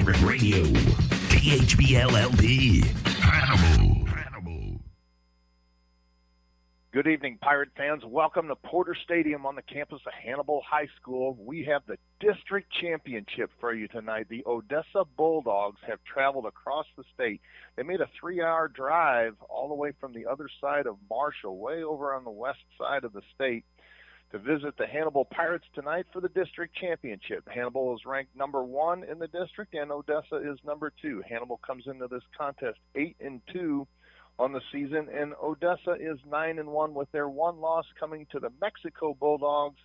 Pirate Radio, KHBLLD, Hannibal. Good evening, Pirate fans. Welcome to Porter Stadium on the campus of Hannibal High School. We have the district championship for you tonight. The Odessa Bulldogs have traveled across the state. They made a 3-hour drive all the way from the other side of Marshall, way over on the west side of the state, to visit the Hannibal Pirates tonight for the district championship. Hannibal is ranked number 1 in the district, and Odessa is number 2. Hannibal comes into this contest 8-2 on the season, and Odessa is 9-1 with their one loss coming to the Mexico Bulldogs,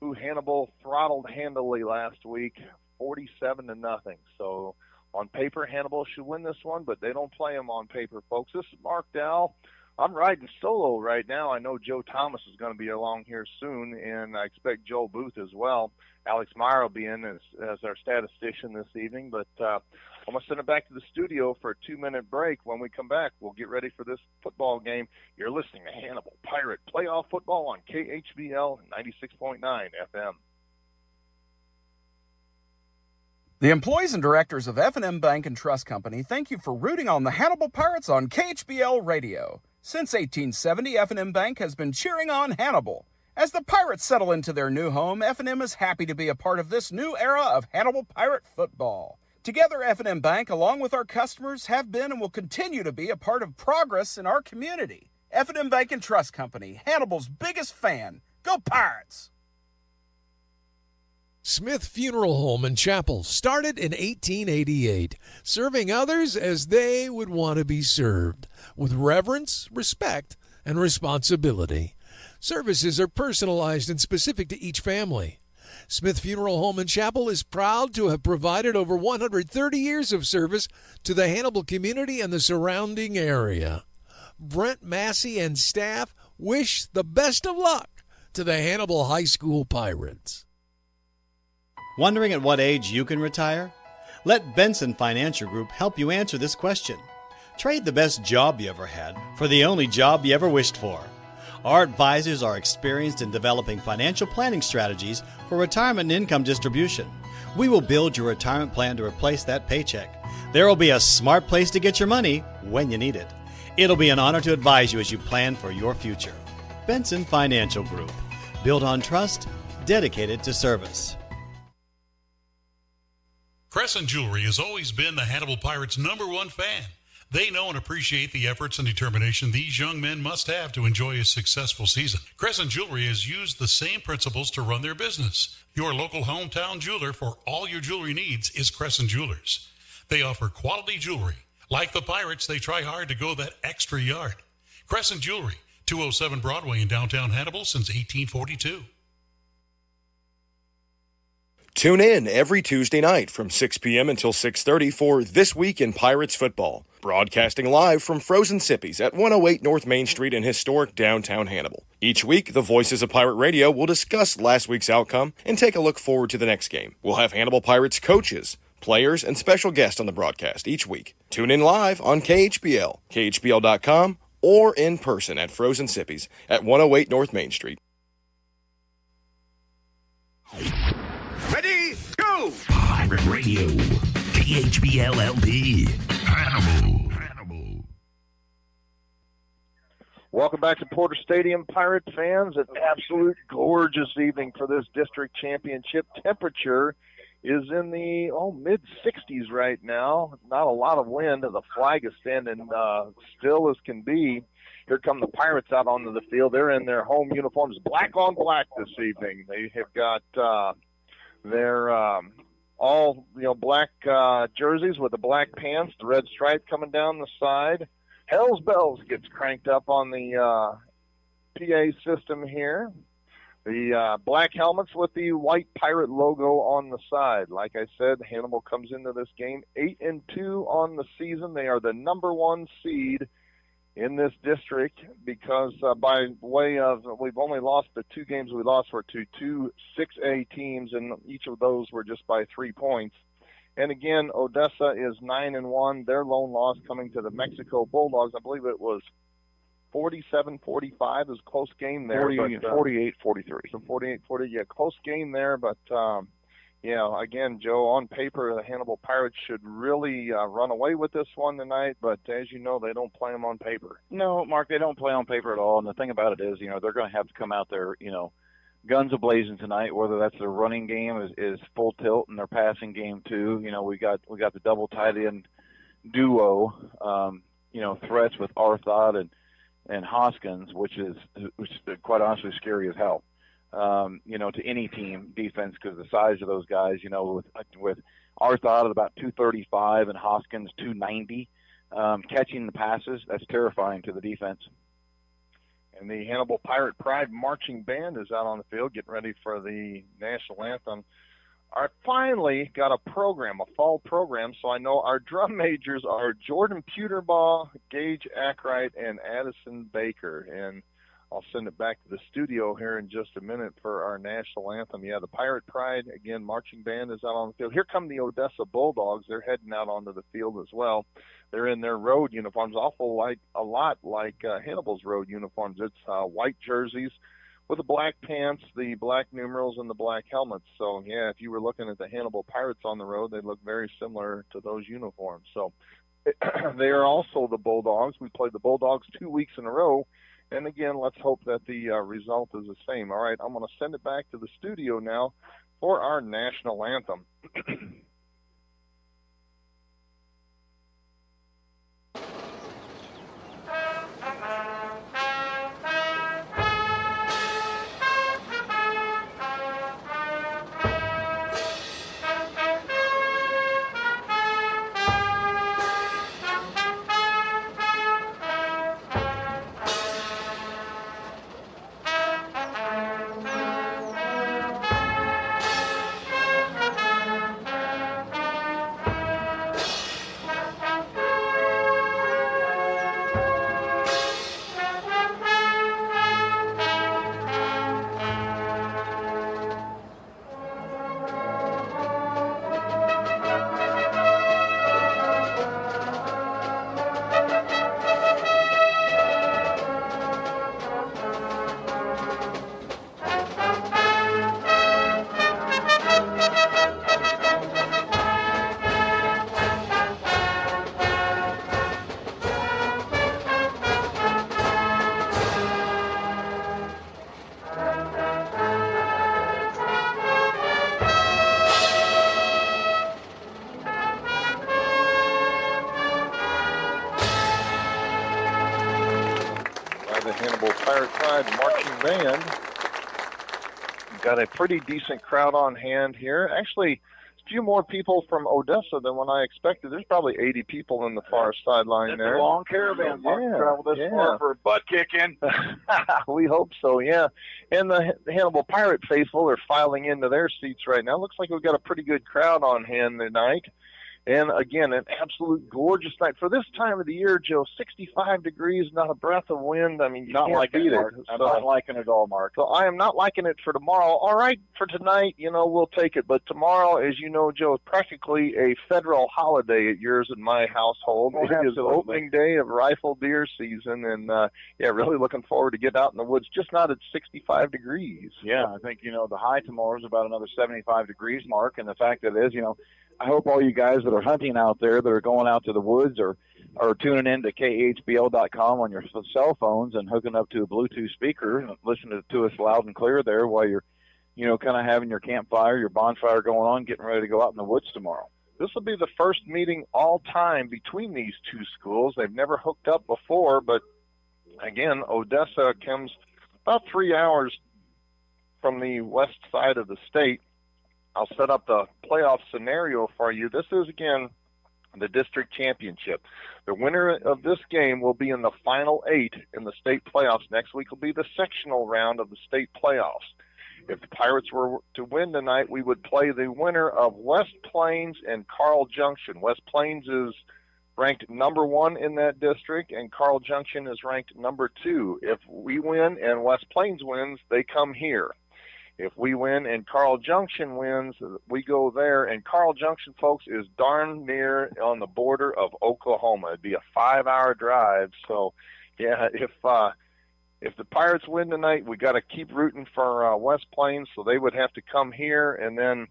who Hannibal throttled handily last week, 47-0. So on paper, Hannibal should win this one, but they don't play them on paper, folks. This is Mark Dowell. I'm riding solo right now. I know Joe Thomas is going to be along here soon, and I expect Joe Booth as well. Alex Meyer will be in as our statistician this evening, but I'm going to send it back to the studio for a 2-minute break. When we come back, we'll get ready for this football game. You're listening to Hannibal Pirate Playoff Football on KHBL 96.9 FM. The employees and directors of F&M Bank and Trust Company thank you for rooting on the Hannibal Pirates on KHBL Radio. Since 1870, F&M Bank has been cheering on Hannibal. As the Pirates settle into their new home, F&M is happy to be a part of this new era of Hannibal Pirate football. Together, F&M Bank, along with our customers, have been and will continue to be a part of progress in our community. F&M Bank and Trust Company, Hannibal's biggest fan. Go Pirates! Smith Funeral Home and Chapel started in 1888, serving others as they would want to be served, with reverence, respect, and responsibility. Services are personalized and specific to each family. Smith Funeral Home and Chapel is proud to have provided over 130 years of service to the Hannibal community and the surrounding area. Brent Massey and staff wish the best of luck to the Hannibal High School Pirates. Wondering at what age you can retire? Let Benson Financial Group help you answer this question. Trade the best job you ever had for the only job you ever wished for. Our advisors are experienced in developing financial planning strategies for retirement and income distribution. We will build your retirement plan to replace that paycheck. There will be a smart place to get your money when you need it. It'll be an honor to advise you as you plan for your future. Benson Financial Group. Built on trust, dedicated to service. Crescent Jewelry has always been the Hannibal Pirates' #1 fan. They know and appreciate the efforts and determination these young men must have to enjoy a successful season. Crescent Jewelry has used the same principles to run their business. Your local hometown jeweler for all your jewelry needs is Crescent Jewelers. They offer quality jewelry. Like the Pirates, they try hard to go that extra yard. Crescent Jewelry, 207 Broadway in downtown Hannibal since 1842. Tune in every Tuesday night from 6 p.m. until 6:30 for This Week in Pirates Football, broadcasting live from Frozen Sippies at 108 North Main Street in historic downtown Hannibal. Each week, the Voices of Pirate Radio will discuss last week's outcome and take a look forward to the next game. We'll have Hannibal Pirates coaches, players, and special guests on the broadcast each week. Tune in live on KHBL, KHBL.com, or in person at Frozen Sippies at 108 North Main Street. Ready, go! Pirate Radio, KHBLLD, Hannibal. Welcome back to Porter Stadium, Pirate fans. An absolute gorgeous evening for this district championship. Temperature is in the mid-60s right now. Not a lot of wind. The flag is standing still as can be. Here come the Pirates out onto the field. They're in their home uniforms, black on black this evening. They have got their all black jerseys with the black pants, the red stripe coming down the side. Hell's Bells gets cranked up on the PA system here. The black helmets with the white pirate logo on the side. Like I said, Hannibal comes into this game 8-2 on the season. They are the #1 seed in this district because by way of, we've only lost the 2 games we lost were to 2 6A teams, and each of those were just by 3 points. And again, Odessa is 9-1. Their lone loss coming to the Mexico Bulldogs. I believe it was 47-45. It was a close game there. 48-43. So 48-40, yeah, close game there. But Yeah, again, Joe, on paper, the Hannibal Pirates should really run away with this one tonight, but as you know, they don't play them on paper. No, Mark, they don't play on paper at all. And the thing about it is, they're going to have to come out there, guns a-blazing tonight, whether that's their running game is full tilt and their passing game too. We got the double tight end duo, threats with Arthod and Hoskins, which is quite honestly scary as hell. To any team defense because of the size of those guys, with Arthod at about 235 and Hoskins 290, catching the passes, that's terrifying to the defense. And the Hannibal Pirate Pride Marching Band is out on the field getting ready for the national anthem. I finally got a fall program, so I know our drum majors are Jordan Pewterbaugh, Gage Ackright, and Addison Baker. And I'll send it back to the studio here in just a minute for our national anthem. Yeah, the Pirate Pride, again, marching band is out on the field. Here come the Odessa Bulldogs. They're heading out onto the field as well. They're in their road uniforms, a lot like Hannibal's road uniforms. It's white jerseys with the black pants, the black numerals, and the black helmets. So, yeah, if you were looking at the Hannibal Pirates on the road, they look very similar to those uniforms. So they are also the Bulldogs. We played the Bulldogs 2 weeks in a row. And again, let's hope that the result is the same. All right, I'm going to send it back to the studio now for our national anthem. The Hannibal Pirate Pride Marching Band. We've got a pretty decent crowd on hand here. Actually, a few more people from Odessa than what I expected. There's probably 80 people in the far sideline there. It's a long caravan. Mark traveled this far for a butt kicking. We hope so, yeah. And the Hannibal Pirate faithful are filing into their seats right now. Looks like we've got a pretty good crowd on hand tonight. And, again, an absolute gorgeous night. For this time of the year, Joe, 65 degrees, not a breath of wind. I mean, you can't beat it. I'm not liking it all, Mark. So I am not liking it for tomorrow. All right, for tonight, we'll take it. But tomorrow, as you know, Joe, is practically a federal holiday at yours and my household. Oh, it is opening day of rifle deer season. And, really looking forward to getting out in the woods, just not at 65 degrees. Yeah, I think, the high tomorrow is about another 75 degrees, Mark. And the fact that it is, I hope all you guys that are hunting out there that are going out to the woods are tuning in to khbl.com on your cell phones and hooking up to a Bluetooth speaker and listening to us loud and clear there while you're, kind of having your campfire, your bonfire going on, getting ready to go out in the woods tomorrow. This will be the first meeting all time between these two schools. They've never hooked up before, but again, Odessa comes about 3 hours from the west side of the state. I'll set up the playoff scenario for you. This is, again, the district championship. The winner of this game will be in the final 8 in the state playoffs. Next week will be the sectional round of the state playoffs. If the Pirates were to win tonight, we would play the winner of West Plains and Carl Junction. West Plains is ranked number 1 in that district, and Carl Junction is ranked number 2. If we win and West Plains wins, they come here. If we win and Carl Junction wins, we go there. And Carl Junction, folks, is darn near on the border of Oklahoma. It'd be a 5-hour drive. So, yeah, if the Pirates win tonight, we got to keep rooting for West Plains. So they would have to come here. And then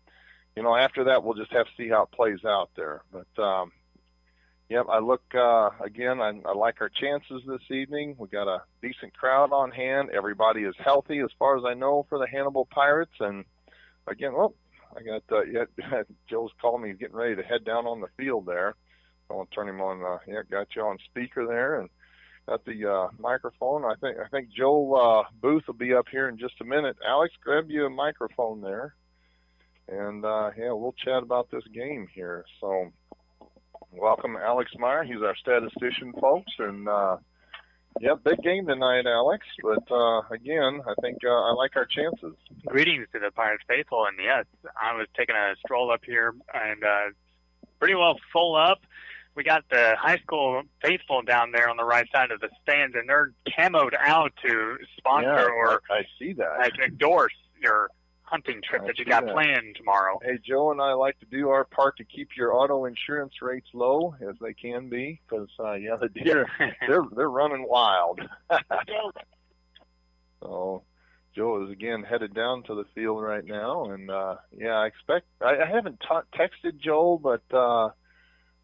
after that, we'll just have to see how it plays out there. But, I look, again, I like our chances this evening. We got a decent crowd on hand. Everybody is healthy as far as I know for the Hannibal Pirates. And, again, I got Joe's calling me. He's getting ready to head down on the field there. I want to turn him on. Got you on speaker there, and got the microphone. I think Joe Booth will be up here in just a minute. Alex, grab you a microphone there, and we'll chat about this game here. So, welcome Alex Meyer. He's our statistician, folks, and big game tonight, Alex. But again, I think I like our chances. Greetings to the Pirates faithful, and yes, I was taking a stroll up here, and pretty well full up. We got the high school faithful down there on the right side of the stands, and they're camoed out to sponsor or I see that. Endorse your hunting trip that you got planned tomorrow. Hey, Joe and I like to do our part to keep your auto insurance rates low as they can be, because the deer they're running wild. So Joe is again headed down to the field right now, and I expect I haven't texted Joe, but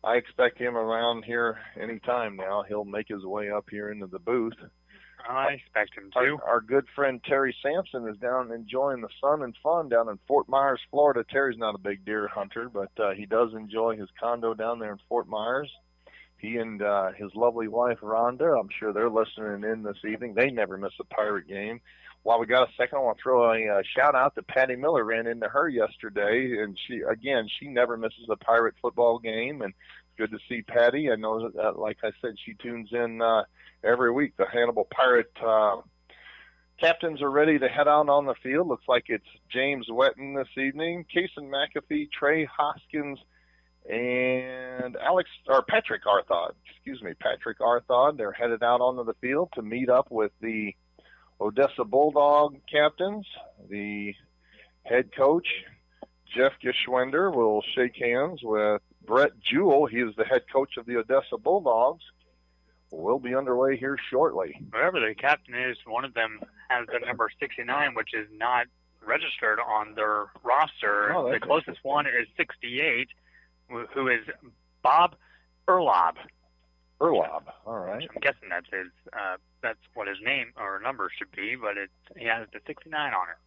I expect him around here any time now. He'll make his way up here into the booth. I expect him to. Our good friend Terry Sampson is down enjoying the sun and fun down in Fort Myers, Florida. Terry's not a big deer hunter, but he does enjoy his condo down there in Fort Myers. He and his lovely wife, Rhonda, I'm sure they're listening in this evening. They never miss a Pirate game. While we got a second, I want to throw a shout-out to Patty Miller. Ran into her yesterday, and she never misses a Pirate football game, and good to see Patty. I know that, like I said, she tunes in every week. The Hannibal Pirate captains are ready to head out on the field. Looks like it's James Wetton this evening, Kason McAfee, Trey Hoskins, and Patrick Arthod. Patrick Arthod. They're headed out onto the field to meet up with the Odessa Bulldog captains. The head coach, Jeff Geschwender, will shake hands with Brett Jewell. He is the head coach of the Odessa Bulldogs. We'll be underway here shortly. Whoever the captain is, one of them has the number 69, which is not registered on their roster. The closest one is 68, who is Bob Erlob. Erlob, all right. I'm guessing that's what his name or number should be, but he has the 69 on it.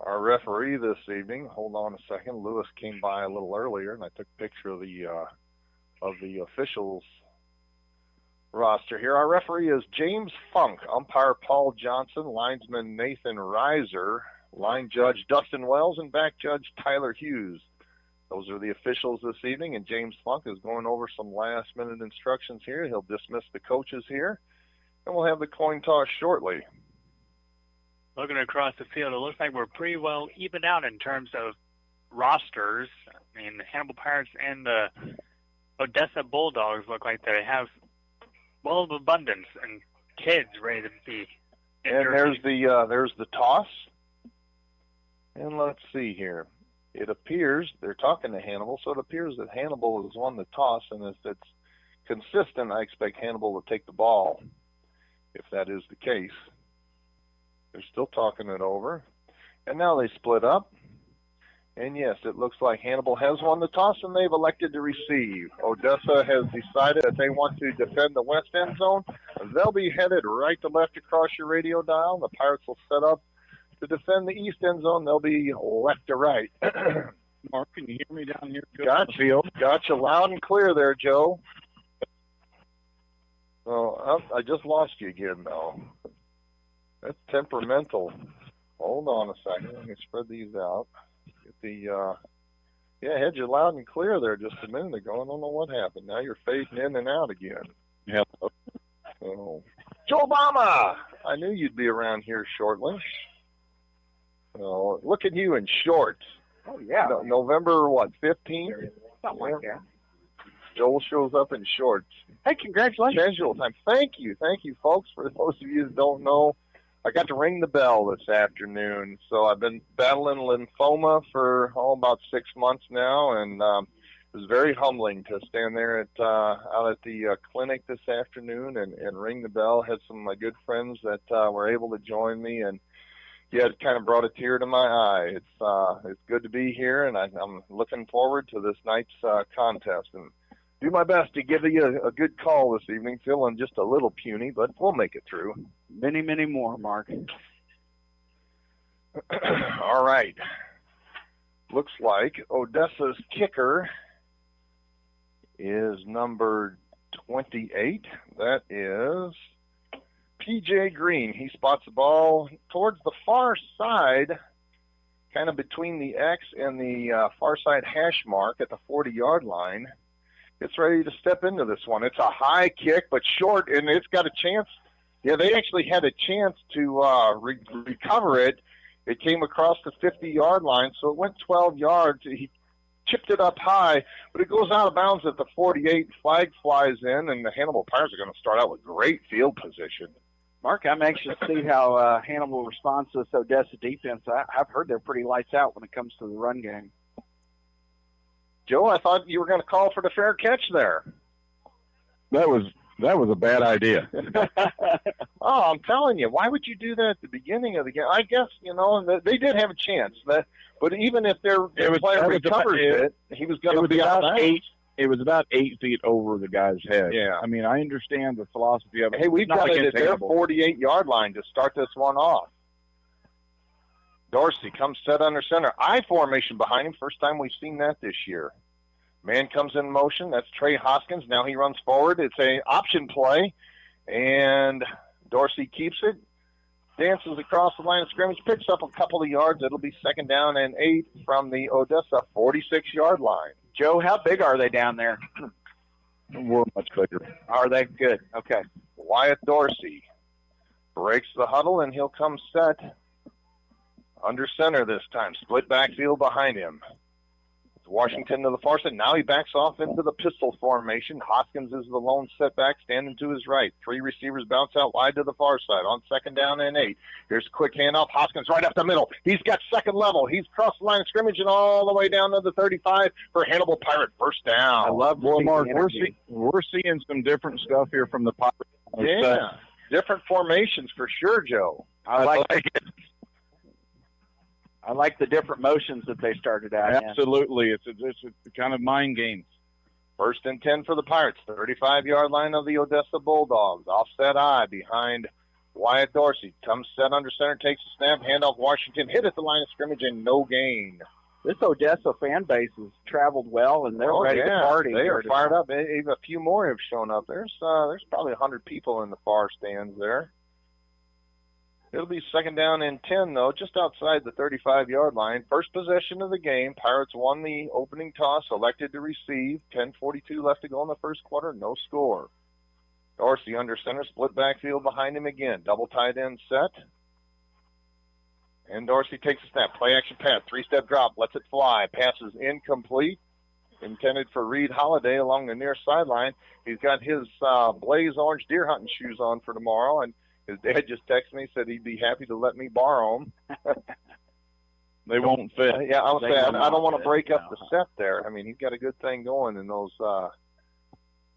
Our referee this evening, hold on a second. Lewis came by a little earlier, and I took a picture of the officials roster here. Our referee is James Funk, umpire Paul Johnson, linesman Nathan Reiser, line judge Dustin Wells, and back judge Tyler Hughes. Those are the officials this evening, and James Funk is going over some last-minute instructions here. He'll dismiss the coaches here, and we'll have the coin toss shortly. Looking across the field, it looks like we're pretty well evened out in terms of rosters. I mean, the Hannibal Pirates and the Odessa Bulldogs look like they have well of abundance and kids ready to be. And there's the toss. And let's see here. It appears they're talking to Hannibal, so it appears that Hannibal has won the toss, and if it's consistent, I expect Hannibal to take the ball, if that is the case. They're still talking it over. And now they split up. And yes, it looks like Hannibal has won the toss, and they've elected to receive. Odessa has decided that they want to defend the west end zone. They'll be headed right to left across your radio dial. The Pirates will set up to defend the east end zone. They'll be left to right. Mark, can you hear me down here? Got you loud and clear there, Joe. So I just lost you again, though. That's temperamental. Hold on a second. Let me spread these out. Get I had you loud and clear there just a minute ago. I don't know what happened. Now you're fading in and out again. Yep. So, Joe Obama! I knew you'd be around here shortly. So, look at you in shorts. Oh, yeah. November, 15th? Something like that. Joel shows up in shorts. Hey, congratulations. Casual time. Thank you, folks. For those of you that don't know, I got to ring the bell this afternoon. So I've been battling lymphoma for about 6 months now, and it was very humbling to stand there out at the clinic this afternoon and ring the bell. Had some of my good friends that were able to join me, and Yeah, it kind of brought a tear to my eye. It's good to be here, and I'm looking forward to this night's contest and do my best to give you a good call this evening. Feeling just a little puny, but we'll make it through. Many, many more, Mark. All right. Looks like Odessa's kicker is number 28. That is P.J. Green. He spots the ball towards the far side, kind of between the X and the far side hash mark at the 40-yard line. Gets ready to step into this one. It's a high kick, but short, and it's got a chance. Yeah, they actually had a chance to recover it. It came across the 50-yard line, so it went 12 yards. He chipped it up high, but it goes out of bounds at the 48. Flag flies in, and the Hannibal Pirates are going to start out with great field position. Mark, I'm anxious to see how Hannibal responds to this Odessa defense. I've heard they're pretty lights out when it comes to the run game. Joe, I thought you were going to call for the fair catch there. That was a bad idea. Oh, I'm telling you, why would you do that at the beginning of the game? I guess, they did have a chance. But even if their player recovers it, he was going to be outside. It was about 8 feet over the guy's head. Yeah. I mean, I understand the philosophy of it. Hey, we've got it at their Hannibal. 48-yard line to start this one off. Dorsey comes set under center. I formation behind him. First time we've seen that this year. Man comes in motion. That's Trey Hoskins. Now he runs forward. It's a option play, and Dorsey keeps it, dances across the line of scrimmage, picks up a couple of yards. It'll be 2nd down and 8 from the Odessa 46-yard line. Joe, how big are they down there? We're much bigger. Are they? Good. Okay. Wyatt Dorsey breaks the huddle, and he'll come set under center this time. Split backfield behind him. Washington to the far side. Now he backs off into the pistol formation. Hoskins is the lone setback, standing to his right. 3 receivers bounce out wide to the far side on 2nd down and 8. Here's a quick handoff. Hoskins right up the middle. He's got second level. He's crossed the line of scrimmage and all the way down to the 35 for Hannibal Pirate. First down. I love Boy, Mark, we're seeing some different stuff here from the Pirates. Yeah, different formations for sure, Joe. I like it. I like the different motions that they started out. Absolutely. It's a kind of mind games. 1st and 10 for the Pirates. 35-yard line of the Odessa Bulldogs. Offset eye behind Wyatt Dorsey. Comes set under center, takes a snap, handoff Washington. Hit at the line of scrimmage and no gain. This Odessa fan base has traveled well, and they're ready to party. They are fired up. Even a few more have shown up. There's probably 100 people in the far stands there. It'll be 2nd down and 10, though, just outside the 35-yard line. First possession of the game. Pirates won the opening toss, elected to receive. 10:42 left to go in the first quarter. No score. Dorsey under center, split backfield behind him again. Double tight end set. And Dorsey takes a snap. Play action pass. 3-step drop. Lets it fly. Passes incomplete. Intended for Reed Holiday along the near sideline. He's got his blaze orange deer hunting shoes on for tomorrow, and his dad just texted me, said he'd be happy to let me borrow them. They won't fit. Yeah, I don't want to break up the set there. I mean, he's got a good thing going in those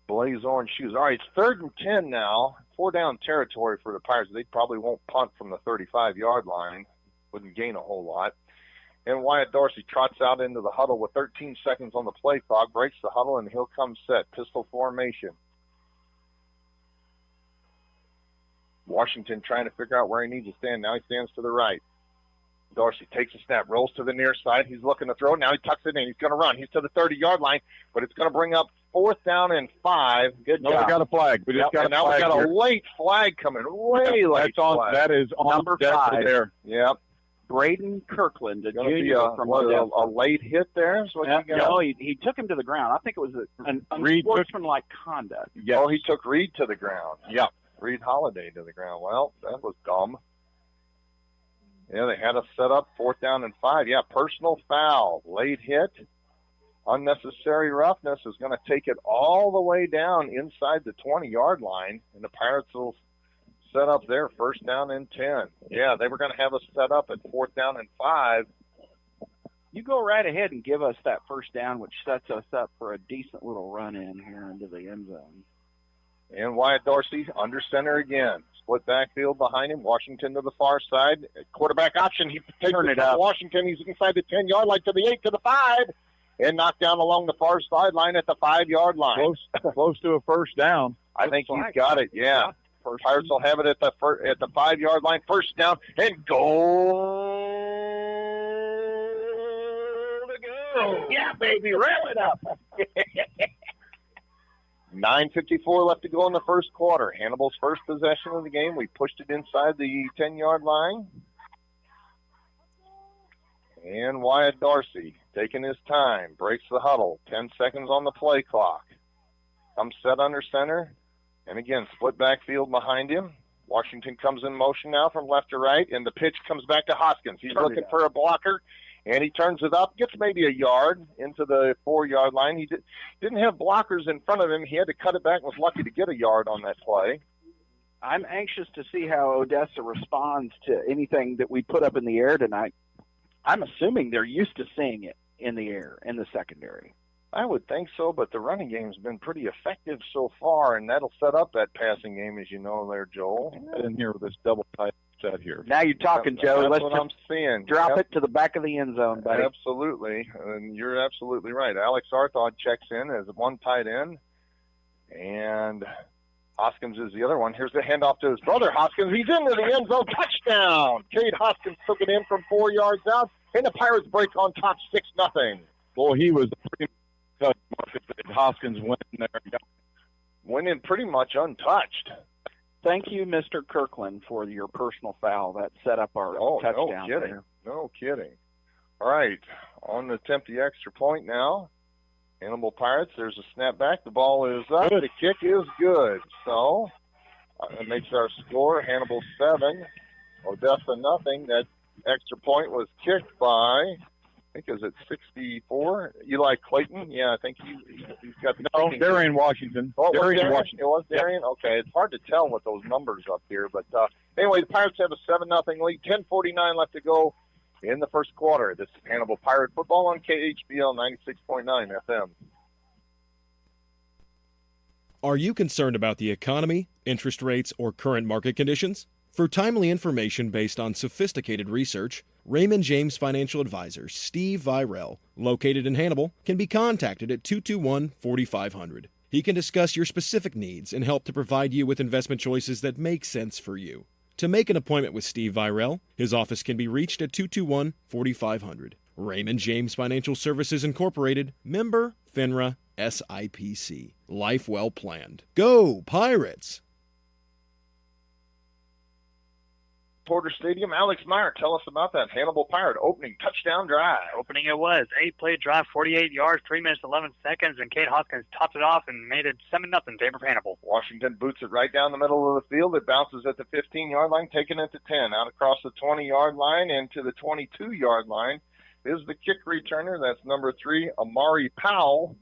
blaze orange shoes. All right, it's 3rd and 10 now. 4-down territory for the Pirates. They probably won't punt from the 35-yard line. Wouldn't gain a whole lot. And Wyatt Dorsey trots out into the huddle with 13 seconds on the play clock, breaks the huddle, and he'll come set. Pistol formation. Washington trying to figure out where he needs to stand. Now he stands to the right. Dorsey takes a snap, rolls to the near side. He's looking to throw. Now he tucks it in. He's going to run. He's to the 30-yard line, but it's going to bring up 4th down and 5. Good job. We got a flag. We just got a flag. Now we got a late flag coming. Way late flag. That is on number 5 there. Yep. Braden Kirkland, a Going to be junior from Odessa. a late hit there. Is what you got? No, he took him to the ground. I think it was an unsportsmanlike conduct. Yes. Oh, he took Reed to the ground. Yep. Reed Holiday to the ground. Well, that was dumb. Yeah, they had us set up 4th down and 5. Yeah, personal foul, late hit, unnecessary roughness is going to take it all the way down inside the 20-yard line, and the Pirates will set up their 1st down and 10. Yeah, they were going to have us set up at 4th down and 5. You go right ahead and give us that 1st down, which sets us up for a decent little run in here into the end zone. And Wyatt Dorsey under center again. split backfield behind him. Washington to the far side. Quarterback option. He takes it up. Washington. He's inside the 10-yard line to the 8, to the 5, and knocked down along the far sideline at the 5-yard line. Close to a first down. I think he's got it, yeah. Pirates will have it at the 5-yard line. First down, and goal to go. Yeah, baby, rail it up. 9:54 left to go in the first quarter. Hannibal's first possession of the game. We pushed it inside the 10-yard line. And Wyatt Dorsey taking his time, breaks the huddle. 10 seconds on the play clock. Comes set under center. And again, split backfield behind him. Washington comes in motion now from left to right, and the pitch comes back to Hoskins. He's looking for a blocker, and he turns it up, gets maybe a yard into the 4-yard line. He didn't have blockers in front of him. He had to cut it back and was lucky to get a yard on that play. I'm anxious to see how Odessa responds to anything that we put up in the air tonight. I'm assuming they're used to seeing it in the air in the secondary. I would think so, but the running game's been pretty effective so far, and that'll set up that passing game, as you know there, Joel. In here with this double tight set here. Now you're talking, Joe. That's Let's what I'm seeing. Drop it to the back of the end zone, buddy. Absolutely, and you're absolutely right. Alex Arthod checks in as one tight end, and Hoskins is the other one. Here's the handoff to his brother, Hoskins. He's into the end zone. Touchdown! Cade Hoskins took it in from 4 yards out, and the Pirates break on top 6-0. Boy, he was pretty much Hoskins went in there. Went in pretty much untouched. Thank you, Mr. Kirkland, for your personal foul that set up our touchdown. No kidding. No kidding. All right, on to attempt the extra point now. Hannibal Pirates, there's a snap back. The ball is up. The kick is good. So that makes our score Hannibal 7, Odessa nothing. That extra point was kicked by, I think, is it 64? Eli Clayton? Yeah, I think he's got the Darian Washington. Oh, Darian Washington. It was Darian? Yeah. Okay, it's hard to tell with those numbers up here. But anyway, the Pirates have a 7-0 lead. 10:49 left to go in the first quarter. This is Hannibal Pirate Football on KHBL 96.9 FM. Are you concerned about the economy, interest rates, or current market conditions? For timely information based on sophisticated research, Raymond James Financial Advisor Steve Virel, located in Hannibal, can be contacted at 221-4500. He can discuss your specific needs and help to provide you with investment choices that make sense for you. To make an appointment with Steve Virel, his office can be reached at 221-4500. Raymond James Financial Services Incorporated, member FINRA SIPC. Life well planned. Go Pirates! Porter Stadium, Alex Meyer, tell us about that Hannibal Pirate opening touchdown drive. Opening it was 8-play drive, 48 yards, 3 minutes, 11 seconds, and Cade Hoskins topped it off and made it 7-0 in favor of Hannibal. Washington boots it right down the middle of the field. It bounces at the 15-yard line, taking it to 10. Out across the 20-yard line and to the 22-yard line is the kick returner. That's number 3, Amari Powell.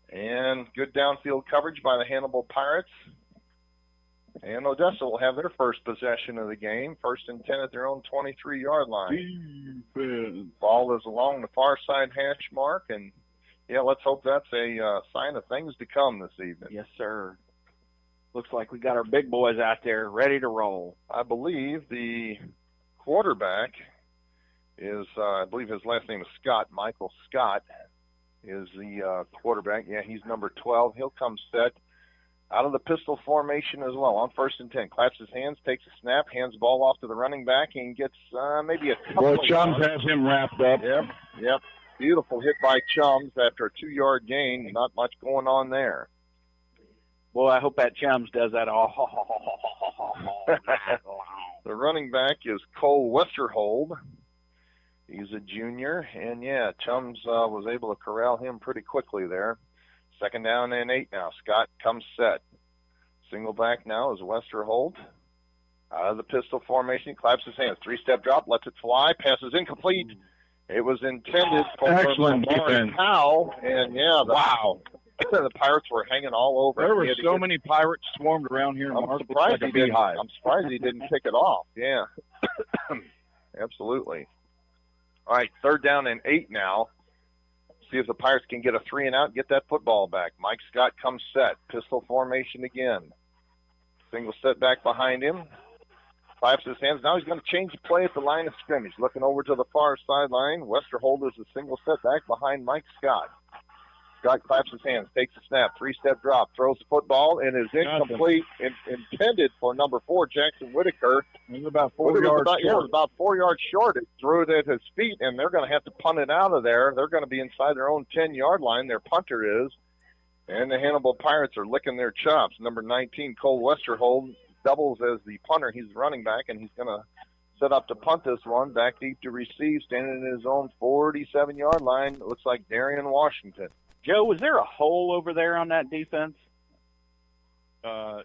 And good downfield coverage by the Hannibal Pirates. And Odessa will have their first possession of the game, 1st and 10 at their own 23-yard line. Ball is along the far side hash mark, and, yeah, let's hope that's a sign of things to come this evening. Yes, sir. Looks like we got our big boys out there ready to roll. I believe the quarterback is, I believe his last name is Scott. Michael Scott is the quarterback. Yeah, he's number 12. He'll come set out of the pistol formation as well on 1st and 10. Claps his hands, takes a snap, hands ball off to the running back, and gets maybe a couple Well, Chums has him wrapped up. Yep. Beautiful hit by Chums after a 2-yard gain. Not much going on there. Boy, I hope that Chums does that all. The running back is Cole Westerhold. He's a junior, and, yeah, Chums was able to corral him pretty quickly there. 2nd down and 8 now. Scott comes set. Single back now is Westerhold. Out of the pistol formation, claps his hands. 3-step drop, lets it fly, passes incomplete. It was intended for Excellent Amari Powell, and, yeah, the Pirates were hanging all over. There were so many Pirates swarmed around here. I'm surprised he didn't kick it off. Yeah, absolutely. All right, 3rd down and 8 now. See if the Pirates can get a 3-and-out and get that football back. Mike Scott comes set. Pistol formation again. Single set back behind him. Claps his hands. Now he's going to change the play at the line of scrimmage. Looking over to the far sideline. Westerhold is a single set back behind Mike Scott. Scott claps his hands, takes a snap, 3-step drop, throws the football, and is incomplete, intended for number 4, Jackson Whitaker. It was about 4 yards short. Yeah, it was about 4 yards short. It threw it at his feet, and they're going to have to punt it out of there. They're going to be inside their own 10-yard line. Their punter is. And the Hannibal Pirates are licking their chops. Number 19, Cole Westerhold, doubles as the punter. He's running back, and he's going to set up to punt this one. Back deep to receive, standing in his own 47-yard line. It looks like Darian Washington. Joe, was there a hole over there on that defense?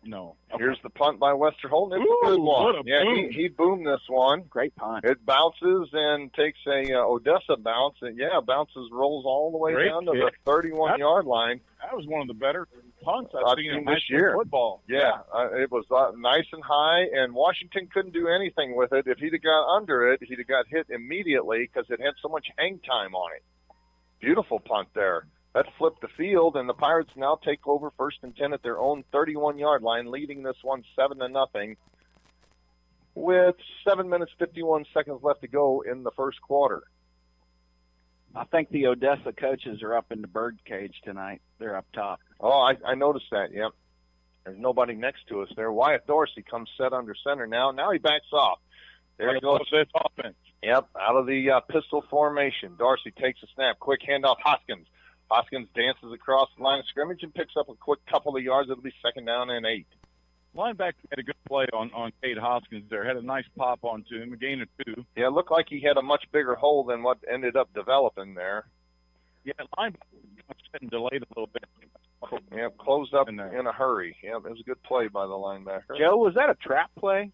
No. Here's the punt by Westerhold. It's a good one. He boomed this one. Great punt. It bounces and takes a Odessa bounce. And, bounces, rolls all the way down to the 31-yard line. That was one of the better punts I've seen in this year. Football. It was nice and high, and Washington couldn't do anything with it. If he'd have got under it, he'd have got hit immediately because it had so much hang time on it. Beautiful punt there. That flipped the field, and the Pirates now take over 1st and 10 at their own 31-yard line, leading this one 7-0 with 7 minutes, 51 seconds left to go in the first quarter. I think the Odessa coaches are up in the bird cage tonight. They're up top. Oh, I noticed that, yep. There's nobody next to us there. Wyatt Dorsey comes set under center now. Now he backs off. There he goes. It's offense. Yep, out of the pistol formation. Dorsey takes a snap. Quick handoff, Hoskins. Hoskins dances across the line of scrimmage and picks up a quick couple of yards. It'll be 2nd down and 8. Linebacker had a good play on Cade Hoskins there. Had a nice pop onto him, a gain of 2. Yeah, it looked like he had a much bigger hole than what ended up developing there. Yeah, linebacker was delayed a little bit. Yeah, closed up in a hurry. Yeah, it was a good play by the linebacker. Joe, was that a trap play?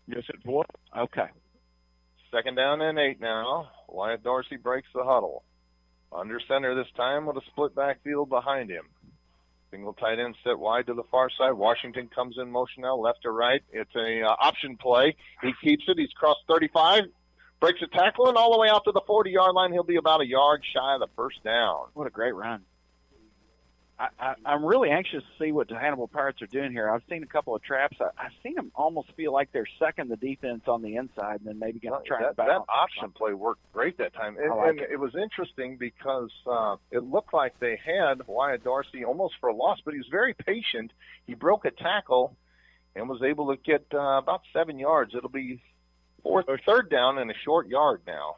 Yes, it was. Okay. 2nd down and 8 now. Wyatt Dorsey breaks the huddle. Under center this time with a split backfield behind him. Single tight end set wide to the far side. Washington comes in motion now, left to right. It's a option play. He keeps it. He's crossed 35, breaks a tackle, and all the way out to the 40-yard line. He'll be about a yard shy of the 1st down. What a great run. I'm really anxious to see what the Hannibal Pirates are doing here. I've seen a couple of traps. I've seen them almost feel like they're sucking the defense on the inside and then maybe going to try and bounce. That option play worked great that time. And it was interesting because it looked like they had Wyatt Dorsey almost for a loss, but he was very patient. He broke a tackle and was able to get about 7 yards. It'll be 3rd down and a short yard now.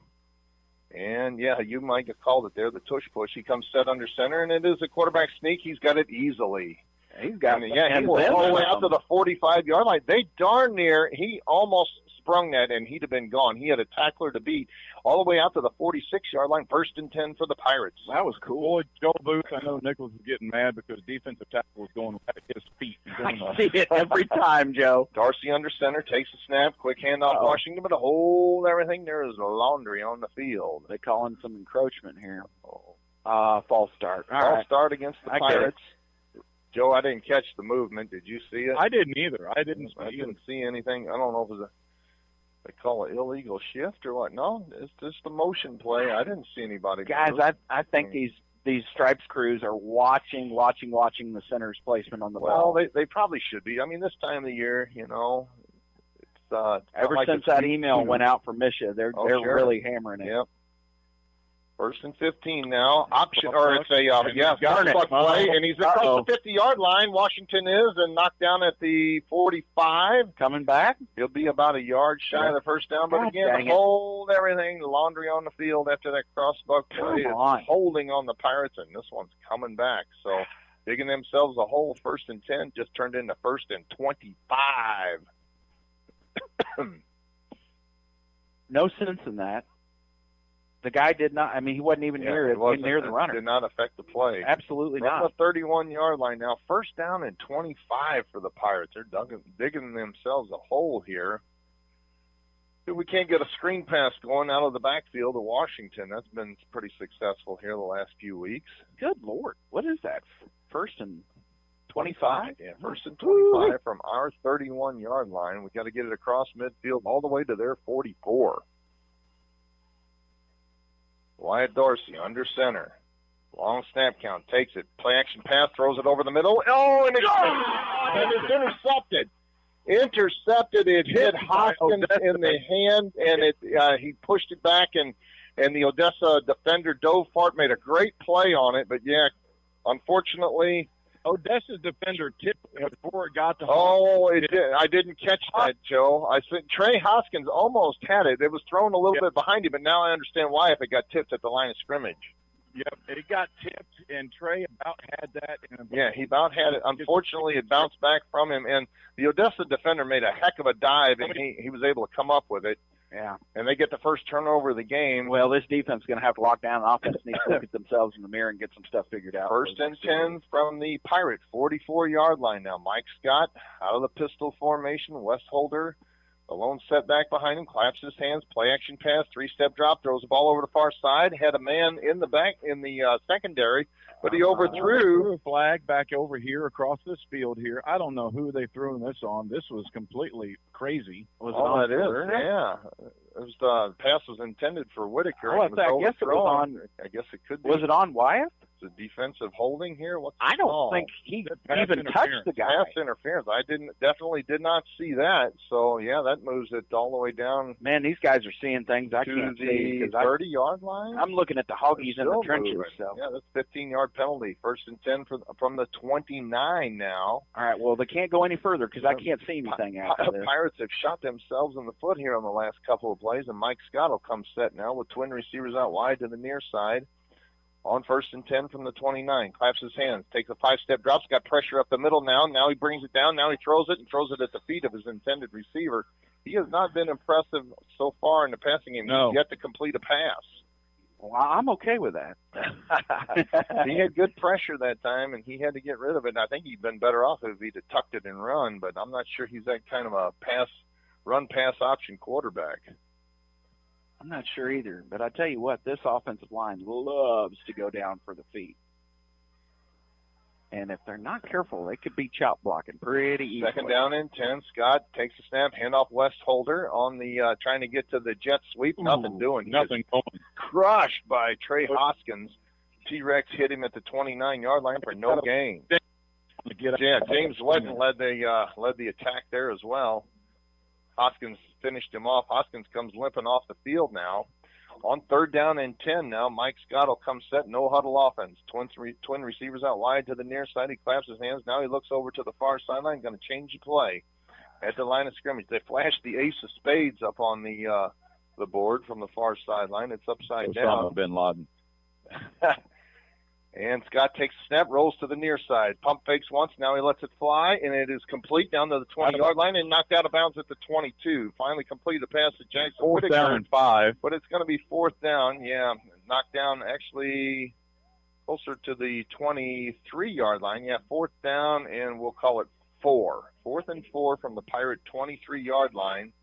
And, you might have called it there, the tush push. He comes set under center, and it is a quarterback sneak. He's got it easily. He's got it. He was all the way out to the 45-yard line. They darn near, he almost sprung that, and he'd have been gone. He had a tackler to beat all the way out to the 46-yard line, 1st and 10 for the Pirates. That was cool. Boy, Joe Booth, I know Nichols was getting mad because defensive tackle was going right at his feet. I see it every time, Joe. Dorsey under center, takes a snap, quick handoff Washington, but to hold everything, there is laundry on the field. They calling some encroachment here. False start. False start against the Pirates. Joe, I didn't catch the movement. Did you see it? I didn't either. I didn't see anything. I don't know if it was they call it illegal shift or what. No, it's just a motion play. I didn't see anybody. Guys, I think these stripes crews are watching the center's placement on the ball. Well, they probably should be. I mean, this time of the year, it's ever since that email went out from Misha, they're really hammering it. Yep. 1st and 15 now. Option, or it's a play, and he's across the 50-yard line. Washington is, and knocked down at the 45. Coming back. He'll be about a yard shy of the 1st down, but again, hold everything, the laundry on the field after that crossbuck play. It's holding on the Pirates, and this one's coming back. So digging themselves a hole. 1st and 10 just turned into 1st and 25. No sense in that. The guy did not. I mean, he wasn't even near the runner. It did not affect the play. Absolutely not. From the 31-yard line now. 1st down and 25 for the Pirates. They're digging themselves a hole here. We can't get a screen pass going out of the backfield to Washington. That's been pretty successful here the last few weeks. Good Lord. What is that? 1st and 25? Yeah, 1st and 25 from our 31-yard line. We got to get it across midfield all the way to their 44. Wyatt Dorsey under center. Long snap count, takes it. Play action pass, throws it over the middle. Oh, and it's intercepted. Intercepted. It hit Hoskins in the hand, and he pushed it back, and the Odessa defender dove for it, made a great play on it. But, yeah, unfortunately, Odessa's defender tipped before it got to Oh, it did. I didn't catch that, Joe. I said Trey Hoskins almost had it. It was thrown a little bit behind him, but now I understand why if it got tipped at the line of scrimmage. Yep, it got tipped, and Trey about had that. Yeah, he about had it. Unfortunately, it bounced back from him, and the Odessa defender made a heck of a dive, and he was able to come up with it. Yeah. And they get the first turnover of the game. Well, this defense is going to have to lock down. The offense needs to look at themselves in the mirror and get some stuff figured out. First and 10 from the Pirate 44-yard line now. Mike Scott out of the pistol formation. Westholder, the lone setback behind him, claps his hands, play action pass, three-step drop, throws the ball over the far side, had a man in the back in the secondary, but he overthrew a flag back over here across this field here. I don't know who they threw this on. This was completely crazy. Was it on Turner? Yeah. It was the pass was intended for Whitaker. I guess it was on. I guess it could be. Was it on Wyatt? It's a defensive holding here. I don't think he even touched the guy. Pass interference. I definitely did not see that. So yeah, that moves it all the way down. Man, these guys are seeing things I can't see. The 30-yard line. I'm looking at the Hoggies in the trenches. So. Yeah, that's 15-yard penalty. First and 10 from the 29 now. All right. Well, they can't go any further because I can't see anything after this. Pirates have shot themselves in the foot here on the last couple of plays, and Mike Scott will come set now with twin receivers out wide to the near side. On first and 10 from the 29, claps his hands, takes a five-step drop, got pressure up the middle now. Now he brings it down. Now he throws it at the feet of his intended receiver. He has not been impressive so far in the passing game. No. He's yet to complete a pass. Well, I'm okay with that. He had good pressure that time, and he had to get rid of it. And I think he'd been better off if he'd have tucked it and run, but I'm not sure he's that kind of a run-pass option quarterback. I'm not sure either, but I tell you what, this offensive line loves to go down for the feet. And if they're not careful, they could be chop blocking pretty easily. Second down and 10. Scott takes a snap, handoff Westholder on the trying to get to the jet sweep. Nothing doing. Nothing going. Crushed by Trey Hoskins. T-Rex hit him at the 29-yard line for no gain. Yeah, James Wedden led the attack there as well. Hoskins finished him off. Hoskins comes limping off the field now. On third down and 10 now, Mike Scott will come set, no huddle offense. Twin receivers out wide to the near side. He claps his hands. Now he looks over to the far sideline, going to change the play at the line of scrimmage. They flashed the ace of spades up on the board from the far sideline. It's upside down. Osama bin Laden. And Scott takes a snap, rolls to the near side. Pump fakes once. Now he lets it fly, and it is complete down to the 20-yard line and knocked out of bounds at the 22. Finally completed a pass to Jackson. Fourth down and 5. But it's going to be fourth down. Yeah, knocked down actually closer to the 23-yard line. Yeah, fourth down, and we'll call it 4. 4th and 4 from the Pirate 23-yard line.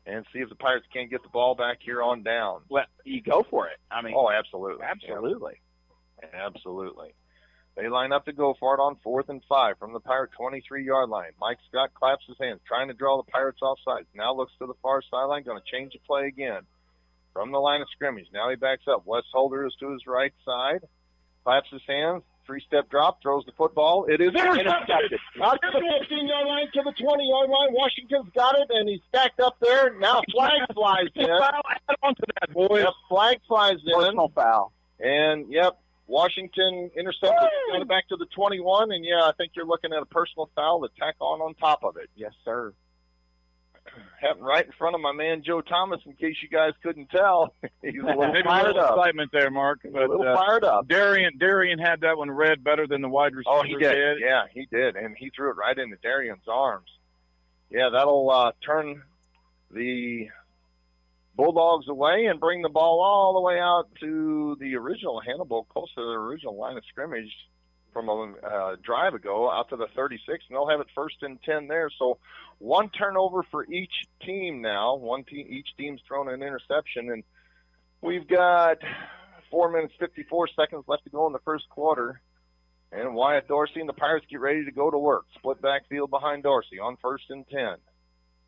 And see if the Pirates can't get the ball back here on down. Well, you go for it. I mean, absolutely. Absolutely. Absolutely. They line up to go for it on 4th and 5 from the Pirate 23-yard line. Mike Scott claps his hands, trying to draw the Pirates off sides. Now looks to the far sideline, going to change the play again. From the line of scrimmage, now he backs up. Westholder is to his right side, claps his hands, three-step drop, throws the football. It is intercepted. Out to the 15-yard line to the 20-yard line. Washington's got it, and he's stacked up there. Now flag flies in. Add on to that, boys. Yep, flag flies in. Personal foul. And, Washington intercepted, got it back to the 21, and, I think you're looking at a personal foul to tack on top of it. Yes, sir. Happened right in front of my man Joe Thomas, in case you guys couldn't tell. He's a little Maybe fired a little up. excitement there, Mark. But, a little fired up. Darian had that one read better than the wide receiver. Oh, he did. Yeah, he did, and he threw it right into Darian's arms. Yeah, that'll turn the Bulldogs away and bring the ball all the way out to the original Hannibal, close to the original line of scrimmage from a drive ago, out to the 36, and they'll have it first and 10 there. So one turnover for each team now. Each team's thrown an interception, and we've got 4 minutes, 54 seconds left to go in the first quarter. And Wyatt Dorsey and the Pirates get ready to go to work. Split babackfield behind Dorsey on first and 10.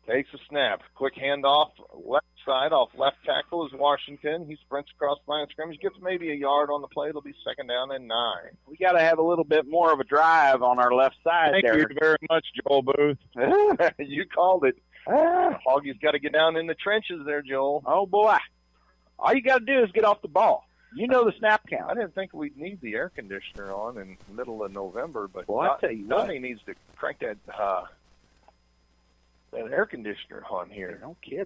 Takes a snap. Quick handoff. Left side off left tackle is Washington. He sprints across the line of scrimmage, gets maybe a yard on the play. It'll be 2nd down and 9. We got to have a little bit more of a drive on our left side Thank there. you very much, Joel Booth. You called it. Hoggy's got to get down in the trenches there, Joel. Oh, boy. All you got to do is get off the ball. You know the snap count. I didn't think we'd need the air conditioner on in the middle of November, but I'll tell you what. Donnie needs to crank that air conditioner on here. No kidding.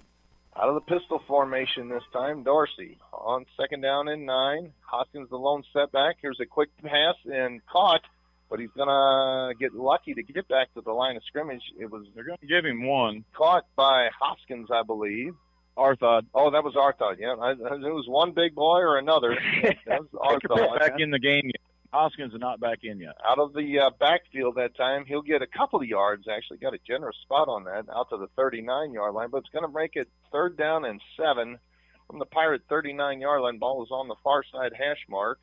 Out of the pistol formation this time, Dorsey on 2nd down and 9. Hoskins the lone setback. Here's a quick pass and caught, but he's going to get lucky to get back to the line of scrimmage. They're going to give him one. Caught by Hoskins, I believe. Arthod. Oh, that was Arthod, yeah. It was one big boy or another. That was Arthod. Back in the game yet. Hoskins is not back in yet. Out of the backfield that time, he'll get a couple of yards, actually. Got a generous spot on that, out to the 39-yard line. But it's going to make it 3rd down and 7 from the Pirate 39-yard line. Ball is on the far side hash mark.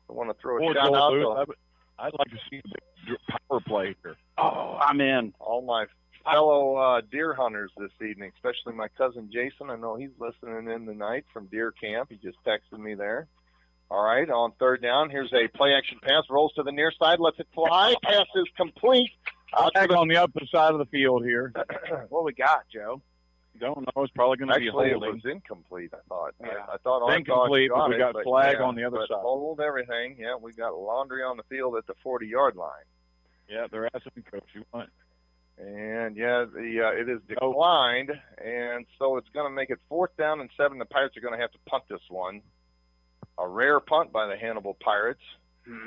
I want to throw a shout out to I'd like to see the power play here. Oh, I'm in. all my fellow deer hunters this evening, especially my cousin Jason. I know he's listening in tonight from deer camp. He just texted me there. All right, on 3rd down, here's a play-action pass. Rolls to the near side, lets it fly. Pass is complete. Back on the upper side of the field here. What we got, Joe? Don't know. It's probably going to be Actually, holding. it was incomplete, I thought. Yeah. I thought Incomplete, but we got flag on the other but side. Hold everything. Yeah, we got laundry on the field at the 40-yard line. Yeah, they're asking Coach, you want. And, yeah, it is declined, and so it's going to make it 4th down and 7. The Pirates are going to have to punt this one. A rare punt by the Hannibal Pirates.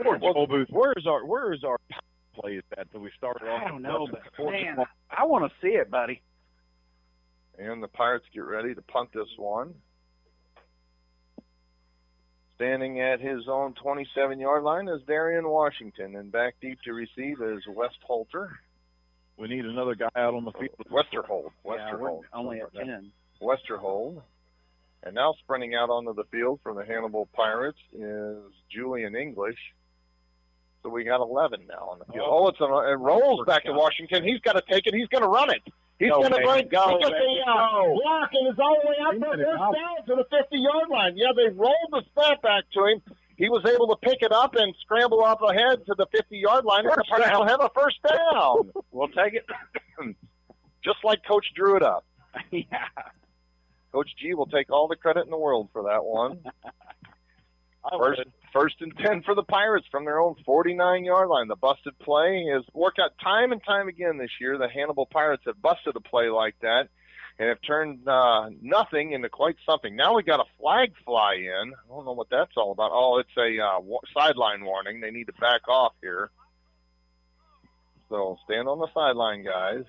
Joel Booth, where is our play that we started off? I don't know, but man, I want to see it, buddy. And the Pirates get ready to punt this one. Standing at his own 27-yard line is Darian Washington, and back deep to receive is West Holter. We need another guy out on the field. Westerhold. Only at 10. Westerhold. And now sprinting out onto the field for the Hannibal Pirates is Julian English. So we got 11 now on the field. It rolls back to Washington. He's got to take it. He's going to run it. He's going to break. Go. Block and is all the way out there. Down to the 50-yard line. Yeah, they rolled the snap back to him. He was able to pick it up and scramble up ahead to the 50-yard line. And the Pirates will have a 1st down. We'll take it. Just like Coach drew it up. Yeah. Coach G will take all the credit in the world for that one. First and 10 for the Pirates from their own 49-yard line. The busted play has worked out time and time again this year. The Hannibal Pirates have busted a play like that and have turned nothing into quite something. Now we got a flag fly in. I don't know what that's all about. Oh, it's a sideline warning. They need to back off here. So stand on the sideline, guys.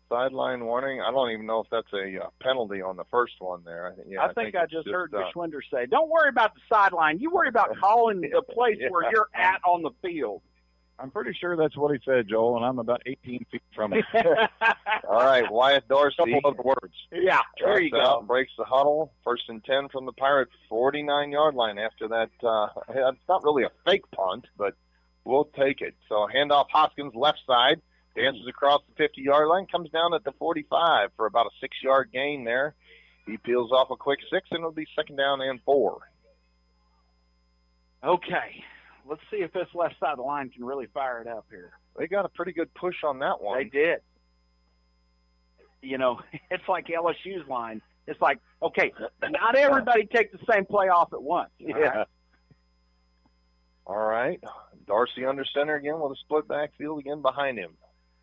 Sideline warning. I don't even know if that's a penalty on the first one there. I think I just heard Geschwinder say, don't worry about the sideline. You worry about calling the place where you're at on the field. I'm pretty sure that's what he said, Joel, and I'm about 18 feet from it. All right, Wyatt Dorsey. A couple other words. Yeah, there you go. Breaks the huddle. 1st and 10 from the Pirate 49-yard line after that. It's not really a fake punt, but we'll take it. So handoff Hoskins left side. Dances across the 50-yard line, comes down at the 45 for about a 6-yard gain there. He peels off a quick 6, and it'll be 2nd down and 4. Okay. Let's see if this left side of the line can really fire it up here. They got a pretty good push on that one. They did. You know, it's like LSU's line. It's like, okay, not everybody take the same play off at once. Yeah. All right. Dorsey under center again with a split backfield again behind him.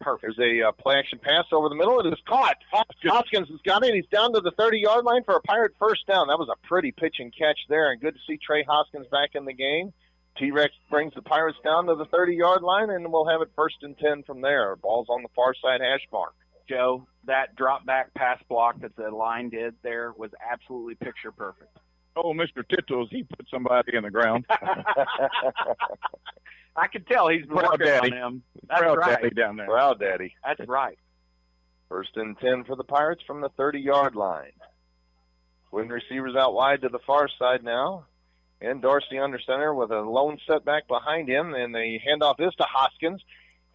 Perfect. There's a play-action pass over the middle. It is caught. Hoskins has got it. He's down to the 30-yard line for a Pirate 1st down. That was a pretty pitch and catch there, and good to see Trey Hoskins back in the game. T-Rex brings the Pirates down to the 30-yard line, and we'll have it 1st and 10 from there. Ball's on the far side hash mark. Joe, that drop-back pass block that the line did there was absolutely picture perfect. Oh, Mr. Tittles, he put somebody in the ground. I can tell he's been working on him. That's Proud right. Daddy down there. Proud Daddy. That's right. 1st and 10 for the Pirates from the 30-yard line. Twin receivers out wide to the far side now. And Dorsey under center with a lone setback behind him. And the handoff is to Hoskins.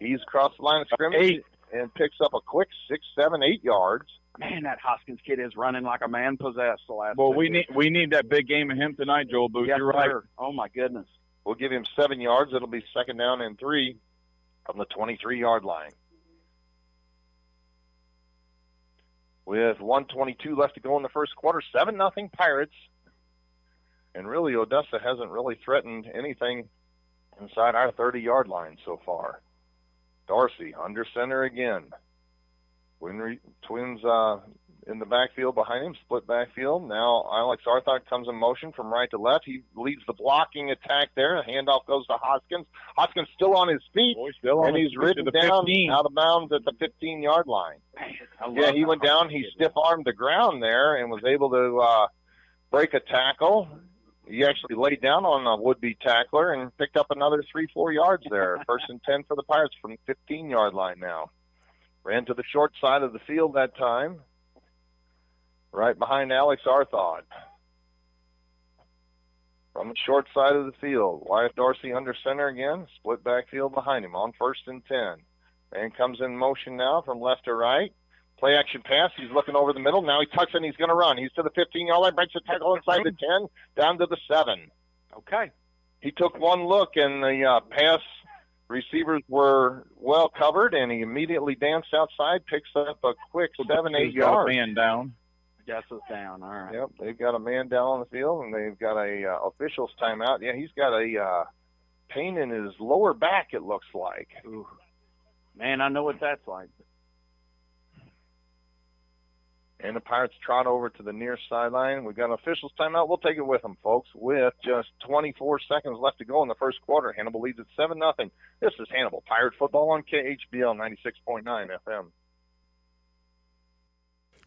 He's across the line of scrimmage. and picks up a quick 6, 7, 8 yards. Man, that Hoskins kid is running like a man possessed the last. Well, 2 we weeks. need that big game of him tonight, Joel Booth. Yes, You're right. sir. Oh my goodness. We'll give him 7 yards. It'll be 2nd down and 3 from the 23-yard line. With 1:22 left to go in the first quarter, 7-0 Pirates. And really, Odessa hasn't really threatened anything inside our 30-yard line so far. Dorsey under center again. Twins in the backfield behind him, split backfield. Now Alex Arthot comes in motion from right to left. He leads the blocking attack there. A handoff goes to Hoskins. Hoskins still on his feet, and he's ridden down 15. out of bounds at the 15-yard line. Yeah, he went down. He stiff-armed the ground there and was able to break a tackle. He actually laid down on a would-be tackler and picked up another 3-4 yards there. 1st and 10 for the Pirates from the 15-yard line now. Ran to the short side of the field that time, right behind Alex Arthod. From the short side of the field, Wyatt Dorsey under center again, split backfield behind him on 1st and 10. Man comes in motion now from left to right. Play action pass. He's looking over the middle. Now he tucks and he's going to run. He's to the 15-yard line, breaks a tackle inside the 10, down to the 7. Okay. He took one look, and the pass receivers were well covered, and he immediately danced outside, picks up a quick 7, 8 yards. Man down. Odessa's down. All right. Yep, they've got a man down on the field, and they've got a official's timeout. Yeah, he's got a pain in his lower back, it looks like. Ooh. Man, I know what that's like. And the Pirates trot over to the near sideline. We've got an official's timeout. We'll take it with them, folks, with just 24 seconds left to go in the first quarter. Hannibal leads at 7-0. This is Hannibal Pirate Football on KHBL 96.9 FM.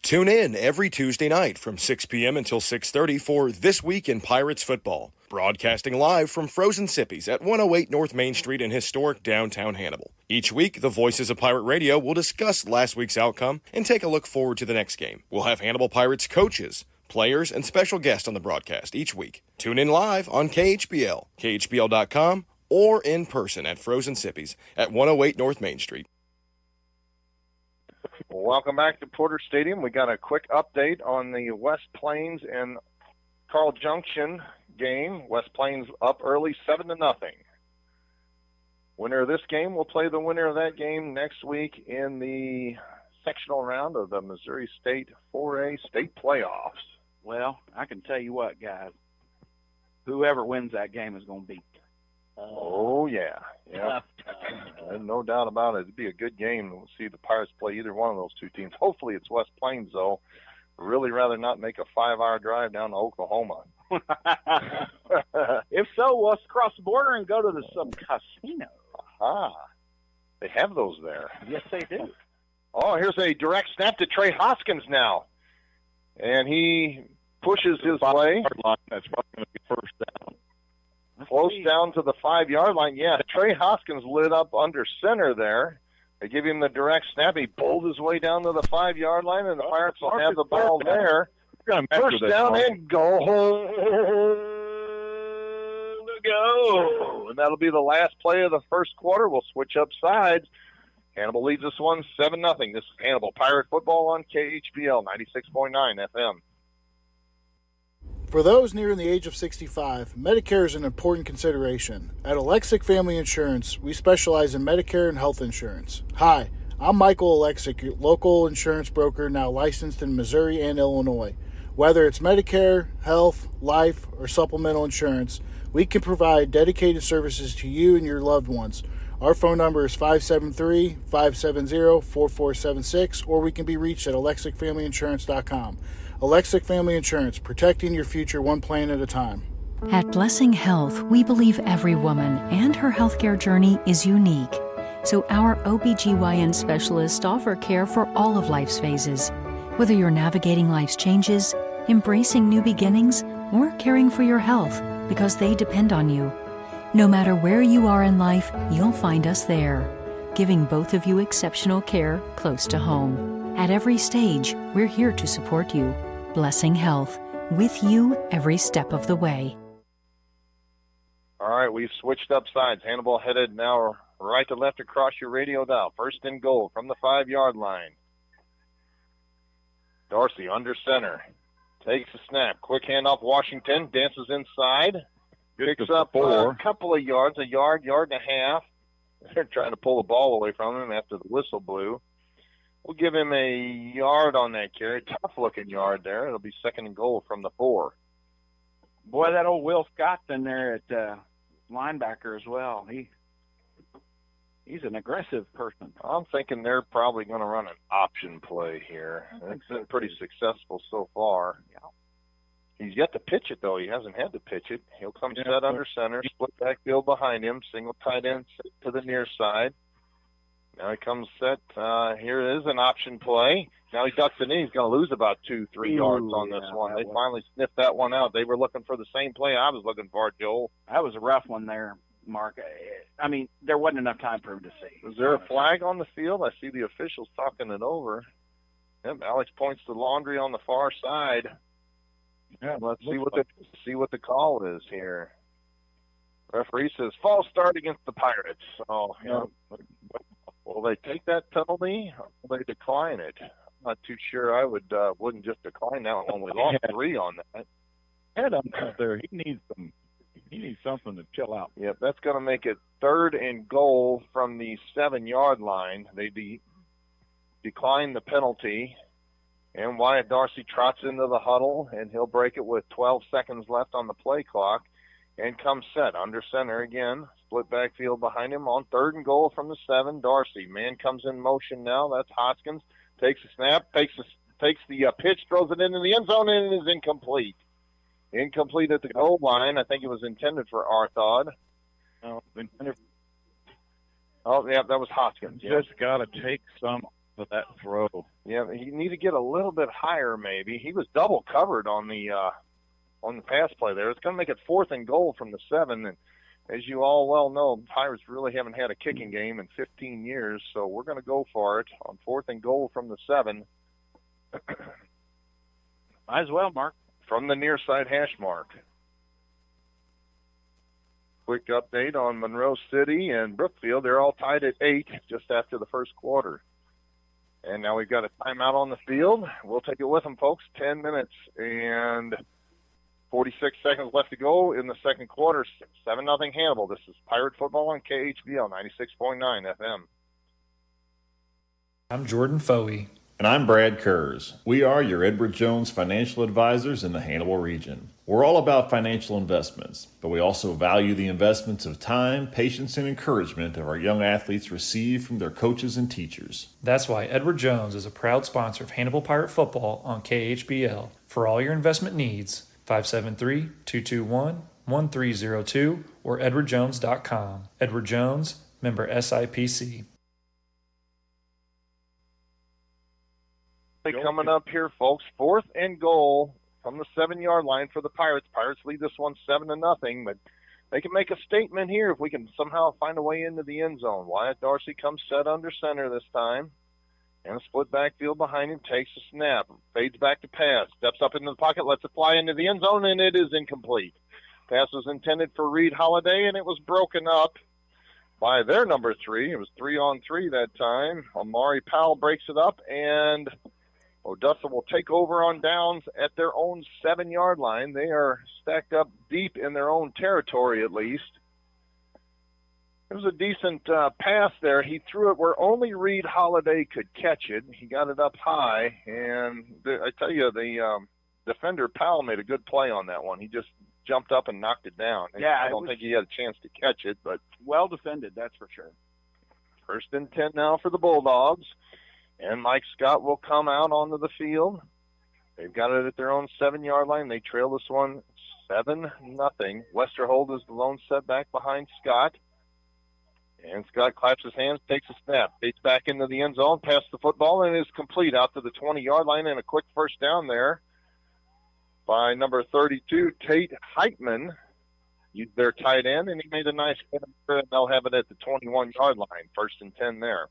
Tune in every Tuesday night from 6 p.m. until 6:30 for This Week in Pirates Football. Broadcasting live from Frozen Sippies at 108 North Main Street in historic downtown Hannibal. Each week, the Voices of Pirate Radio will discuss last week's outcome and take a look forward to the next game. We'll have Hannibal Pirates coaches, players, and special guests on the broadcast each week. Tune in live on KHBL, KHBL.com, or in person at Frozen Sippies at 108 North Main Street. Welcome back to Porter Stadium. We got a quick update on the West Plains and Carl Junction game. West Plains up early 7-0. Winner of this game will play the winner of that game next week in the sectional round of the Missouri State 4A state playoffs. Well, I can tell you what, guys. Whoever wins that game is going to beat. Oh, yeah. No doubt about it. It'd be a good game. We'll see the Pirates play either one of those two teams. Hopefully it's West Plains, though. Really rather not make a 5-hour drive down to Oklahoma. If so, let's cross the border and go to some casino. Aha. They have those there. Yes, they do. Oh, here's a direct snap to Trey Hoskins now. And he pushes his way. That's probably going to be first down. Close down to the 5-yard line. Yeah, Trey Hoskins lit up under center there. They give him the direct snap. He bowled his way down to the 5-yard line, and the Pirates will have the ball there. First down and go home to go. And that'll be the last play of the first quarter. We'll switch up sides. Hannibal leads this one 7-0. This is Hannibal Pirate Football on KHBL 96.9 FM. For those nearing the age of 65, Medicare is an important consideration. At Alexic Family Insurance, we specialize in Medicare and health insurance. Hi, I'm Michael Alexic, your local insurance broker now licensed in Missouri and Illinois. Whether it's Medicare, health, life, or supplemental insurance, we can provide dedicated services to you and your loved ones. Our phone number is 573-570-4476, or we can be reached at alexicfamilyinsurance.com. Alexic Family Insurance, protecting your future one plan at a time. At Blessing Health, we believe every woman and her healthcare journey is unique. So our OBGYN specialists offer care for all of life's phases. Whether you're navigating life's changes, embracing new beginnings, or caring for your health, because they depend on you. No matter where you are in life, you'll find us there, giving both of you exceptional care close to home. At every stage, we're here to support you. Blessing Health, with you every step of the way. All right, we've switched up sides. Hannibal headed now right to left across your radio dial. First and goal from the 5-yard line. Dorsey under center. Takes a snap. Quick handoff. Washington dances inside. Picks up a couple of yards, a yard, yard and a half. They're trying to pull the ball away from him after the whistle blew. We'll give him a yard on that carry. Tough-looking yard there. It'll be second and goal from the 4. Boy, that old Will Scott's in there at linebacker as well. He's an aggressive person. I'm thinking they're probably going to run an option play here. It's been pretty successful so far. Yeah. He's yet to pitch it, though. He hasn't had to pitch it. He'll come set under center, split backfield behind him, single tight end to the near side. Now he comes set. Here is an option play. Now he ducks it in. He's going to lose about 2-3 yards on this one. They finally sniffed that one out. They were looking for the same play I was looking for, Joel. That was a rough one there, Mark. I mean, there wasn't enough time for him to see. Was there a flag on the field? I see the officials talking it over. Yep, Alex points to Laundry on the far side. Yeah, let's see what the call is here. Referee says false start against the Pirates. So, will they take that penalty or will they decline it? I'm not too sure. I wouldn't just decline that one. We lost 3 on that. Head up there. He needs something to chill out. Yep, that's going to make it third and goal from the 7-yard line. They decline the penalty. And Wyatt Dorsey trots into the huddle, and he'll break it with 12 seconds left on the play clock and comes set under center again. Split backfield behind him on third and goal from the 7. Dorsey. Man comes in motion now. That's Hoskins. Takes a snap, takes the pitch, throws it into the end zone, and it is incomplete. Incomplete at the goal line. I think it was intended for Arthod. No, Oh, yeah, that was Hoskins. Just got to take some of that throw. Yeah, he need to get a little bit higher maybe. He was double covered on the pass play there. It's going to make it fourth and goal from the 7. And as you all well know, Pirates really haven't had a kicking game in 15 years, so we're going to go for it on fourth and goal from the 7. Might as well, Mark. From the near side hash mark. Quick update on Monroe City and Brookfield. They're all tied at 8 just after the first quarter. And now we've got a timeout on the field. We'll take it with them, folks. 10 minutes and 46 seconds left to go in the second quarter. 7-0 Hannibal. This is Pirate Football on KHBL 96.9 FM. I'm Jordan Foey. And I'm Brad Kurz. We are your Edward Jones financial advisors in the Hannibal region. We're all about financial investments, but we also value the investments of time, patience, and encouragement that our young athletes receive from their coaches and teachers. That's why Edward Jones is a proud sponsor of Hannibal Pirate Football on KHBL. For all your investment needs, 573-221-1302 or edwardjones.com. Edward Jones, member SIPC. Coming up here, folks, fourth and goal from the 7-yard line for the Pirates. Pirates lead this one 7-0, but they can make a statement here if we can somehow find a way into the end zone. Wyatt Dorsey comes set under center this time, and a split backfield behind him, takes a snap, fades back to pass, steps up into the pocket, lets it fly into the end zone, and it is incomplete. Pass was intended for Reed Holiday, and it was broken up by their number 3. It was 3-on-3 that time. Amari Powell breaks it up, and Odessa will take over on downs at their own 7-yard line. They are stacked up deep in their own territory, at least. It was a decent pass there. He threw it where only Reed Holiday could catch it. He got it up high, and I tell you, the defender Powell made a good play on that one. He just jumped up and knocked it down. Yeah, I don't think he had a chance to catch it, but well defended, that's for sure. First and 10 now for the Bulldogs. And Mike Scott will come out onto the field. They've got it at their own 7-yard line. They trail this one 7-0. Westerhold is the lone setback behind Scott. And Scott claps his hands, takes a snap, fades back into the end zone, passes the football, and is complete out to the 20-yard line, and a quick first down there by number 32, Tate Heitman. Used their tight end, and he made a nice catch, and they'll have it at the 21-yard line, first and 10 there.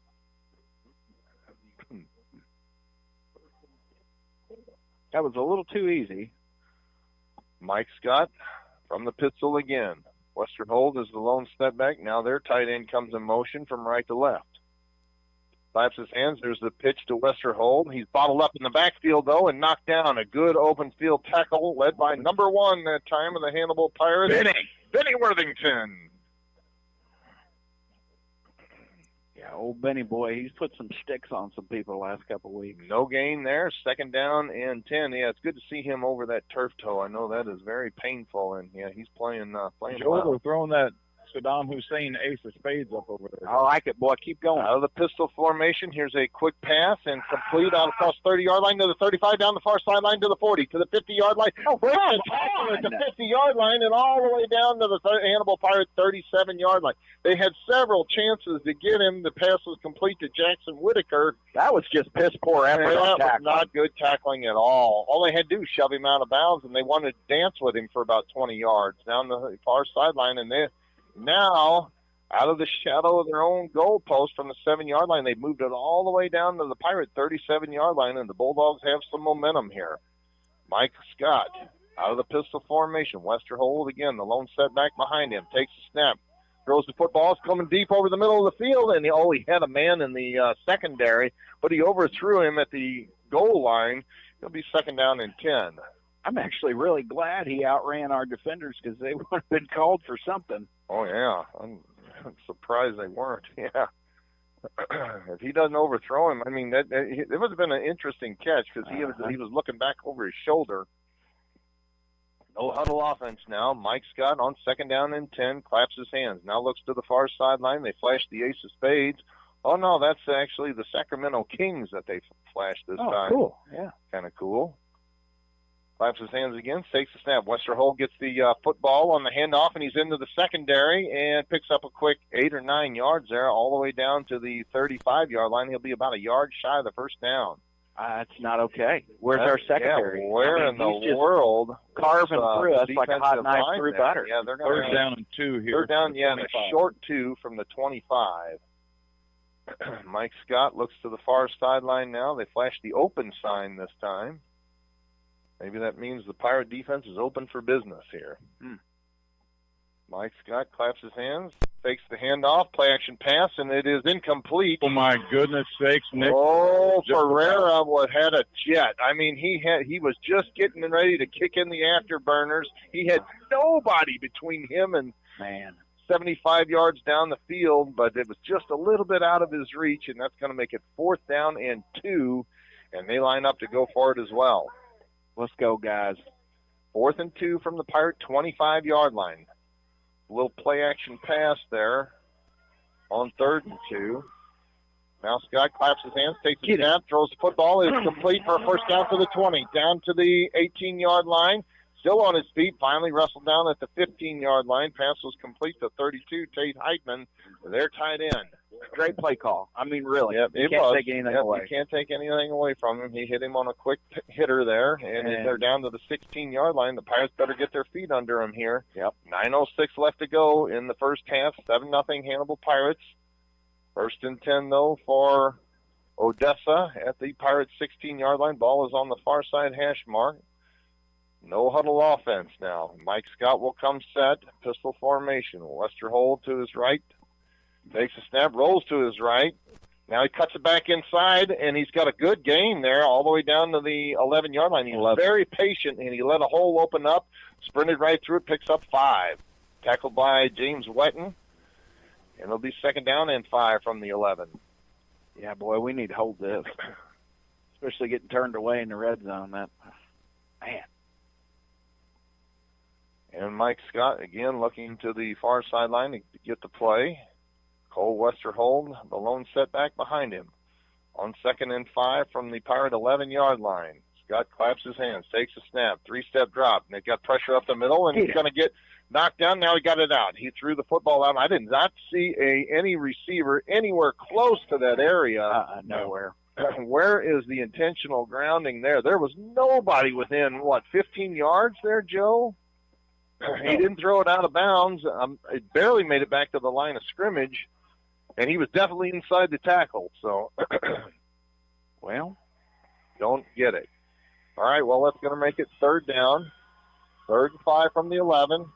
That was a little too easy. Mike Scott from the pistol again. Westerhold is the lone setback. Now their tight end comes in motion from right to left. Claps his hands. There's the pitch to Westerhold. He's bottled up in the backfield, though, and knocked down. A good open field tackle led by number 1 that time of the Hannibal Pirates. Benny Worthington. Yeah, old Benny boy, he's put some sticks on some people the last couple of weeks. No gain there. 2nd down and 10. Yeah, it's good to see him over that turf toe. I know that is very painful, and yeah, he's playing Joe, well. they're throwing that Saddam Hussein ace of spades up over there. I like it, boy. Keep going. Out of the pistol formation, here's a quick pass and complete out across 30-yard line to the 35, down the far sideline to the 40, to the 50-yard line. Oh, at the 50-yard line and all the way down to the Hannibal Pirates 37-yard line. They had several chances to get him. The pass was complete to Jackson Whitaker. That was just piss poor effort. That was not good tackling at all. All they had to do was shove him out of bounds, and they wanted to dance with him for about 20 yards down the far sideline, and they now, out of the shadow of their own goalpost from the 7-yard line, they've moved it all the way down to the Pirate 37-yard line, and the Bulldogs have some momentum here. Mike Scott, out of the pistol formation. Westerhold again, the lone setback behind him, takes a snap, throws the football. It's coming deep over the middle of the field, and he had a man in the secondary, but he overthrew him at the goal line. It'll be 2nd down and 10. I'm actually really glad he outran our defenders because they would have been called for something. Oh, yeah. I'm surprised they weren't. Yeah. If he doesn't overthrow him, I mean, it would have been an interesting catch because he was looking back over his shoulder. No huddle offense now. Mike Scott on 2nd down and 10, claps his hands. Now looks to the far sideline. They flash the ace of spades. Oh, no, that's actually the Sacramento Kings that they flashed this time. Oh, cool. Yeah. Kind of cool. Claps his hands again, takes the snap. Westerhold gets the football on the handoff, and he's into the secondary and picks up a quick 8 or 9 yards there, all the way down to the 35-yard line. He'll be about a yard shy of the 1st down. That's not okay. Where's our secondary? Yeah, where in the world? Carving through us like a hot knife through butter. Yeah, they're going 3rd down and 2 here. 3rd down, yeah, and a short 2 from the 25. Mike Scott looks to the far sideline now. They flash the open sign this time. Maybe that means the Pirate defense is open for business here. Mike Scott claps his hands, fakes the handoff, play action pass, and it is incomplete. Oh my goodness sakes, Nick! Oh, Ferreira had a jet. I mean, he was just getting ready to kick in the afterburners. He had nobody between him and 75 yards down the field, but it was just a little bit out of his reach, and that's going to make it 4th down and 2, and they line up to go for it as well. Let's go, guys. 4th and 2 from the Pirate 25-yard line. A little play-action pass there on 3rd and 2. Now Scott claps his hands, takes a snap, throws the football. It's complete for a 1st down to the 20. Down to the 18-yard line. Still on his feet. Finally wrestled down at the 15-yard line. Pass was complete to 32, Tate Heitman. They're tied in. Great play call. I mean, really. Yep, you can't take anything away. You can't take anything away from him. He hit him on a quick hitter there, and they're down to the 16-yard line. The Pirates better get their feet under him here. Yep. 9:06 left to go in the first half. 7-0 Hannibal Pirates. 1st and 10, though, for Odessa at the Pirates' 16-yard line. Ball is on the far side hash mark. No huddle offense now. Mike Scott will come set. Pistol formation. Westerhold to his right. Takes a snap, rolls to his right. Now he cuts it back inside, and he's got a good gain there all the way down to the 11-yard line. He's very patient, and he let a hole open up, sprinted right through it, picks up 5. Tackled by James Wetton, and it'll be 2nd down and 5 from the 11. Yeah, boy, we need to hold this, especially getting turned away in the red zone. Man. And Mike Scott, again, looking to the far sideline to get the play. Cole Westerhold, the lone setback behind him. On 2nd and 5 from the Pirate 11-yard line. Scott claps his hands, takes a snap, 3-step drop. And they've got pressure up the middle, and he's going to get knocked down. Now he got it out. He threw the football out. I did not see any receiver anywhere close to that area. Nowhere. Where is the intentional grounding there? There was nobody within, 15 yards there, Joe? He didn't throw it out of bounds. It barely made it back to the line of scrimmage, and he was definitely inside the tackle. So, well, don't get it. All right, well, that's going to make it 3rd down. 3rd and 5 from the 11.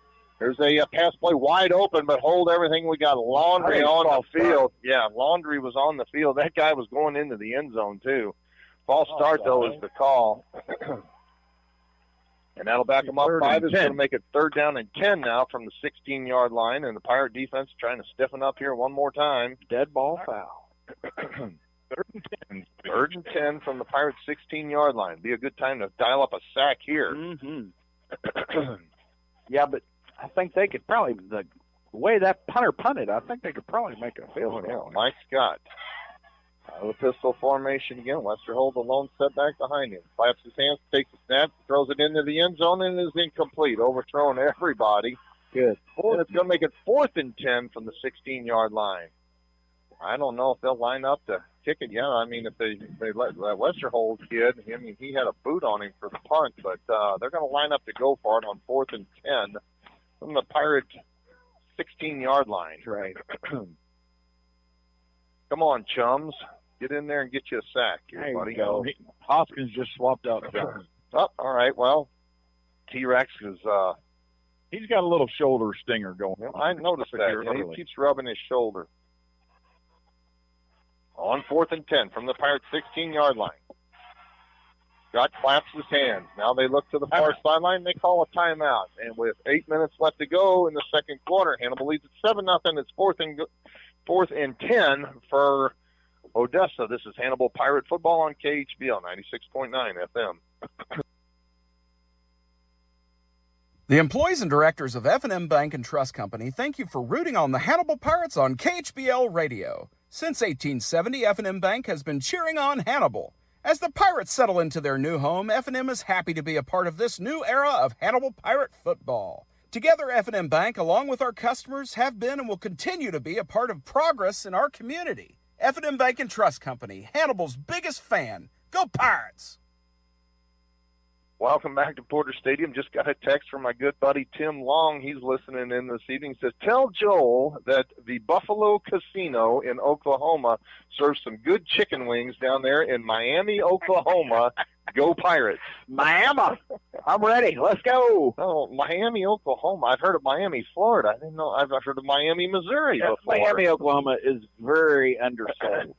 There's a pass play wide open, but hold everything. We got Laundry on the field. Yeah, Laundry was on the field. That guy was going into the end zone, too. False start, though, is the call. And that'll back them up 5. It's going to make it 3rd down and 10 now from the 16-yard line. And the Pirate defense trying to stiffen up here one more time. Dead ball foul. 3rd and 10. 3rd and 10 from the Pirates' 16-yard line. Be a good time to dial up a sack here. Mm-hmm. Yeah, but I think they could probably, the way that punter punted, I think they could probably make a field goal. Mike Scott. The pistol formation again. Westerhold alone set back behind him. Claps his hands, takes a snap, throws it into the end zone, and is incomplete. Overthrown everybody. Good. And it's going to make it 4th and 10 from the 16-yard line. I don't know if they'll line up to kick it yet. I mean, if they let that Westerhold kid, I mean, he had a boot on him for the punt, but they're going to line up to go for it on 4th and 10 from the Pirate 16-yard line. Right. Come on, chums. Get in there and get you a sack here, there buddy. You go. Hoskins just swapped out. Oh, all right. Well, T-Rex is he's got a little shoulder stinger going. I noticed that. Yeah, he keeps rubbing his shoulder. On 4th and 10 from the Pirates' 16-yard line. Scott claps his hands. Now they look to the far sideline. They call a timeout. And with 8 minutes left to go in the second quarter, Hannibal leads at 7-0. It's 4th and 10 for Odessa. This is Hannibal Pirate Football on KHBL 96.9 FM. The employees and directors of F&M Bank and Trust Company thank you for rooting on the Hannibal Pirates on KHBL Radio. Since 1870, F&M Bank has been cheering on Hannibal. As the Pirates settle into their new home, F&M is happy to be a part of this new era of Hannibal Pirate football. Together, F&M Bank, along with our customers, have been and will continue to be a part of progress in our community. F&M Bank and Trust Company, Hannibal's biggest fan. Go Pirates! Welcome back to Porter Stadium. Just got a text from my good buddy Tim Long. He's listening in this evening. He says, tell Joel that the Buffalo Casino in Oklahoma serves some good chicken wings down there in Miami, Oklahoma. Go Pirates. Miami. I'm ready. Let's go. Oh, Miami, Oklahoma. I've heard of Miami, Florida. I didn't know. I've heard of Miami, Missouri before. Miami, Oklahoma is very undersold.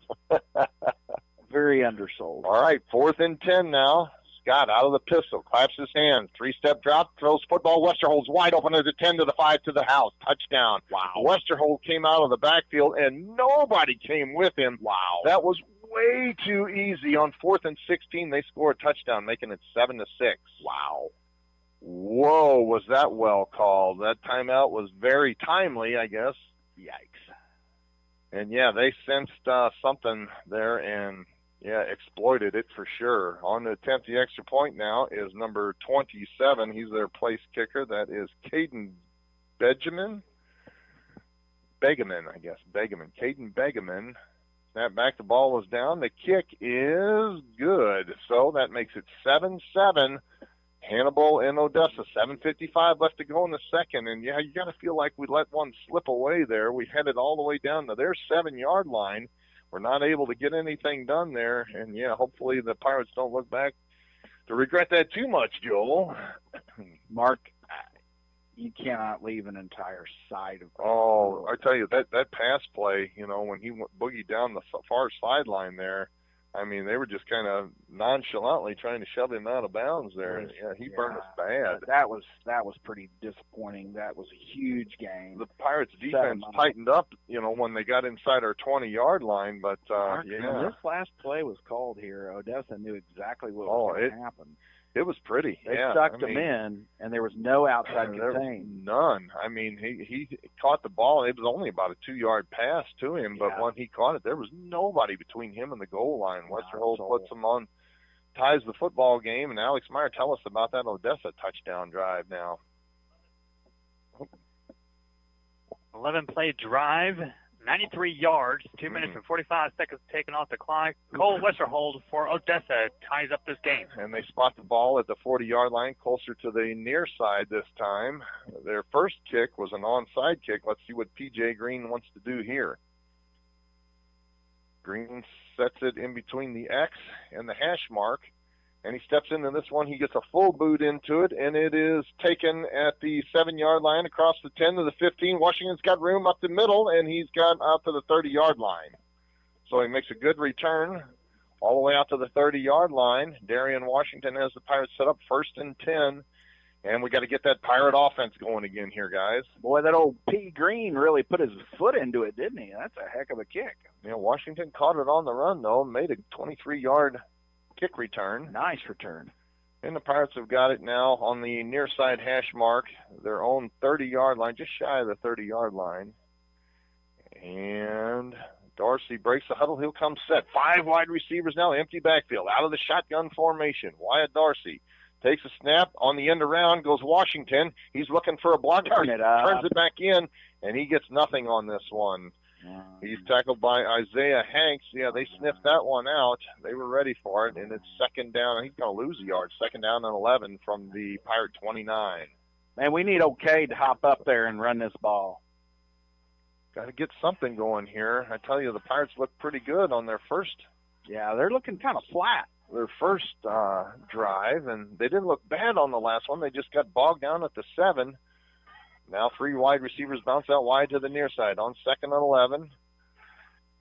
Very undersold. All right, 4th and 10 now. Scott out of the pistol, claps his hands, 3-step drop, throws football. Westerhold's wide open at the 10 to the 5 to the house. Touchdown. Wow. Westerhold came out of the backfield, and nobody came with him. Wow. That was way too easy. On 4th and 16, they score a touchdown, making it 7-6. Wow. Whoa, was that well called. That timeout was very timely, I guess. Yikes. And, yeah, they sensed something there and exploited it for sure. On to attempt the extra point now is number 27. He's their place kicker. That is Caden Begeman, I guess. Caden Begeman. Snap back. The ball was down. The kick is good. So that makes it 7-7. Hannibal and Odessa. 7:55 left to go in the second. And, you got to feel like we let one slip away there. We headed all the way down to their 7-yard line. We're not able to get anything done there, and, hopefully the Pirates don't look back to regret that too much, Joel. Mark, you cannot leave an entire side of Oh, I tell you, that pass play, when he boogied down the far sideline there, I mean, they were just kind of nonchalantly trying to shove him out of bounds there. He burned us bad. That was pretty disappointing. That was a huge game. The Pirates' defense tightened up, when they got inside our 20-yard line. But When this last play was called here, Odessa knew exactly what was going to happen. It was pretty. They sucked him in, and there was no outside contain. None. I mean, he caught the ball. It was only about a 2-yard pass to him, but when he caught it, there was nobody between him and the goal line. Westerhold puts him on, ties the football game, and Alex Meyer, tell us about that Odessa touchdown drive now. 11-play drive. 93 yards, 2 minutes and 45 seconds taken off the clock. Cole Westerhold for Odessa ties up this game. And they spot the ball at the 40-yard line, closer to the near side this time. Their first kick was an onside kick. Let's see what P.J. Green wants to do here. Green sets it in between the X and the hash mark, And he steps into this one. He gets a full boot into it, and it is taken at the 7-yard line across the 10 to the 15. Washington's got room up the middle, and he's got out to the 30-yard line. So he makes a good return all the way out to the 30-yard line. Darian Washington has the Pirates set up 1st and 10. And we got to get that Pirate offense going again here, guys. Boy, that old P. Green really put his foot into it, didn't he? That's a heck of a kick. Washington caught it on the run, though, made a 23-yard kick return. Nice return. And the Pirates have got it now on the near side hash mark, their own 30-yard line, just shy of the 30-yard line. And Dorsey breaks the huddle. He'll come set. 5 wide receivers now, empty backfield, out of the shotgun formation. Wyatt Dorsey takes a snap on the end around, goes Washington. He's looking for a block. Turns it back in, and he gets nothing on this one. He's tackled by Isaiah Hanks. Yeah, they sniffed that one out. They were ready for it, and it's 2nd down. He's going to lose a yard. 2nd down and 11 from the Pirate 29. Man, we need OK to hop up there and run this ball. Got to get something going here. I tell you, the Pirates look pretty good on their first. Yeah, they're looking kind of flat. Their first drive, and they didn't look bad on the last one. They just got bogged down at the 7. Now 3 wide receivers bounce out wide to the near side on 2nd and 11.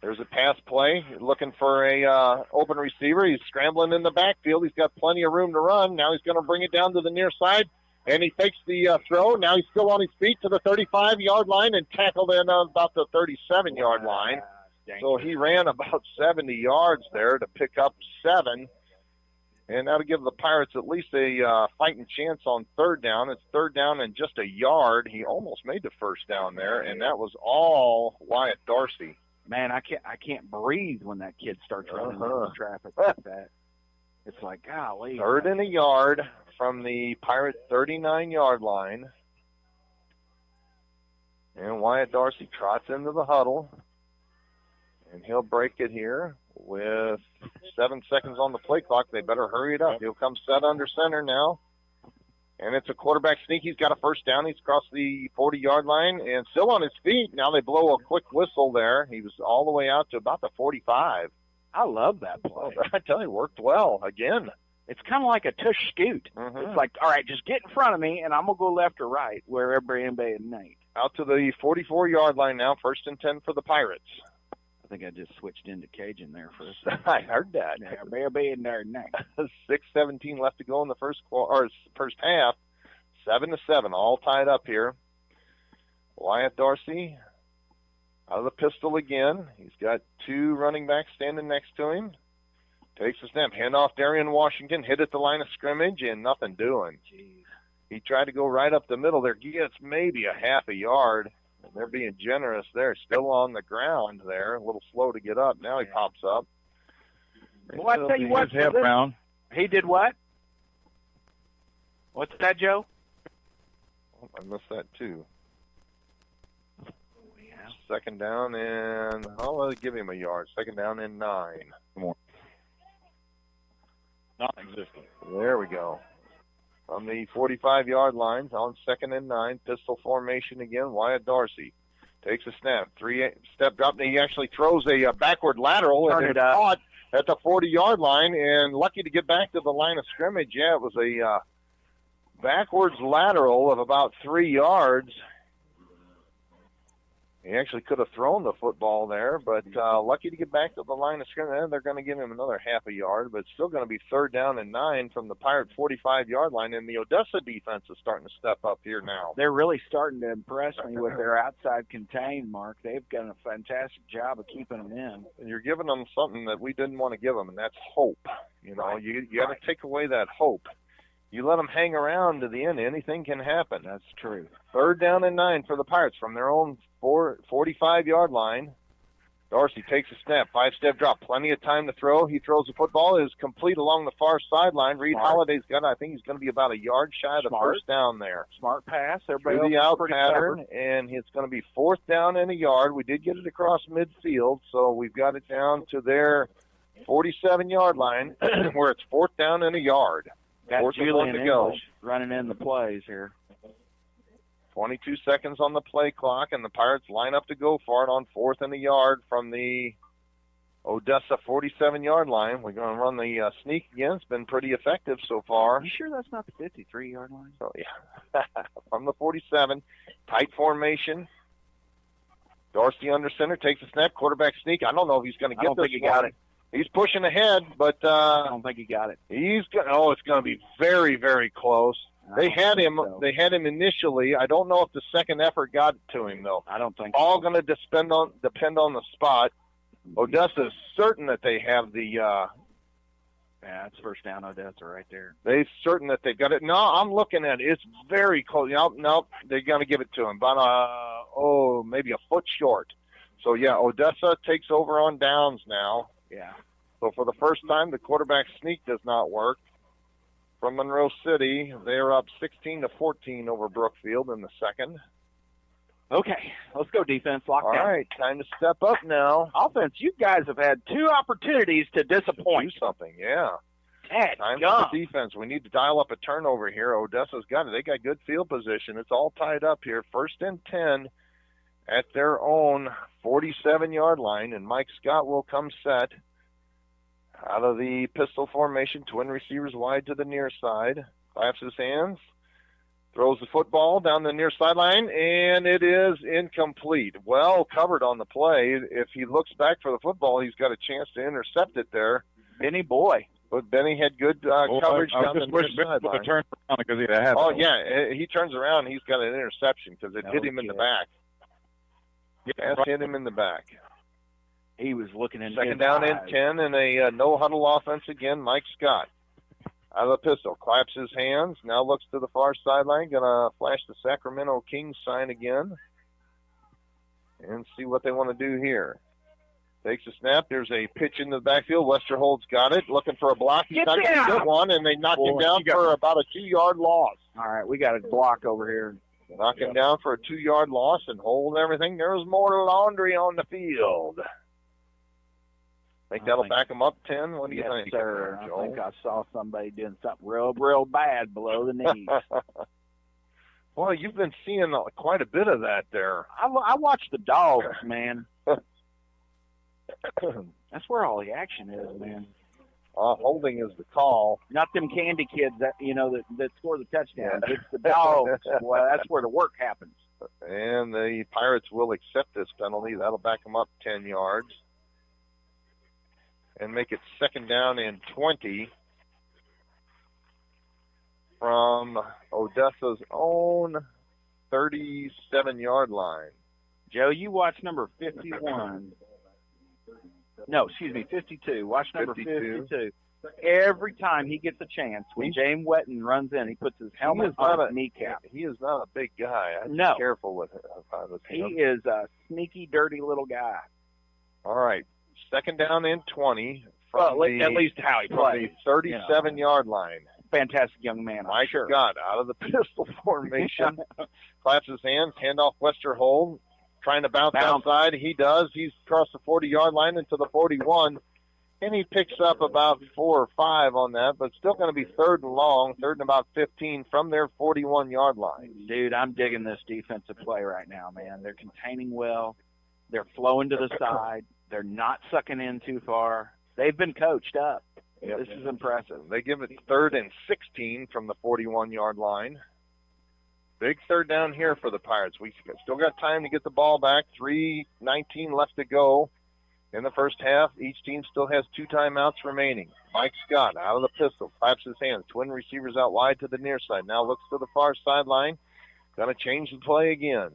There's a pass play, looking for a open receiver. He's scrambling in the backfield. He's got plenty of room to run. Now he's going to bring it down to the near side, and he takes the throw. Now he's still on his feet to the 35-yard line and tackled in about the 37-yard line. So he ran about 70 yards there to pick up 7. And that'll give the Pirates at least a fighting chance on 3rd down. It's 3rd down and just a yard. He almost made the 1st down there, and that was all Wyatt Dorsey. Man, I can't breathe when that kid starts running into traffic like that. It's like, golly. 3rd and a yard from the Pirate 39-yard line. And Wyatt Dorsey trots into the huddle. And he'll break it here with 7 seconds on the play clock. They better hurry it up. He'll come set under center now. And it's a quarterback sneak. He's got a 1st down. He's across the 40-yard line and still on his feet. Now they blow a quick whistle there. He was all the way out to about the 45. I love that play. Oh, I tell you, it worked well again. It's kind of like a tush scoot. It's like, all right, just get in front of me, and I'm going to go left or right, wherever anybody needs. Out to the 44-yard line now, 1st and 10 for the Pirates. I think I just switched into Cajun there for a second. I heard that. Yeah, baby in there next. 6:17 left to go in the first half. 7-7, all tied up here. Wyatt Dorsey out of the pistol again. He's got 2 running backs standing next to him. Takes a snap, hand off Darian Washington, hit at the line of scrimmage, and nothing doing. Jeez. He tried to go right up the middle there, gets maybe a half a yard. They're being generous there. Still on the ground there. A little slow to get up. Now he pops up. Well, I tell you what. He did what? What's that, Joe? Oh, I missed that, too. 2nd down and... I'll give him a yard. 2nd down and 9. More. Non-existent. There we go. On the 45-yard line, on 2nd and 9, pistol formation again. Wyatt Dorsey takes a snap, 3-step drop. He actually throws a backward lateral and it's caught at the 40-yard line. And lucky to get back to the line of scrimmage. Yeah, it was a backwards lateral of about 3 yards. He actually could have thrown the football there, but lucky to get back to the line of scrimmage. They're going to give him another half a yard, but it's still going to be 3rd down and 9 from the Pirate 45-yard line, and the Odessa defense is starting to step up here now. They're really starting to impress me with their outside contain, Mark. They've done a fantastic job of keeping them in. And you're giving them something that we didn't want to give them, and that's hope. You know, you got to take away that hope. You let them hang around to the end, anything can happen. That's true. 3rd down and 9 for the Pirates from their own 45-yard line. Dorsey takes a snap, 5-step drop, plenty of time to throw. He throws the football, is complete along the far sideline. Reed Holliday's got, I think he's going to be about a yard shy of the 1st down there. Smart pass. Through the out pattern, and it's going to be 4th down and a yard. We did get it across midfield, so we've got it down to their 47-yard line where it's 4th down and a yard. Got Julian English running in the plays here. 22 seconds on the play clock, and the Pirates line up to go for it on 4th and a yard from the Odessa 47-yard line. We're going to run the sneak again. It's been pretty effective so far. You sure that's not the 53-yard line? So, yeah, from the 47, tight formation. Dorsey under center, takes a snap, quarterback sneak. I don't know if he's going to get this. I don't think he got it. He's pushing ahead, but I don't think he got it. It's going to be very, very close. They had him. So. They had him initially. I don't know if the second effort got to him though. I don't think. All going to depend on the spot. Odessa is certain that they have the. Yeah, it's first down Odessa right there. They're certain that they've got it. No, I'm looking at it. It's very close. Nope, they're going to give it to him. But maybe a foot short. So yeah, Odessa takes over on downs now. Yeah. So for the first time, the quarterback sneak does not work. From Monroe City, they're up 16-14 over Brookfield in the second. Okay, let's go defense. Lock down. All right, time to step up now. Offense, you guys have had 2 opportunities to disappoint. Do something, yeah. Time for the defense. We need to dial up a turnover here. Odessa's got it. They got good field position. It's all tied up here. 1st and 10 at their own 47-yard line, and Mike Scott will come set. Out of the pistol formation, twin receivers wide to the near side. Claps his hands. Throws the football down the near sideline, and it is incomplete. Well covered on the play. If he looks back for the football, he's got a chance to intercept it there. Benny boy. But Benny had good coverage down the near sideline. Turn around because he had he turns around. He's got an interception because it hit him in the back. Pass hit him in the back. He was looking in. Second down and 10, and a no-huddle offense again. Mike Scott out of the pistol. Claps his hands. Now looks to the far sideline. Going to flash the Sacramento Kings sign again and see what they want to do here. Takes a snap. There's a pitch into the backfield. Westerhold's got it. Looking for a block. He's not going to get one, and they knock him down for about a 2-yard loss. All right, we got a block over here. Knock him down for a 2-yard loss and hold everything. There's more laundry on the field. Think that'll back him up 10? What do you think? Yes, sir. I think I saw somebody doing something real bad below the knees. Well, you've been seeing quite a bit of that there. I watch the dogs, man. That's where all the action is, man. Holding is the call. Not them candy kids that score the touchdown. Yeah. It's the dogs. Well, that's where the work happens. And the Pirates will accept this penalty. That'll back them up 10 yards. And make it 2nd down and 20 from Odessa's own 37-yard line. Joe, you watch number 51. No, excuse me, 52. Watch number 52. Every time he gets a chance, when James Wetton runs in, he puts his helmet on his kneecap. He is not a big guy. I'd be careful with him. He is a sneaky, dirty little guy. All right. 2nd down and 20 at least how he plays. From the 37-yard line. Fantastic young man, Mike sure. Scott out of the pistol formation. Claps his hands, handoff Westerhold. Trying to bounce outside. He does. He's across the 40-yard line into the 41. And he picks up about 4 or 5 on that, but still going to be 3rd and long, 3rd and about 15 from their 41-yard line. Dude, I'm digging this defensive play right now, man. They're containing well. They're flowing to the side. They're not sucking in too far. They've been coached up. Yep. This is impressive. They give it 3rd and 16 from the 41-yard line. Big 3rd down here for the Pirates. We still got time to get the ball back. 3:19 left to go in the first half. Each team still has 2 timeouts remaining. Mike Scott out of the pistol, claps his hands. Twin receivers out wide to the near side. Now looks to the far sideline. Going to change the play again.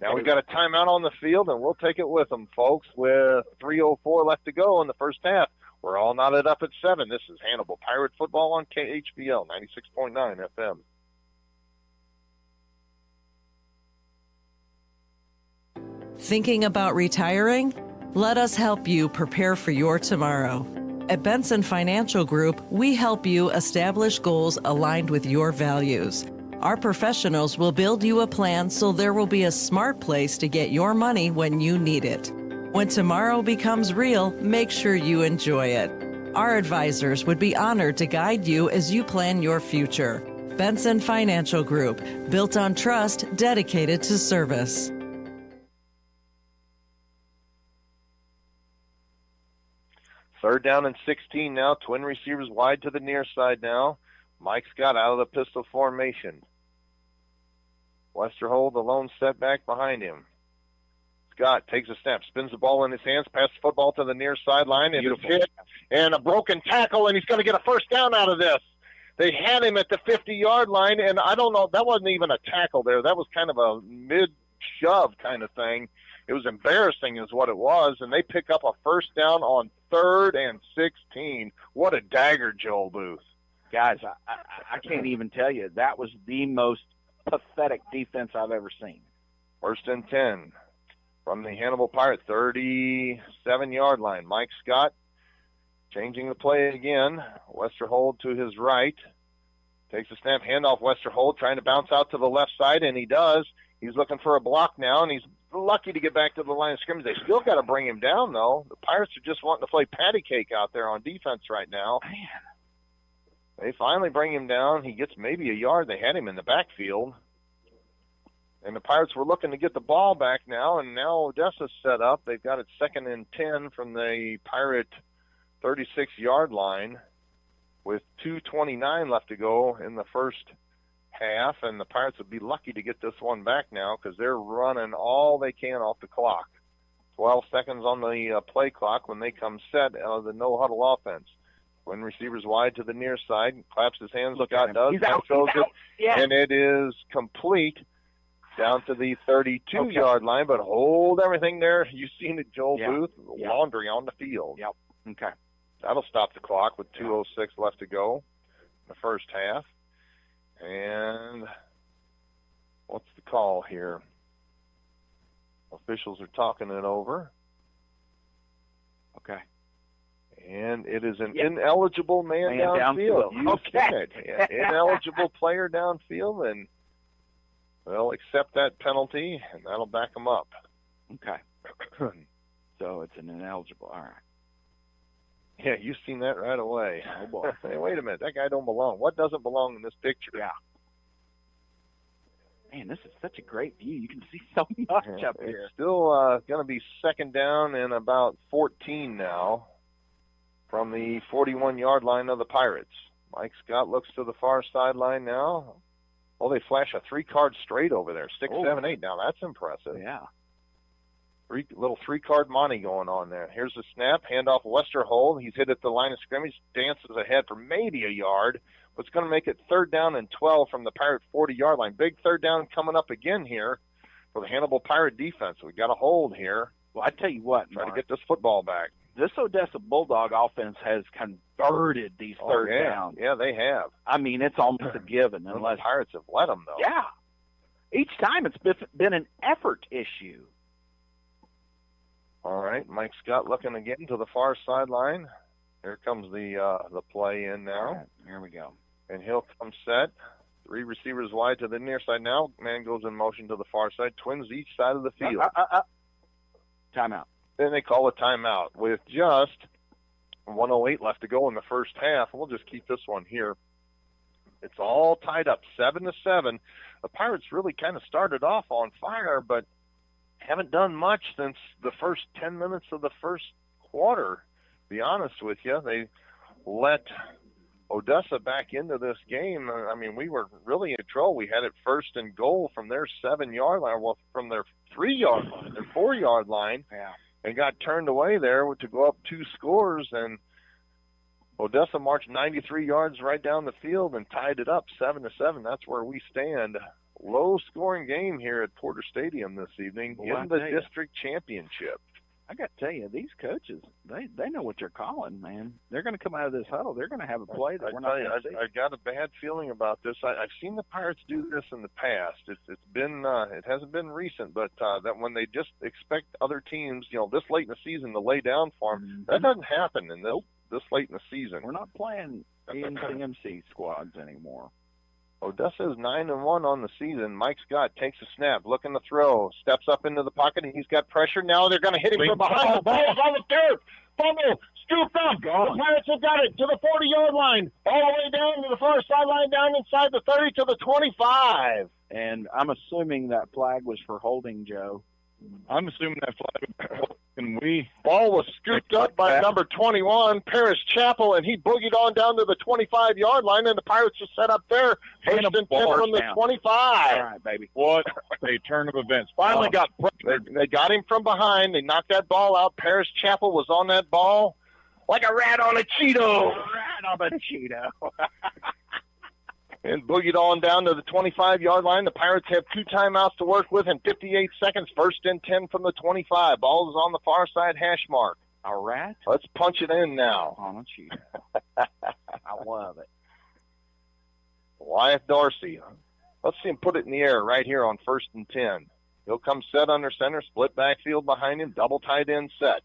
Now we've got a timeout on the field, and we'll take it with them, folks, with 3:04 left to go in the first half. We're all knotted up at 7. This is Hannibal Pirate Football on KHBL 96.9 FM. Thinking about retiring? Let us help you prepare for your tomorrow. At Benson Financial Group, we help you establish goals aligned with your values. Our professionals will build you a plan so there will be a smart place to get your money when you need it. When tomorrow becomes real, make sure you enjoy it. Our advisors would be honored to guide you as you plan your future. Benson Financial Group, built on trust, dedicated to service. Third down and 16 now. Twin receivers wide to the near side now. Mike Scott out of the pistol formation. Westerhold, the lone setback behind him. Scott takes a snap, spins the ball in his hands, passes the football to the near sideline, and it's hit, and a broken tackle, and he's going to get a first down out of this. They had him at the 50-yard line, and I don't know, that wasn't even a tackle there. That was kind of a mid-shove kind of thing. It was embarrassing is what it was, and they pick up a first down on 3rd and 16. What a dagger, Joel Booth. Guys, I can't even tell you. That was the most pathetic defense I've ever seen. 1st and 10 from the Hannibal Pirate 37-yard line. Mike Scott changing the play again. Westerhold to his right. Takes a snap, handoff Westerhold, trying to bounce out to the left side, and he does. He's looking for a block now, and he's lucky to get back to the line of scrimmage. They still got to bring him down, though. The Pirates are just wanting to play patty cake out there on defense right now. Man. They finally bring him down. He gets maybe a yard. They had him in the backfield. And the Pirates were looking to get the ball back now, and now Odessa's set up. They've got it 2nd and 10 from the Pirate 36-yard line with 2:29 left to go in the first half, and the Pirates would be lucky to get this one back now because they're running all they can off the clock. 12 seconds on the play clock when they come set out of the no-huddle offense. When receivers wide to the near side, claps his hands, Scott does, throws it, and it is complete down to the 32-yard line, but hold everything there. You've seen it, Joel Booth, laundry on the field. Yep. Okay. That'll stop the clock with 2:06 left to go in the first half. And what's the call here? Officials are talking it over. Okay. And it is an ineligible man downfield. Okay. Ineligible player downfield, and they'll accept that penalty, and that'll back them up. Okay. So it's an ineligible. All right. Yeah, you've seen that right away. Oh, boy. Hey, wait a minute. That guy don't belong. What doesn't belong in this picture? Yeah. Man, this is such a great view. You can see so much up here. It's still going to be 2nd down and about 14 now from the 41-yard line of the Pirates. Mike Scott looks to the far sideline now. Oh, they flash a 3-card straight over there. 6, 7, 8. Now, that's impressive. Yeah. Little 3-card money going on there. Here's the snap. Handoff Westerhold. He's hit at the line of scrimmage. Dances ahead for maybe a yard. But it's going to make it 3rd down and 12 from the Pirate 40-yard line. Big 3rd down coming up again here for the Hannibal Pirate defense. We got a hold here. Well, I tell you what, Try to get this football back. This Odessa Bulldog offense has converted these third downs. Yeah, they have. I mean, it's almost a given. Unless the Pirates have let them, though. Yeah. Each time it's been an effort issue. All right, Mike Scott looking again to the far sideline. Here comes the play in now. All right, here we go. And he'll come set. 3 receivers wide to the near side now. Man goes in motion to the far side. Twins each side of the field. Timeout. Then they call a timeout with just 1:08 left to go in the first half. We'll just keep this one here. It's all tied up 7-7. The Pirates really kind of started off on fire, but haven't done much since the first 10 minutes of the first quarter, to be honest with you. They let Odessa back into this game. I mean, we were really in control. We had it 1st and goal from their 7-yard line, well, from their 3-yard line, their 4-yard line, and got turned away there to go up 2 scores, and Odessa marched 93 yards right down the field and tied it up 7-7. That's where we stand. Low-scoring game here at Porter Stadium this evening in the district championship. I got to tell you, these coaches, they know what they're calling, man. They're going to come out of this huddle. They're going to have a play that we're not going to see. I got a bad feeling about this. I've seen the Pirates do this in the past. It's been it hasn't been recent, but that when they just expect other teams, this late in the season to lay down for them, that doesn't happen in this late in the season. We're not playing ENCMC squads anymore. Odessa is 9-1 on the season. Mike Scott takes a snap, looking to throw, steps up into the pocket, and he's got pressure. Now they're going to hit him from behind. The ball's on the turf. Fumble, scooped up. The Pirates have got it to the 40-yard line, all the way down to the far sideline, down inside the 30 to the 25. And I'm assuming that flag was for holding, Joe. I'm assuming that flag. Ball was scooped up by number 21, Paris Chappell, and he boogied on down to the 25-yard line, and the Pirates just set up there, first and 10 from the 25. All right, baby. What a turn of events. Finally got They got him from behind. They knocked that ball out. Paris Chappell was on that ball like a rat on a Cheeto. Rat on a Cheeto. And boogied on down to the 25-yard line. The Pirates have 2 timeouts to work with in 58 seconds. First and 10 from the 25. Ball is on the far side hash mark. A rat? Let's punch it in now. On a Cheeto. I love it. Wyatt Dorsey. Let's see him put it in the air right here on first and 10. He'll come set under center, split backfield behind him, double tight end set.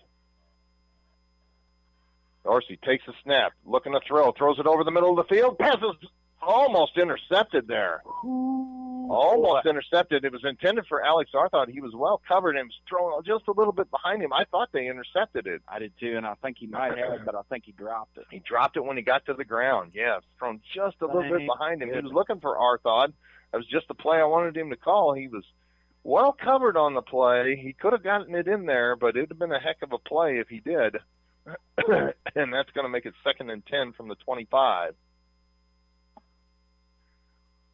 Dorsey takes a snap, looking to throw, throws it over the middle of the field, passes almost intercepted there. Almost intercepted. It was intended for Alex Arthod. He was well covered and was thrown just a little bit behind him. I thought they intercepted it. I did too, and I think he might have, but I think he dropped it. He dropped it when he got to the ground. Yeah, thrown just a little bit behind him. He was looking for Arthod. That was just the play I wanted him to call. He was well covered on the play. He could have gotten it in there, but it would have been a heck of a play if he did. And that's going to make it second and 10 from the 25.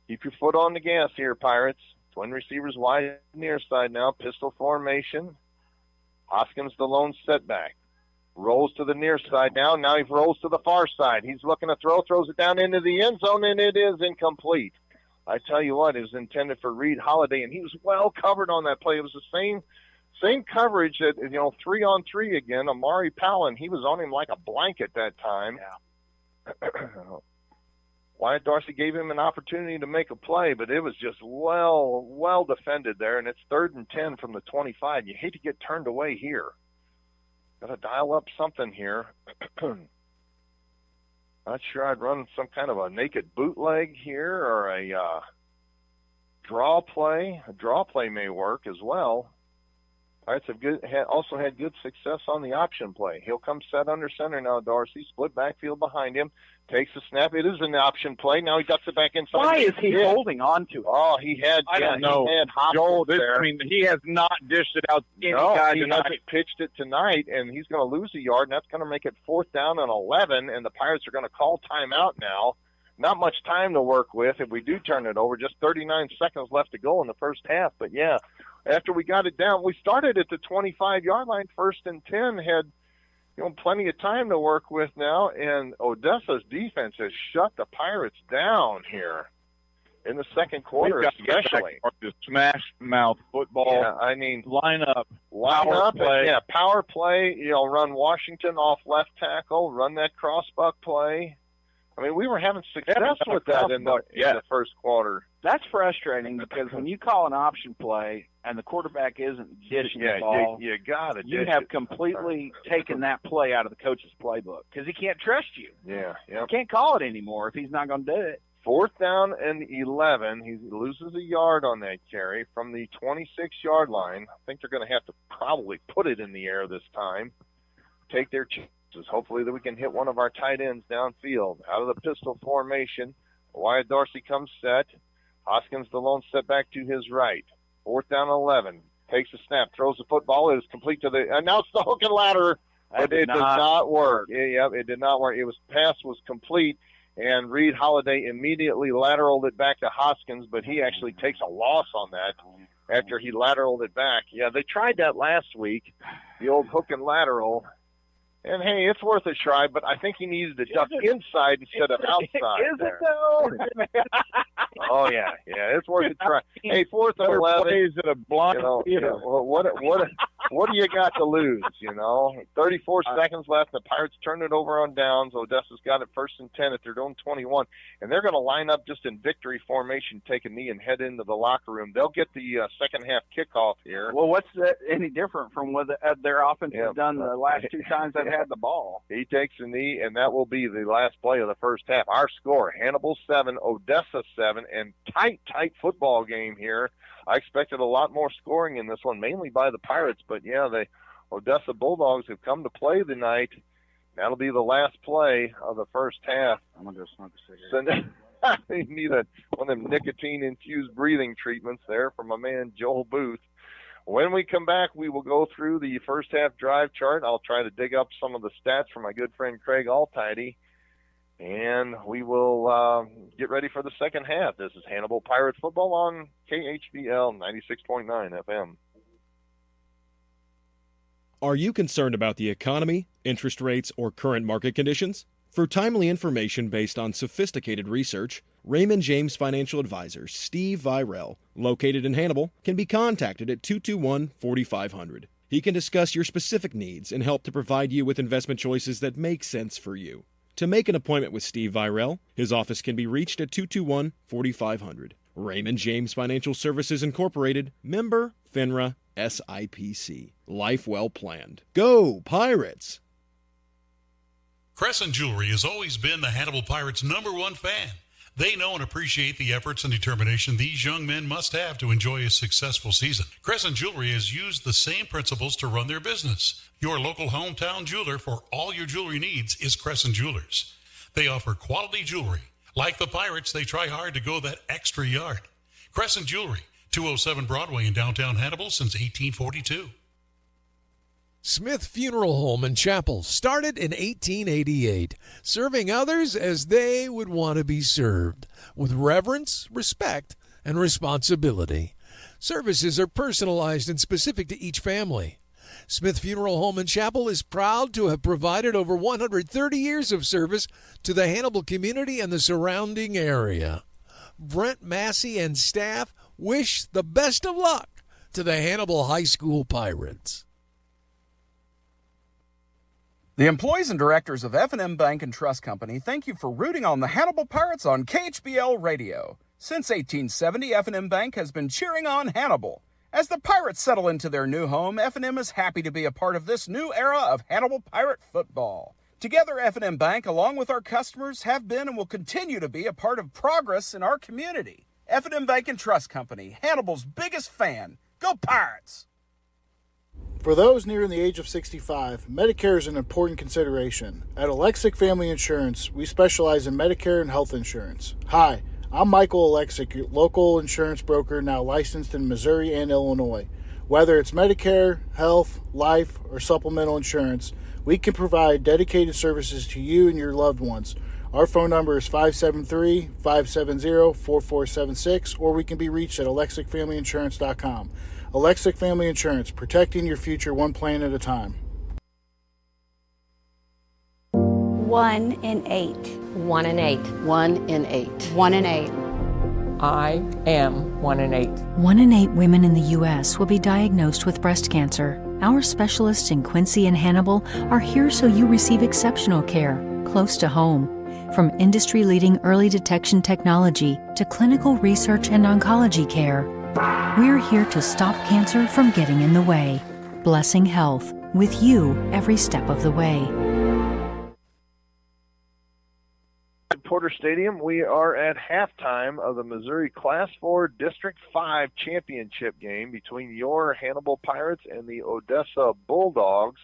Keep your foot on the gas here, Pirates. Twin receivers wide near side now. Pistol formation. Hoskins the lone setback. Rolls to the near side now. Now he rolls to the far side. He's looking to throw. Throws it down into the end zone, and it is incomplete. I tell you what, it was intended for Reed Holiday, and he was well covered on that play. It was the same coverage that, 3-on-3 again. Amari Palin, he was on him like a blanket that time. Yeah. Wyatt Dorsey gave him an opportunity to make a play, but it was just well defended there, and it's third and 10 from the 25. You hate to get turned away here. Got to dial up something here. Not sure I'd run some kind of a naked bootleg here or a draw play. A draw play may work as well. Pirates have also had good success on the option play. He'll come set under center now, Dorsey. Split backfield behind him. Takes the snap. It is an option play. Now he ducks it back inside. Why is he holding on to it? Oh, he had. I don't know. He had Joel, there. he has not dished it out. He hasn't pitched it tonight, and he's going to lose a yard, and that's going to make it 4th down and 11, and the Pirates are going to call timeout now. Not much time to work with if we do turn it over. Just 39 seconds left to go in the first half. But, yeah, after we got it down, we started at the 25-yard line. First and 10 had plenty of time to work with now, and Odessa's defense has shut the Pirates down here in the second quarter, especially. Just smash mouth football. Yeah, I mean, line up, play. Yeah, power play. Run Washington off left tackle. Run that crossbuck play. I mean, we were having success with that in the first quarter. That's frustrating because when you call an option play and the quarterback isn't dishing the ball, you got it. You have completely taken that play out of the coach's playbook because he can't trust you. Yeah. He can't call it anymore if he's not going to do it. 4th down and 11. He loses a yard on that carry from the 26-yard line. I think they're going to have to probably put it in the air this time. Take their chances. Hopefully that we can hit one of our tight ends downfield. Out of the pistol formation, Wyatt Dorsey comes set. Hoskins the lone setback to his right. 4th down 11. Takes a snap, throws the football. It is complete to the – and now it's the hook and ladder. But it did not work. It did not work. Pass was complete, and Reed Holiday immediately lateraled it back to Hoskins, but he actually takes a loss on that after he lateraled it back. Yeah, they tried that last week, the old hook and lateral. And, hey, it's worth a try, but I think he needed to duck inside instead of outside. Is it, though? Oh, yeah, it's worth a try. Hey, 4th and 11. Plays at a blind what do you got to lose, 34 seconds left. The Pirates turn it over on downs. Odessa's got it 1st and 10 at their own 21. And they're going to line up just in victory formation, take a knee, and head into the locker room. They'll get the second half kickoff here. Well, what's that any different from what their offense has done the last 2 times they've had the ball? He takes a knee, and that will be the last play of the first half. Our score, Hannibal 7, Odessa 7, and tight football game here. I expected a lot more scoring in this one, mainly by the Pirates, but the Odessa Bulldogs have come to play tonight. That'll be the last play of the first half. I'm going to go smoke a cigarette. So they need one of them nicotine-infused breathing treatments there from my man Joel Booth. When we come back, we will go through the first half drive chart. I'll try to dig up some of the stats from my good friend Craig Altidy, and we will get ready for the second half. This is Hannibal Pirates football on KHBL 96.9 FM. Are you concerned about the economy, interest rates, or current market conditions? For timely information based on sophisticated research, Raymond James Financial Advisor Steve Virel, located in Hannibal, can be contacted at 221-4500. He can discuss your specific needs and help to provide you with investment choices that make sense for you. To make an appointment with Steve Virel, his office can be reached at 221-4500. Raymond James Financial Services Incorporated, member FINRA SIPC. Life well planned. Go Pirates! Crescent Jewelry has always been the Hannibal Pirates' #1 fan. They know and appreciate the efforts and determination these young men must have to enjoy a successful season. Crescent Jewelry has used the same principles to run their business. Your local hometown jeweler for all your jewelry needs is Crescent Jewelers. They offer quality jewelry. Like the Pirates, they try hard to go that extra yard. Crescent Jewelry, 207 Broadway in downtown Hannibal since 1842. Smith Funeral Home and Chapel started in 1888, serving others as they would want to be served, with reverence, respect, and responsibility. Services are personalized and specific to each family. Smith Funeral Home and Chapel is proud to have provided over 130 years of service to the Hannibal community and the surrounding area. Brent Massey and staff wish the best of luck to the Hannibal High School Pirates. The employees and directors of F&M Bank and Trust Company thank you for rooting on the Hannibal Pirates on KHBL Radio. Since 1870, F&M Bank has been cheering on Hannibal. As the Pirates settle into their new home, F&M is happy to be a part of this new era of Hannibal Pirate football. Together, F&M Bank, along with our customers, have been and will continue to be a part of progress in our community. F&M Bank and Trust Company, Hannibal's biggest fan. Go Pirates! For those nearing the age of 65, Medicare is an important consideration. At Alexic Family Insurance, we specialize in Medicare and health insurance. Hi, I'm Michael Alexic, your local insurance broker now licensed in Missouri and Illinois. Whether it's Medicare, health, life, or supplemental insurance, we can provide dedicated services to you and your loved ones. Our phone number is 573-570-4476, or we can be reached at alexicfamilyinsurance.com. Alexic Family Insurance, protecting your future one plan at a time. 1 in 8. 1 in 8. 1 in 8. 1 in 8. I am 1 in 8. 1 in 8 women in the U.S. will be diagnosed with breast cancer. Our specialists in Quincy and Hannibal are here so you receive exceptional care, close to home. From industry-leading early detection technology to clinical research and oncology care, we're here to stop cancer from getting in the way. Blessing Health, with you every step of the way. At Porter Stadium, we are at halftime of the Missouri Class 4 District 5 championship game between your Hannibal Pirates and the Odessa Bulldogs.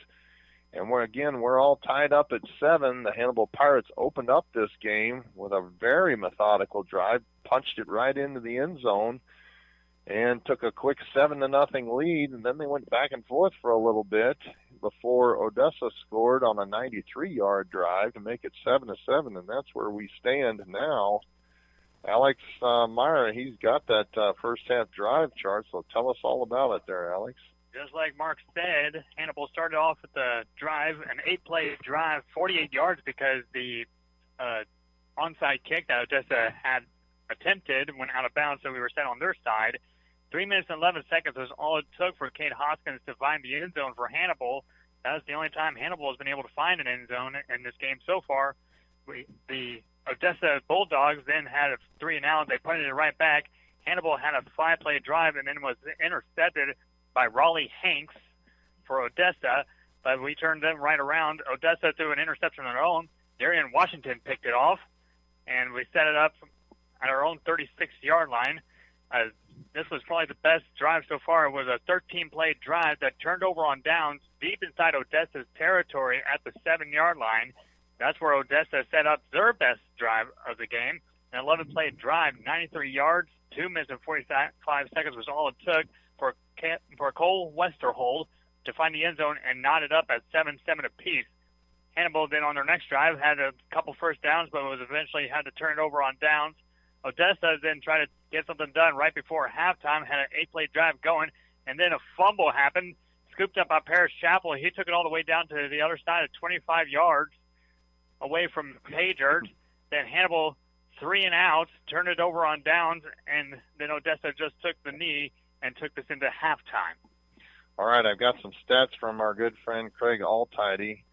And we're all tied up at 7. The Hannibal Pirates opened up this game with a very methodical drive, punched it right into the end zone, and took a quick 7-0 lead, and then they went back and forth for a little bit before Odessa scored on a 93-yard drive to make it 7-7, and that's where we stand now. Alex Meyer, he's got that first half drive chart, so tell us all about it there, Alex. Just like Mark said, Hannibal started off with the drive, an 8-play drive, 48 yards, because the onside kick that Odessa had attempted went out of bounds, so we were set on their side. 3 minutes and 11 seconds was all it took for Kate Hoskins to find the end zone for Hannibal. That was the only time Hannibal has been able to find an end zone in this game so far. The Odessa Bulldogs then had a 3-and-out. They punted it right back. Hannibal had a 5-play drive and then was intercepted by Raleigh Hanks for Odessa, but we turned them right around. Odessa threw an interception on their own. Darian Washington picked it off, and we set it up at our own 36-yard line. This was probably the best drive so far. It was a 13-play drive that turned over on downs deep inside Odessa's territory at the 7-yard line. That's where Odessa set up their best drive of the game. An 11-play drive, 93 yards, 2 minutes and 45 seconds was all it took for Cole Westerhold to find the end zone and knot it up at 7-7 apiece. Hannibal then on their next drive had a couple first downs, but was eventually had to turn it over on downs. Odessa then tried to get something done right before halftime, had an 8-play drive going, and then a fumble happened, scooped up by Paris Chappell. He took it all the way down to the other side of 25 yards away from Pagert. Then Hannibal 3 and out, turned it over on downs, and then Odessa just took the knee and took this into halftime. All right, I've got some stats from our good friend Craig Altidy.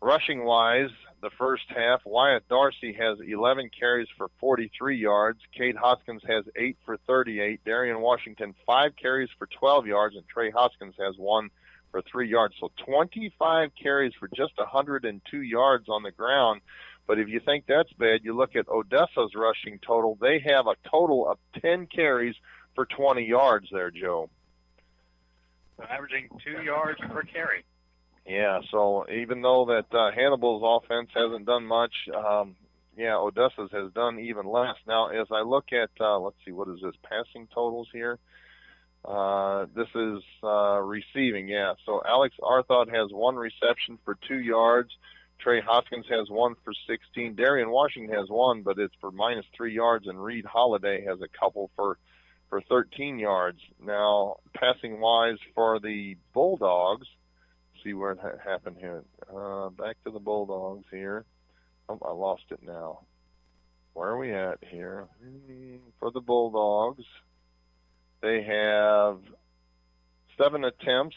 Rushing-wise, the first half, Wyatt Dorsey has 11 carries for 43 yards. Cade Hoskins has 8 for 38. Darian Washington, 5 carries for 12 yards. And Trey Hoskins has 1 for 3 yards. So 25 carries for just 102 yards on the ground. But if you think that's bad, you look at Odessa's rushing total. They have a total of 10 carries for 20 yards there, Joe. So averaging 2 yards per carry. Yeah, so even though that Hannibal's offense hasn't done much, Odessa's has done even less. Now, as I look at, let's see, what is this, passing totals here? This is receiving, yeah. So Alex Arthod has 1 reception for 2 yards. Trey Hoskins has 1 for 16. Darian Washington has 1, but it's for minus 3 yards, and Reed Holiday has a couple for 13 yards. Now, passing-wise for the Bulldogs, see where it happened here. Back to the Bulldogs here. Oh, I lost it now. Where are we at here? For the Bulldogs, they have 7 attempts,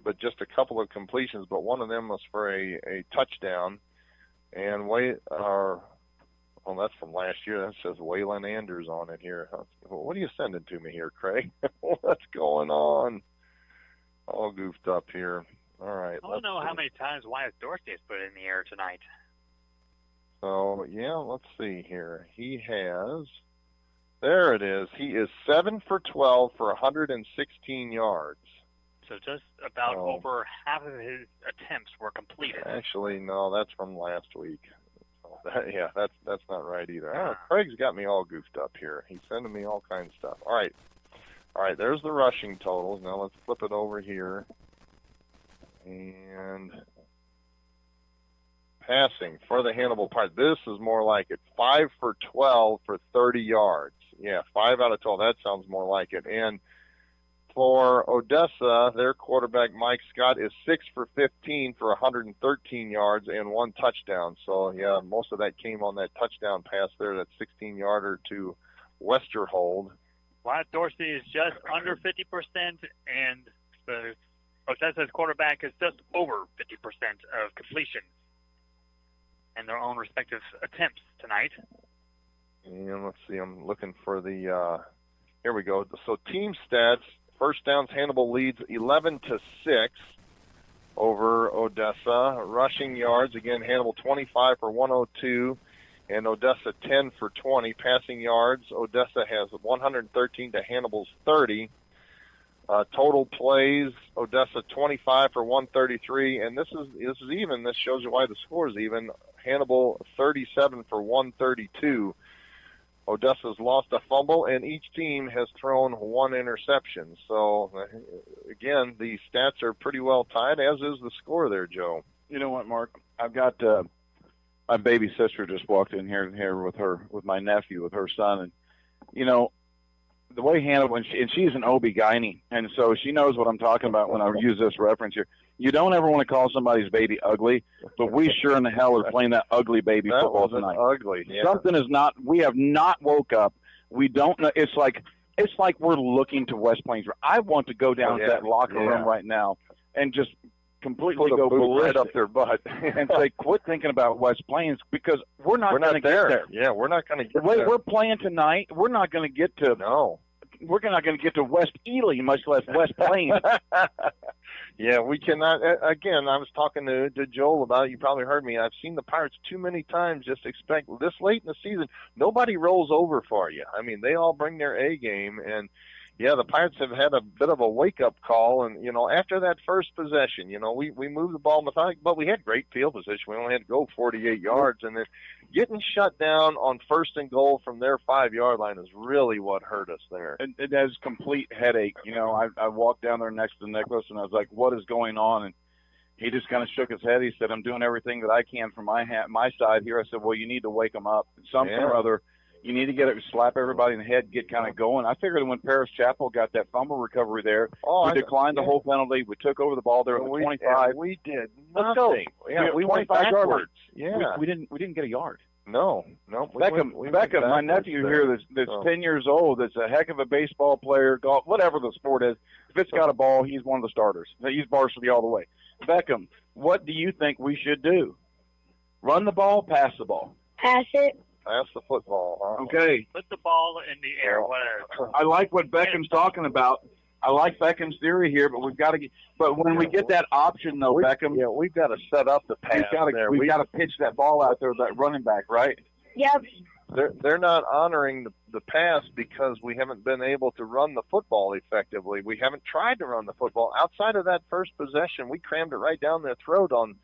but just a couple of completions, but one of them was for a touchdown. And that's from last year. That says Waylon Anders on it here. What are you sending to me here, Craig? What's going on? All goofed up here. All right. I don't know how many times Wyatt Dorsey has put it in the air tonight. So, let's see here. He has, there it is. He is 7 for 12 for 116 yards. So just about over half of his attempts were completed. Actually, no, that's from last week. So that's not right either. Craig's got me all goofed up here. He's sending me all kinds of stuff. All right, there's the rushing totals. Now let's flip it over here. And passing for the Hannibal part. This is more like it. 5 for 12 for 30 yards. Yeah, 5 out of 12. That sounds more like it. And for Odessa, their quarterback, Mike Scott, is 6 for 15 for 113 yards and 1 touchdown. So, most of that came on that touchdown pass there, that 16-yarder to Westerhold. Wyatt Dorsey is just under 50%, and the Odessa's quarterback is just over 50% of completions and their own respective attempts tonight. And let's see, I'm looking for the, here we go. So team stats, first downs, Hannibal leads 11-6 over Odessa. Rushing yards, again, Hannibal 25 for 102 and Odessa 10 for 20. Passing yards, Odessa has 113 to Hannibal's 30. Total plays, Odessa 25 for 133, and this is even. This shows you why the score is even. Hannibal 37 for 132. Odessa's lost a fumble, and each team has thrown 1 interception. So, again, the stats are pretty well tied, as is the score there, Joe. You know what, Mark? I've got my baby sister just walked in here with my nephew, with her son, and the way Hannibal, and she's an OB-GYN, and so she knows what I'm talking about when I use this reference here. You don't ever want to call somebody's baby ugly, but we sure in the hell are playing that ugly baby football tonight. Ugly. Yeah. Something is not. We have not woke up. We don't know. It's like we're looking to West Plains. I want to go down to that locker room right now and just completely go right up their butt and say, quit thinking about West Plains, because we're not going to get there. Yeah, we're not going to get there. The way we're playing tonight, we're not going to get to. No. We're not going to get to West Ely, much less West Plains. Yeah, we cannot. Again, I was talking to Joel about it. You probably heard me. I've seen the Pirates too many times. Just expect this late in the season, nobody rolls over for you. I mean, they all bring their A game, and Yeah, the Pirates have had a bit of a wake-up call, and, after that first possession, we moved the ball methodically, but we had great field position. We only had to go 48 yards, and then getting shut down on 1st and goal from their 5-yard line is really what hurt us there. And it has complete headache. I walked down there next to Nicholas, and I was like, what is going on? And he just kind of shook his head. He said, I'm doing everything that I can from my side here. I said, well, you need to wake them up. Something or other. You need to get it, slap everybody in the head, get kind of going. I figured when Paris Chapel got that fumble recovery there, we declined the whole penalty. We took over the ball there at the 25. Yeah, we did nothing. Let's go. Yeah, we went 25 backwards. Yeah, we didn't get a yard. No. Beckham, my nephew here that's 10 years old, that's a heck of a baseball player, golf, whatever the sport is. If it's got a ball, he's one of the starters. He's varsity all the way. Beckham, what do you think we should do? Run the ball, pass the ball? Pass it. That's the football. Huh? Okay. Put the ball in the air, whatever. I like what Beckham's talking about. I like Beckham's theory here, but we've got to get. But when we get that option, though, Beckham, we've got to set up the pass. We've got to pitch that ball out there, that running back, right? Yep. They're not honoring the pass because we haven't been able to run the football effectively. We haven't tried to run the football outside of that first possession. We crammed it right down their throat on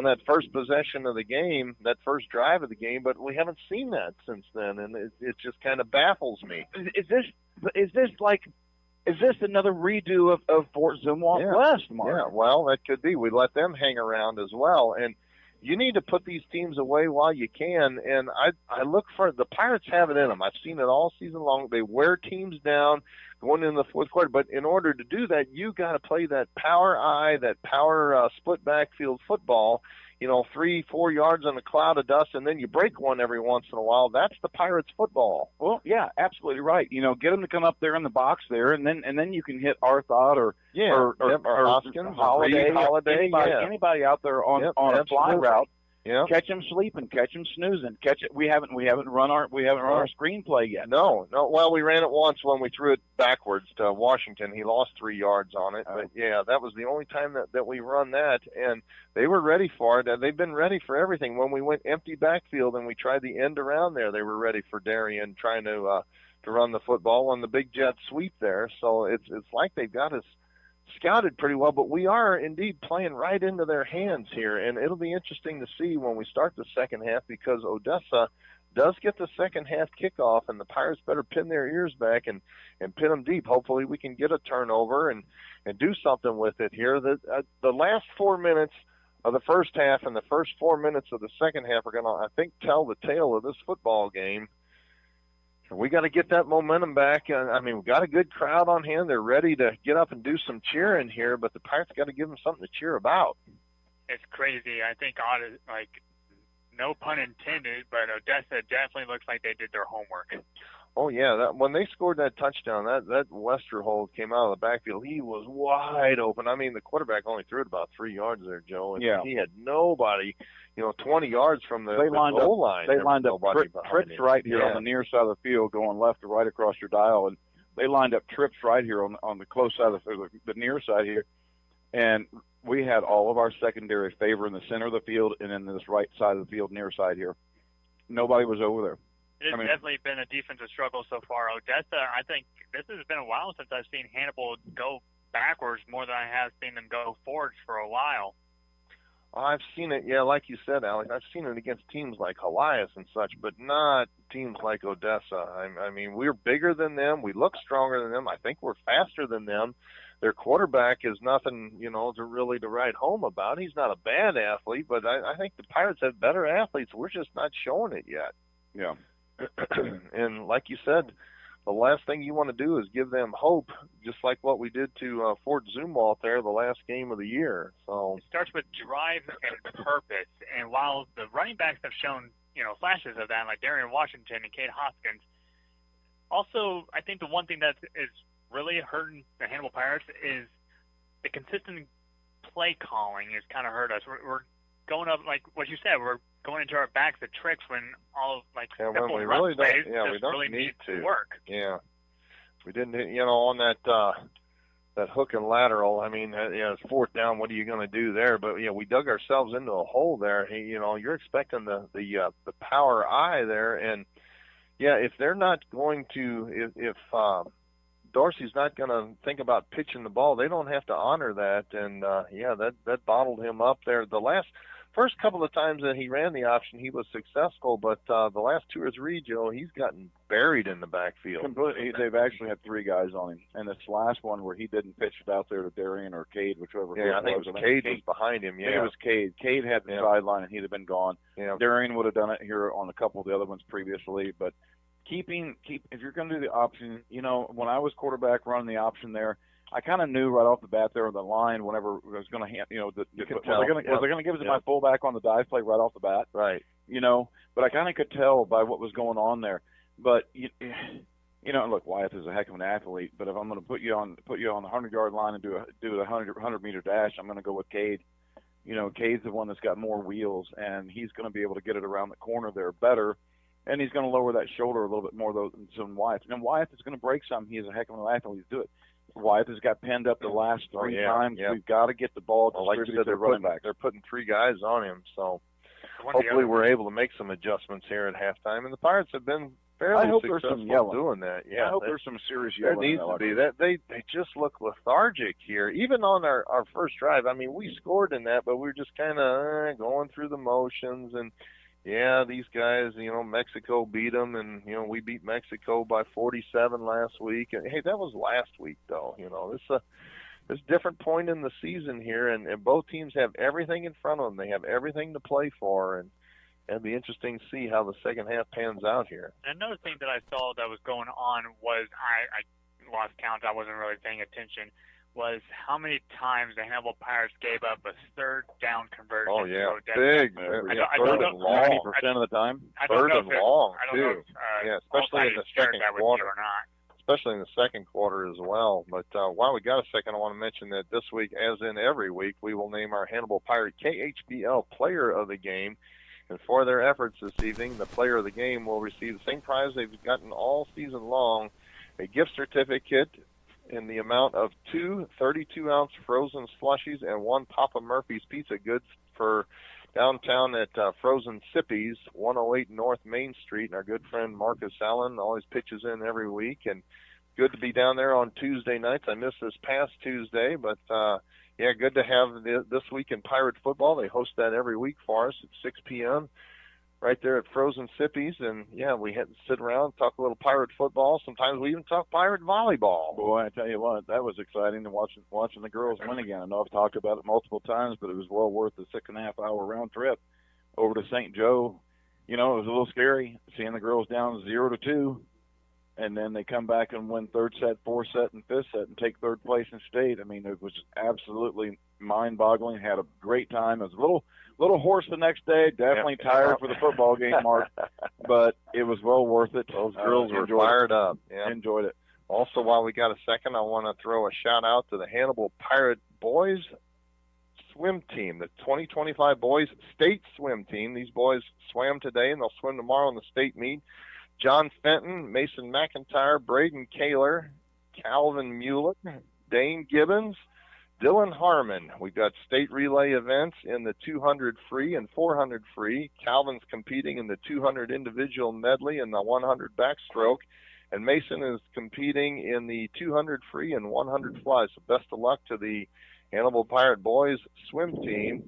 that first possession of the game, that first drive of the game, but we haven't seen that since then, and it just kind of baffles me. Is this another redo of Fort Zumwalt West, Mark? Yeah, well, that could be. We let them hang around as well, and you need to put these teams away while you can, and I look for – the Pirates have it in them. I've seen it all season long. They wear teams down going into the fourth quarter, but in order to do that, you got to play that power eye, that power split backfield football, 3-4 yards on a cloud of dust, and then you break one every once in a while. That's the Pirates football. Well, yeah, absolutely right. Get them to come up there in the box there, and then you can hit Arthod or Hoskins, Holiday, anybody out there on a fly route. Yeah. Catch them sleeping, catch them snoozing, catch it. We haven't run our screenplay yet. No. Well, we ran it once when we threw it backwards to Washington. He lost 3 yards on it, but that was the only time that we run that, and they were ready for it. They've been ready for everything. When we went empty backfield and we tried the end around there, they were ready for Darien trying to run the football on the big jet sweep there. So it's like they've got us scouted pretty well, but we are indeed playing right into their hands here, and it'll be interesting to see when we start the second half, because Odessa does get the second half kickoff, and the Pirates better pin their ears back and pin them deep. Hopefully we can get a turnover and do something with it here. The last 4 minutes of the first half and the first 4 minutes of the second half are going to, I think, tell the tale of this football game. We got to get that momentum back. We've got a good crowd on hand. They're ready to get up and do some cheering here, but the Pirates got to give them something to cheer about. It's crazy. I think, no pun intended, but Odessa definitely looks like they did their homework. Oh, yeah. When they scored that touchdown, that Westerhold came out of the backfield. He was wide open. The quarterback only threw it about 3 yards there, Joe. And he had nobody, 20 yards from the goal line. They lined up trips right here on the near side of the field, going left to right across your dial. And they lined up trips right here on the close side of the near side here. And we had all of our secondary favor in the center of the field and in this right side of the field, near side here. Nobody was over there. It has definitely been a defensive struggle so far. Odessa, I think this has been a while since I've seen Hannibal go backwards more than I have seen them go forwards for a while. I've seen it, like you said, Alex. I've seen it against teams like Elias and such, but not teams like Odessa. We're bigger than them. We look stronger than them. I think we're faster than them. Their quarterback is nothing, to write home about. He's not a bad athlete, but I think the Pirates have better athletes. We're just not showing it yet. Yeah. And like you said, the last thing you want to do is give them hope, just like what we did to Fort Zumwalt there the last game of the year. So it starts with drive and purpose. And while the running backs have shown, flashes of that, like Darien Washington and Kate Hoskins, also I think the one thing that is really hurting the Hannibal Pirates is the consistent play calling has kind of hurt us. We're going up, like what you said, we're going into our backs at tricks when all simple we run really plays don't. We don't really need to work. Yeah, we didn't. On that hook and lateral. It's fourth down. What are you going to do there? But we dug ourselves into a hole there. You're expecting the power eye there, and if they're not going to, if Dorsey's not going to think about pitching the ball. They don't have to honor that. And, that bottled him up there. First couple of times that he ran the option, he was successful, but the last 2 or 3, Joe, he's gotten buried in the backfield. Completely. They've actually had 3 guys on him, and this last one where he didn't pitch it out there to Darian or Cade, whichever. Yeah, I think Cade was behind him. Yeah, I think it was Cade. Cade had the sideline, and he'd have been gone. Yeah. Darian would have done it here on a couple of the other ones previously, but if you're going to do the option, when I was quarterback running the option there, I kind of knew right off the bat there on the line whenever I was going to hand, was they going to give it to my fullback on the dive play right off the bat? Right. But I kind of could tell by what was going on there. But look, Wyeth is a heck of an athlete. But if I'm going to put you on the 100-yard line and do a 100-meter dash, I'm going to go with Cade. Cade's the one that's got more wheels, and he's going to be able to get it around the corner there better. And he's going to lower that shoulder a little bit more than Wyeth. And Wyeth is going to break some. He is a heck of an athlete. He's do it. Wyeth has got pinned up the last 3 times. Yeah. We've got to get the ball distributed to the running backs. They're putting 3 guys on him, so hopefully we're able to make some adjustments here at halftime. And the Pirates have been fairly successful doing that. Yeah, I hope there's some serious yelling. There needs to be. They just look lethargic here. Even on our first drive, I mean, we scored in that, but we were just kind of going through the motions. And yeah, these guys, Mexico beat them, and we beat Mexico by 47 last week. And hey, that was last week, though. This different point in the season here, and both teams have everything in front of them. They have everything to play for, and it'll be interesting to see how the second half pans out here. Another thing that I saw that was going on was I lost count. I wasn't really paying attention. Was how many times the Hannibal Pirates gave up a third down conversion. Oh, yeah. Big. I don't know. 90% of the time. Third and long, too. Yeah, especially in the second quarter. Or not. Especially in the second quarter as well. But while we got a second, I want to mention that this week, as in every week, we will name our Hannibal Pirate KHBL Player of the Game. And for their efforts this evening, the Player of the Game will receive the same prize they've gotten all season long, a gift certificate in the amount of 2 32-ounce frozen slushies and 1 Papa Murphy's Pizza Goods for downtown at Frozen Sippies, 108 North Main Street. And our good friend Marcus Allen always pitches in every week. And good to be down there on Tuesday nights. I missed this past Tuesday, but good to have this week in Pirate football. They host that every week for us at 6 p.m. right there at Frozen Sippies. And, we had to sit around, talk a little Pirate football. Sometimes we even talk Pirate volleyball. Boy, I tell you what, that was exciting to watching the girls win again. I know I've talked about it multiple times, but it was well worth the 6.5-hour round trip over to St. Joe. It was a little scary seeing the girls down 0-2, and then they come back and win third set, fourth set, and fifth set and take third place in state. I mean, it was absolutely mind-boggling. Had a great time. It was a little hoarse the next day, definitely tired for the football game, Mark, but it was well worth it. Those girls were fired up. Yeah. Enjoyed it. Also, while we got a second, I want to throw a shout-out to the Hannibal Pirate boys swim team, the 2025 boys state swim team. These boys swam today, and they'll swim tomorrow in the state meet. John Fenton, Mason McIntyre, Braden Kaler, Calvin Mueller, Dane Gibbons, Dylan Harmon. We've got state relay events in the 200 free and 400 free. Calvin's competing in the 200 individual medley and the 100 backstroke. And Mason is competing in the 200 free and 100 fly. So best of luck to the Hannibal Pirate boys swim team.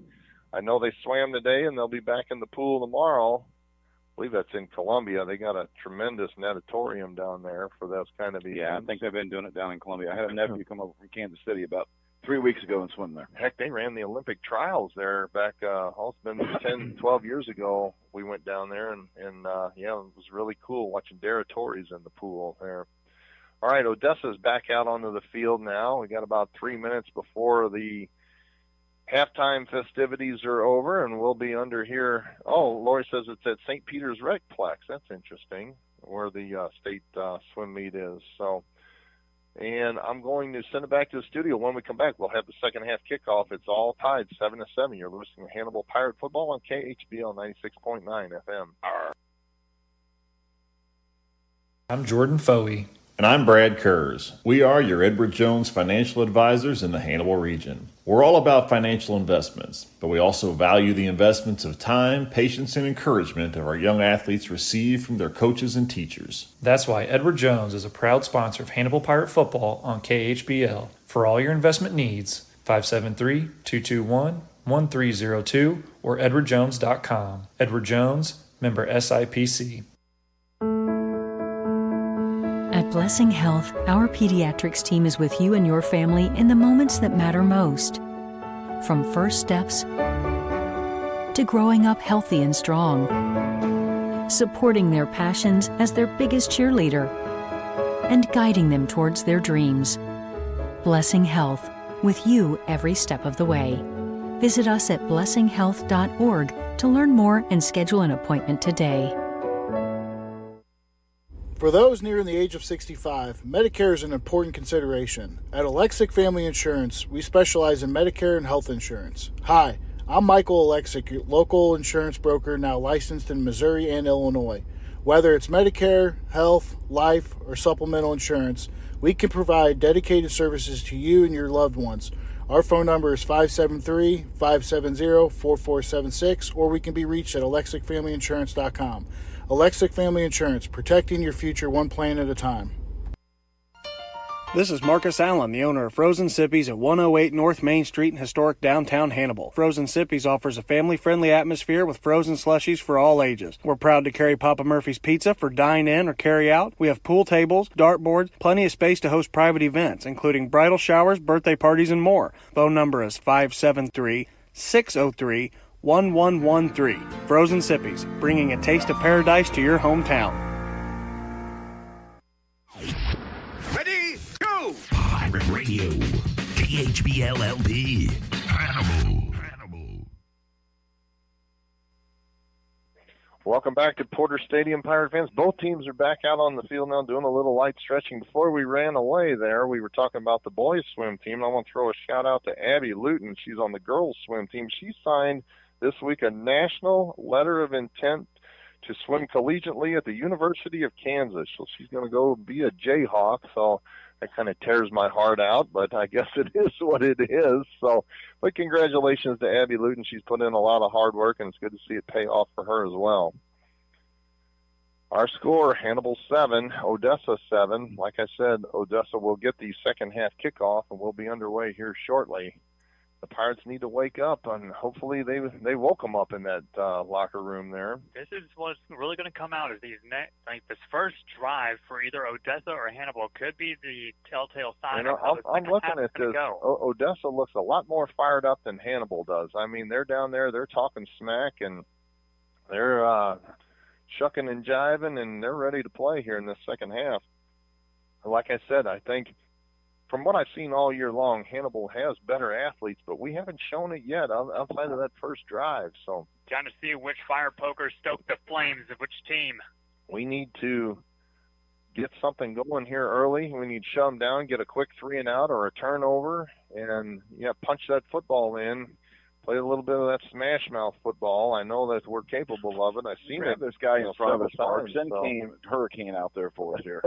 I know they swam today, and they'll be back in the pool tomorrow. I believe that's in Columbia. They got a tremendous natatorium down there for those kind of events. Yeah, I think they've been doing it down in Columbia. I had a nephew come over from Kansas City about 3 weeks ago and swim there. Heck, they ran the Olympic trials there back, it's been 10, 12 years ago. We went down there, and it was really cool watching Deratories in the pool there. All right, Odessa's back out onto the field now. We got about 3 minutes before the halftime festivities are over, and we'll be under here. Oh, Lori says it's at St. Peter's Recplex. That's interesting, where the state swim meet is. So, and I'm going to send it back to the studio. When we come back, we'll have the second half kickoff. It's all tied 7-7. You're listening to Hannibal Pirate Football on KHBL 96.9 FM. I'm Jordan Foey. And I'm Brad Kurz. We are your Edward Jones financial advisors in the Hannibal region. We're all about financial investments, but we also value the investments of time, patience, and encouragement that our young athletes receive from their coaches and teachers. That's why Edward Jones is a proud sponsor of Hannibal Pirate Football on KHBL. For all your investment needs, 573-221-1302 or edwardjones.com. Edward Jones, member SIPC. At Blessing Health, our pediatrics team is with you and your family in the moments that matter most. From first steps to growing up healthy and strong, supporting their passions as their biggest cheerleader, and guiding them towards their dreams. Blessing Health, with you every step of the way. Visit us at blessinghealth.org to learn more and schedule an appointment today. For those nearing the age of 65, Medicare is an important consideration. At Alexic Family Insurance, we specialize in Medicare and health insurance. Hi, I'm Michael Alexic, your local insurance broker now licensed in Missouri and Illinois. Whether it's Medicare, health, life, or supplemental insurance, we can provide dedicated services to you and your loved ones. Our phone number is 573-570-4476, or we can be reached at alexicfamilyinsurance.com. Alexic Family Insurance, protecting your future one plan at a time. This is Marcus Allen, the owner of Frozen Sippies at 108 North Main Street in historic downtown Hannibal. Frozen Sippies offers a family-friendly atmosphere with frozen slushies for all ages. We're proud to carry Papa Murphy's Pizza for dine-in or carry-out. We have pool tables, dartboards, plenty of space to host private events, including bridal showers, birthday parties, and more. Phone number is 573-603-1113. Frozen Sippies, bringing a taste of paradise to your hometown. Ready, go! Pirate Radio, KHBLLD, Hannibal. Welcome back to Porter Stadium, Pirate fans. Both teams are back out on the field now doing a little light stretching. Before we ran away there, we were talking about the boys swim team. I want to throw a shout out to Abby Luton. She's on the girls swim team. She signed this week a national letter of intent to swim collegiately at the University of Kansas. So she's going to go be a Jayhawk. So that kind of tears my heart out, but I guess it is what it is. So, but congratulations to Abby Luton. She's put in a lot of hard work, and it's good to see it pay off for her as well. Our score, Hannibal 7, Odessa 7. Like I said, Odessa will get the second half kickoff, and we'll be underway here shortly. The Pirates need to wake up, and hopefully they woke them up in that locker room there. This is what's really going to come out. Is these this first drive for either Odessa or Hannibal could be the telltale sign. I'm looking at this. Odessa looks a lot more fired up than Hannibal does. I mean, they're down there, they're talking smack, and they're shucking and jiving, and they're ready to play here in the second half. Like I said, I think from what I've seen all year long, Hannibal has better athletes, but we haven't shown it yet outside of that first drive. So trying to see which fire pokers stoke the flames of which team. We need to get something going here early. We need to shut them down, get a quick 3-and-out or a turnover, and punch that football in. Play a little bit of that smash mouth football. I know that we're capable of it. I've seen it. This guy in front of us, times, send Kane Hurricane out there for us here.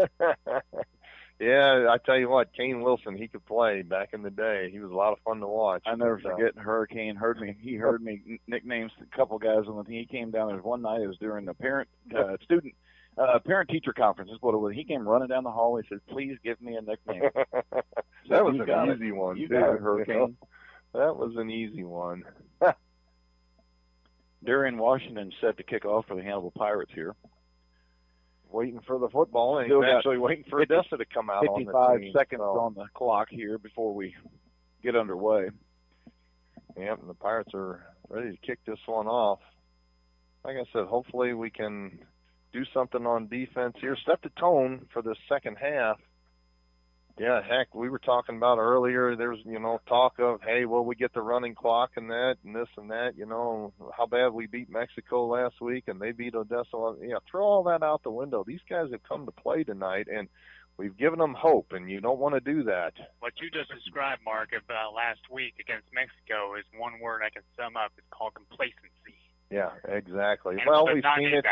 Yeah, I tell you what, Kane Wilson, he could play back in the day. He was a lot of fun to watch. I never forget Hurricane heard me. He heard me nicknames a couple guys on the team. He came down there one night. It was during the parent-teacher conference. Is what it was. He came running down the hall. He said, "Please give me a nickname." That was an easy one. You got it, Hurricane. That was an easy one. Darian Washington set to kick off for the Hannibal Pirates here. Waiting for the football, and Still he's actually waiting for Odessa to come out 55 on the team, seconds on the clock here before we get underway. Yep, and the Pirates are ready to kick this one off. Like I said, hopefully we can do something on defense here. Set the tone for the second half. Yeah, heck, we were talking about earlier, there's, talk of, hey, will we get the running clock and that and this and that, how bad we beat Mexico last week and they beat Odessa. Yeah, throw all that out the window. These guys have come to play tonight, and we've given them hope, and you don't want to do that. What you just described, Mark, of last week against Mexico is one word I can sum up. It's called complacency. Yeah, exactly. And well, we've seen it.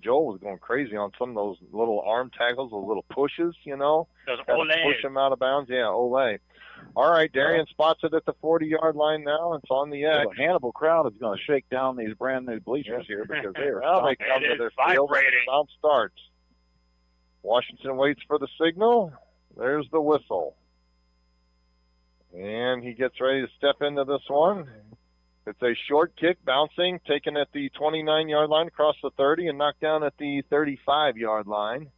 Joel was going crazy on some of those little arm tackles, those little pushes, Those ole. Push him out of bounds. Yeah, ole. All right, Darian spots it at the 40-yard line now. It's on the edge. The Hannibal crowd is going to shake down these brand new bleachers here because they are They come to their field and the sound starts. Washington waits for the signal. There's the whistle. And he gets ready to step into this one. It's a short kick, bouncing, taken at the 29-yard line, across the 30, and knocked down at the 35-yard line.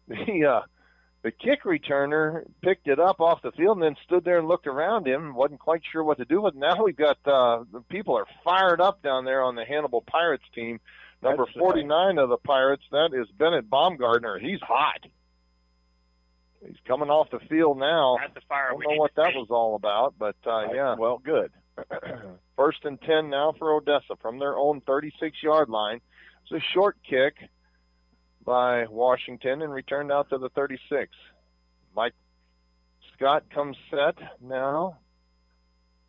The kick returner picked it up off the field and then stood there and looked around him, wasn't quite sure what to do with it. Now we've got the people are fired up down there on the Hannibal Pirates team. Number 49 of the Pirates, that is Bennett Baumgartner. He's hot. He's coming off the field now. That's the fire. I don't know what that was all about, but yeah. Well, good. 1st and 10 now for Odessa from their own 36-yard line. It's a short kick by Washington and returned out to the 36. Mike Scott comes set now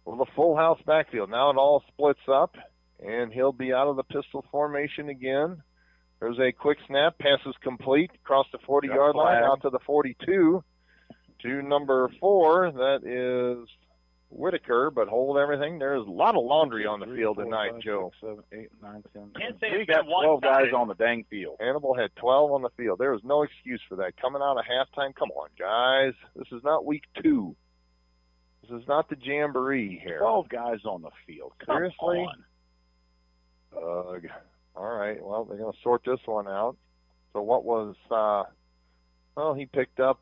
with a full house backfield. Now it all splits up, and he'll be out of the pistol formation again. There's a quick snap. Pass is complete across the 40-yard line out to the 42 to number 4. That is Whitaker, but hold everything. There's a lot of laundry on the field tonight, Joe. 6, 7, 8, 9, 10. Can't say We it's got been 12 guys one-sided. on the dang field. Hannibal had 12 on the field. There was no excuse for that. Coming out of halftime, come on, guys. This is not week 2. This is not the jamboree here. 12 guys on the field. Come Seriously? on. Ugh. All right, well, they're going to sort this one out. So what was, he picked up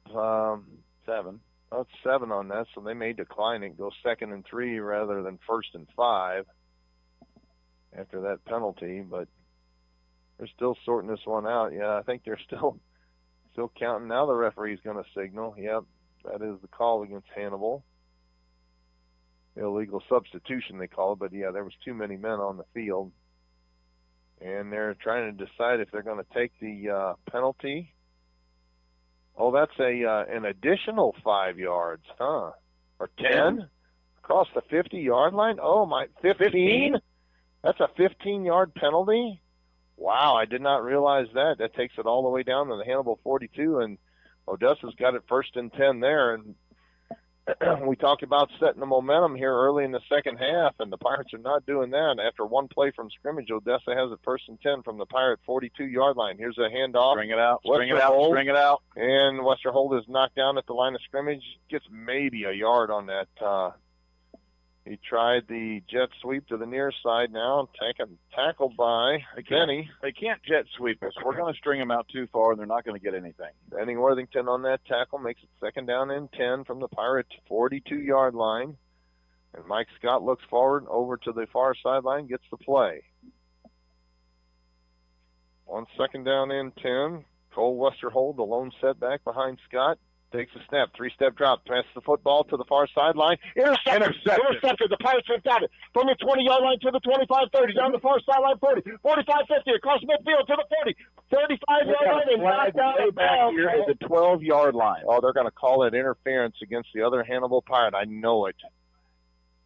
7. That's 7 on that, so they may decline it, go 2nd and 3 rather than 1st and 5 after that penalty, but they're still sorting this one out. Yeah, I think they're still counting. Now the referee's going to signal. Yep, that is the call against Hannibal. Illegal substitution, they call it, but yeah, there was too many men on the field. And they're trying to decide if they're going to take the penalty. Oh, that's an additional 5 yards, huh? Or 10? Across the 50-yard line? Oh, my, 15? That's a 15-yard penalty? Wow, I did not realize that. That takes it all the way down to the Hannibal 42, and Odessa's got it 1st and 10 there. And we talked about setting the momentum here early in the second half, and the Pirates are not doing that. After one play from scrimmage, Odessa has it 1st and 10 from the Pirate 42-yard line. Here's a handoff. String it out. Westerhold, String it out. And Westerhold is knocked down at the line of scrimmage. Gets maybe a yard on that. He tried the jet sweep to the near side now. Tackled by Benny. They can't jet sweep us. We're going to string them out too far, and they're not going to get anything. Benny Worthington on that tackle makes it 2nd down and 10 from the Pirate 42-yard line. And Mike Scott looks forward over to the far sideline, gets the play. On 2nd down and 10, Cole Westerhold, the lone setback behind Scott. Takes a snap, 3-step drop, passes the football to the far sideline. Intercepted. The Pirates have got it. From the 20-yard line to the 25-30, down the far sideline 40, 45-50, across midfield to the 40, 35-yard line, and knocked out of bounds. Here at the 12-yard line. Oh, they're going to call it interference against the other Hannibal Pirate. I know it.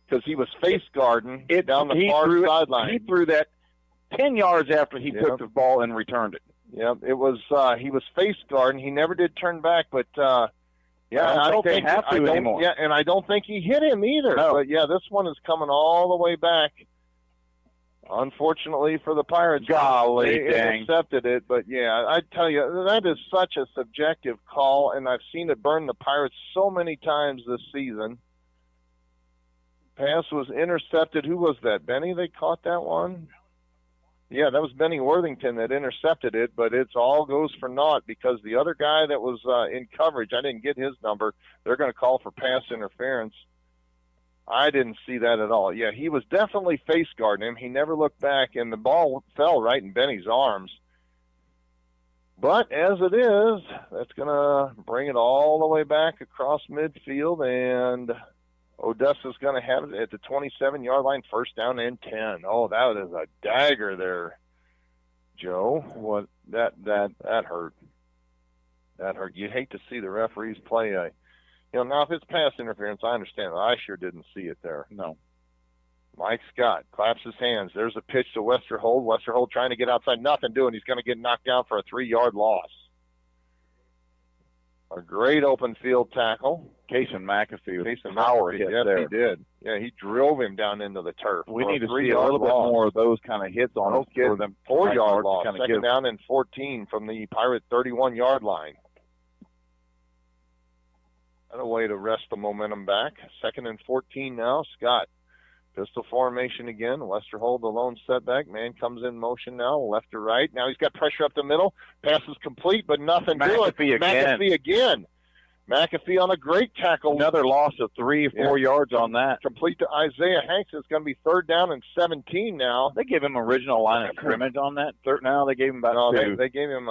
Because he was face guarding down the far sideline. He threw that 10 yards after he took the ball and returned it. Yep, it was. He was face guarding. He never did turn back, but I don't think have to anymore. Yeah, and I don't think he hit him either. No. But yeah, this one is coming all the way back. Unfortunately for the Pirates, Golly they dang. intercepted it. But yeah, I tell you, that is such a subjective call, and I've seen it burn the Pirates so many times this season. Pass was intercepted. Who was that? Benny? They caught that one. Yeah, that was Benny Worthington that intercepted it, but it's all goes for naught because the other guy that was in coverage, I didn't get his number. They're going to call for pass interference. I didn't see that at all. Yeah, he was definitely face guarding him. He never looked back, and the ball fell right in Benny's arms. But as it is, that's going to bring it all the way back across midfield, and Odessa's going to have it at the 27-yard line, 1st down and 10. Oh, that is a dagger there, Joe. What that hurt. That hurt. You hate to see the referees play now if it's pass interference, I understand. I sure didn't see it there. No. Mike Scott claps his hands. There's a pitch to Westerhold. Westerhold trying to get outside, nothing doing. He's going to get knocked down for a 3-yard loss. A great open field tackle. Casey McAfee. Mason Power McAfee, hit yes, there. he did. Yeah, he drove him down into the turf. We need to see a 3-yard little bit loss. more of those kind of hits on No us for kidding. them. 4-yard loss. Kind of Second down and 14 from the Pirate 31-yard line. Another way to wrest the momentum back. 2nd and 14 now. Scott. Pistol formation again. Westerhold, the lone setback. Man comes in motion now, left to right. Now he's got pressure up the middle. Pass is complete, but nothing to it. McAfee again. McAfee on a great tackle. Another loss of 3 or 4 yards on that. Complete to Isaiah Hanks. It's going to be 3rd down and 17 now. They gave him original line of scrimmage on that. Now they gave him about 2. They gave him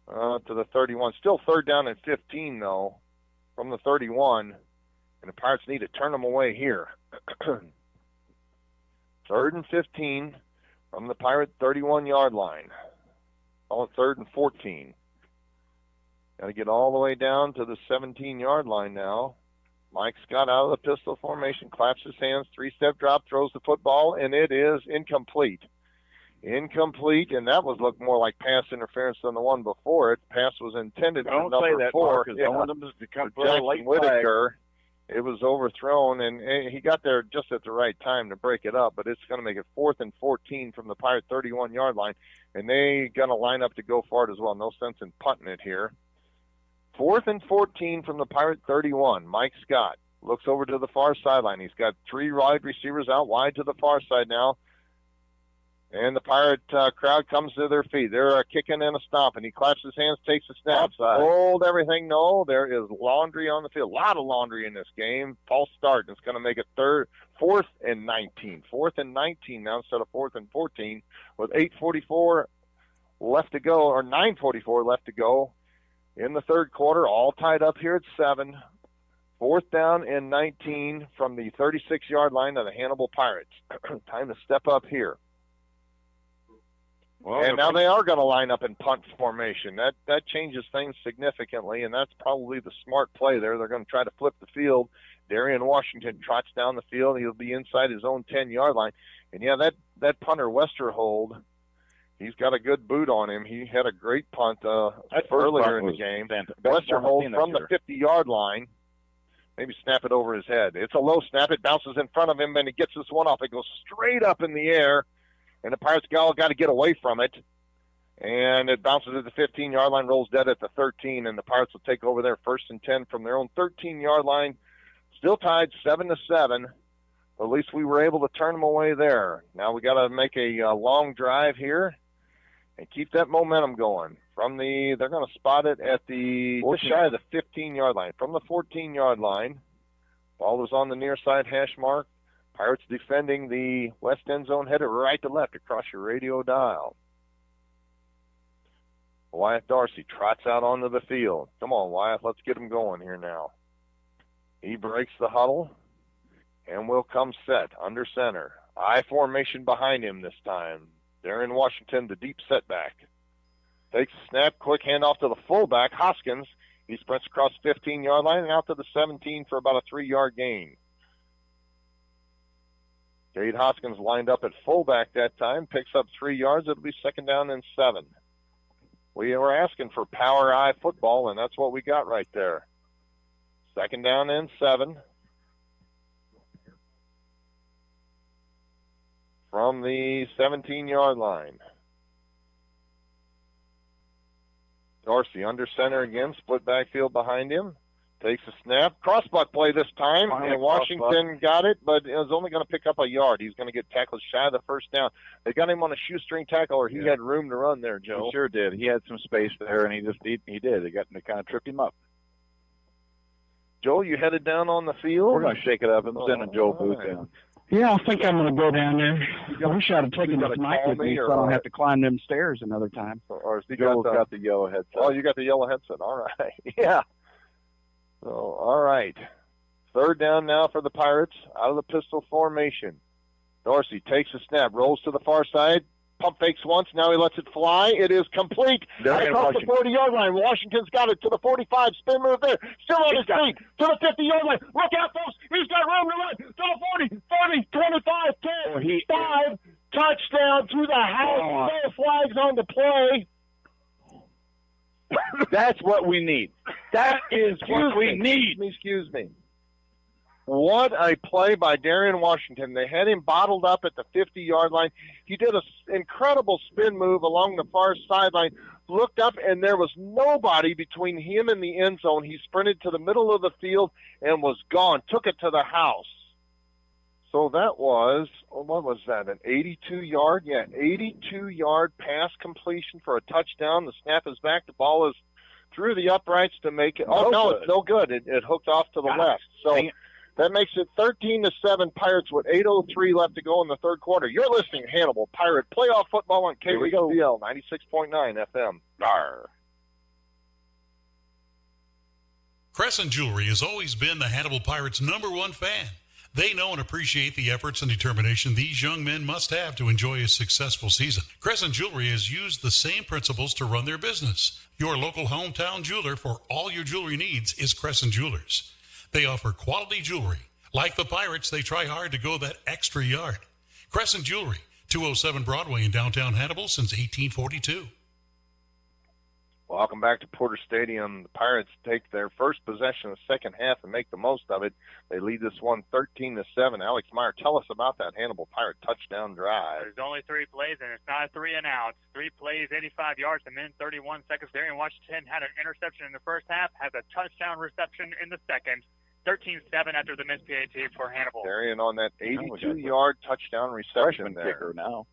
to the 31. Still 3rd down and 15, though, from the 31. And the Pirates need to turn them away here. 3rd and 15 from the Pirate 31-yard line. Call it 3rd and 14. Got to get all the way down to the 17-yard line now. Mike Scott out of the pistol formation, claps his hands, 3-step drop, throws the football, and it is incomplete. Incomplete, and that looked more like pass interference than the one before it. Pass was intended for number 4. Don't want them to come for Jackson Whitaker. It was overthrown, and he got there just at the right time to break it up, but it's going to make it 4th and 14 from the Pirate 31-yard line, and they going to line up to go for it as well. No sense in punting it here. 4th and 14 from the Pirate 31. Mike Scott looks over to the far sideline. He's got 3 wide receivers out wide to the far side now. And the Pirate crowd comes to their feet. They're kicking and a stomping. He claps his hands, takes a snap. Hold everything. No, there is laundry on the field. A lot of laundry in this game. False start. It's going to make it 4th and 19. 4th and 19 now instead of 4th and 14 with 8:44 left to go, or 9:44 left to go in the third quarter. All tied up here at 7. 4th down and 19 from the 36-yard line of the Hannibal Pirates. Time to step up here. Well, and now they are going to line up in punt formation. That changes things significantly, and that's probably the smart play there. They're going to try to flip the field. Darian Washington trots down the field. He'll be inside his own 10-yard line. And, yeah, that punter, Westerhold, he's got a good boot on him. He had a great punt earlier in the game. Westerhold from the 50-yard line. Maybe snap it over his head. It's a low snap. It bounces in front of him, and he gets this one off. It goes straight up in the air. And the Pirates got to get away from it. And it bounces at the 15-yard line, rolls dead at the 13, and the Pirates will take over there 1st and 10 from their own 13-yard line. Still tied 7-7. But at least we were able to turn them away there. Now we got to make a long drive here and keep that momentum going. They're going to spot it at just shy of the 15-yard line. From the 14-yard line, ball is on the near side hash mark. Pirates defending the west end zone, headed right to left across your radio dial. Wyatt Darcy trots out onto the field. Come on, Wyatt, let's get him going here now. He breaks the huddle and will come set under center. I formation behind him this time. Darian Washington, the deep setback. Takes a snap, quick handoff to the fullback, Hoskins. He sprints across the 15-yard line and out to the 17 for about a 3-yard gain. Cade Hoskins lined up at fullback that time, picks up 3 yards. It'll be 2nd down and 7. We were asking for power eye football, and that's what we got right there. 2nd down and 7. From the 17-yard line. Dorsey under center again, split backfield behind him. Takes a snap. Crossbuck play this time, and Washington got it, but it was only going to pick up a yard. He's going to get tackled shy of the 1st down. They got him on a shoestring tackle, or he had room to run there, Joe. He sure did. He had some space there, and he did. They kind of tripped him up. Joel, you headed down on the field? We're going to shake it up and send Joel Booth down. Yeah, I think I'm going to go down there. I wish I'd have taken this mic with me so I don't have to climb them stairs another time. Or has he Joel's got the yellow headset. Oh, you got the yellow headset. All right. Yeah. So, all right. 3rd down now for the Pirates out of the pistol formation. Dorsey takes a snap, rolls to the far side, pump fakes once, now he lets it fly. It is complete. Across the 40-yard line. Washington's got it to the 45, spin move there. Still on his feet to the 50-yard line. Look out, folks. He's got room to run to the 40, 25, 10, 5. Touchdown through the house. No flags on the play. That's what we need. That is what we need. Excuse me. What a play by Darian Washington. They had him bottled up at the 50-yard line. He did an incredible spin move along the far sideline, looked up, and there was nobody between him and the end zone. He sprinted to the middle of the field and was gone, took it to the house. So that was, what was that, an 82-yard? Yeah, 82-yard pass completion for a touchdown. The snap is back. The ball is through the uprights to make it. Oh, no, it's no good. It hooked off to the left. So that makes it 13-7 Pirates with 8:03 left to go in the third quarter. You're listening to Hannibal Pirate Playoff Football on KHBL 96.9 FM. Arr. Crescent Jewelry has always been the Hannibal Pirates' #1 fan. They know and appreciate the efforts and determination these young men must have to enjoy a successful season. Crescent Jewelry has used the same principles to run their business. Your local hometown jeweler for all your jewelry needs is Crescent Jewelers. They offer quality jewelry. Like the Pirates, they try hard to go that extra yard. Crescent Jewelry, 207 Broadway in downtown Hannibal since 1842. Welcome back to Porter Stadium. The Pirates take their first possession of the second half and make the most of it. They lead this one 13-7. Alex Meyer, tell us about that Hannibal Pirate touchdown drive. There's only 3 plays, and it's not a 3 and out. 3 plays, 85 yards, and then 31 seconds. Darian Washington had an interception in the first half, has a touchdown reception in the second. 13-7 after the missed PAT for Hannibal. Darian on that 82-yard touchdown reception there. Kicker now.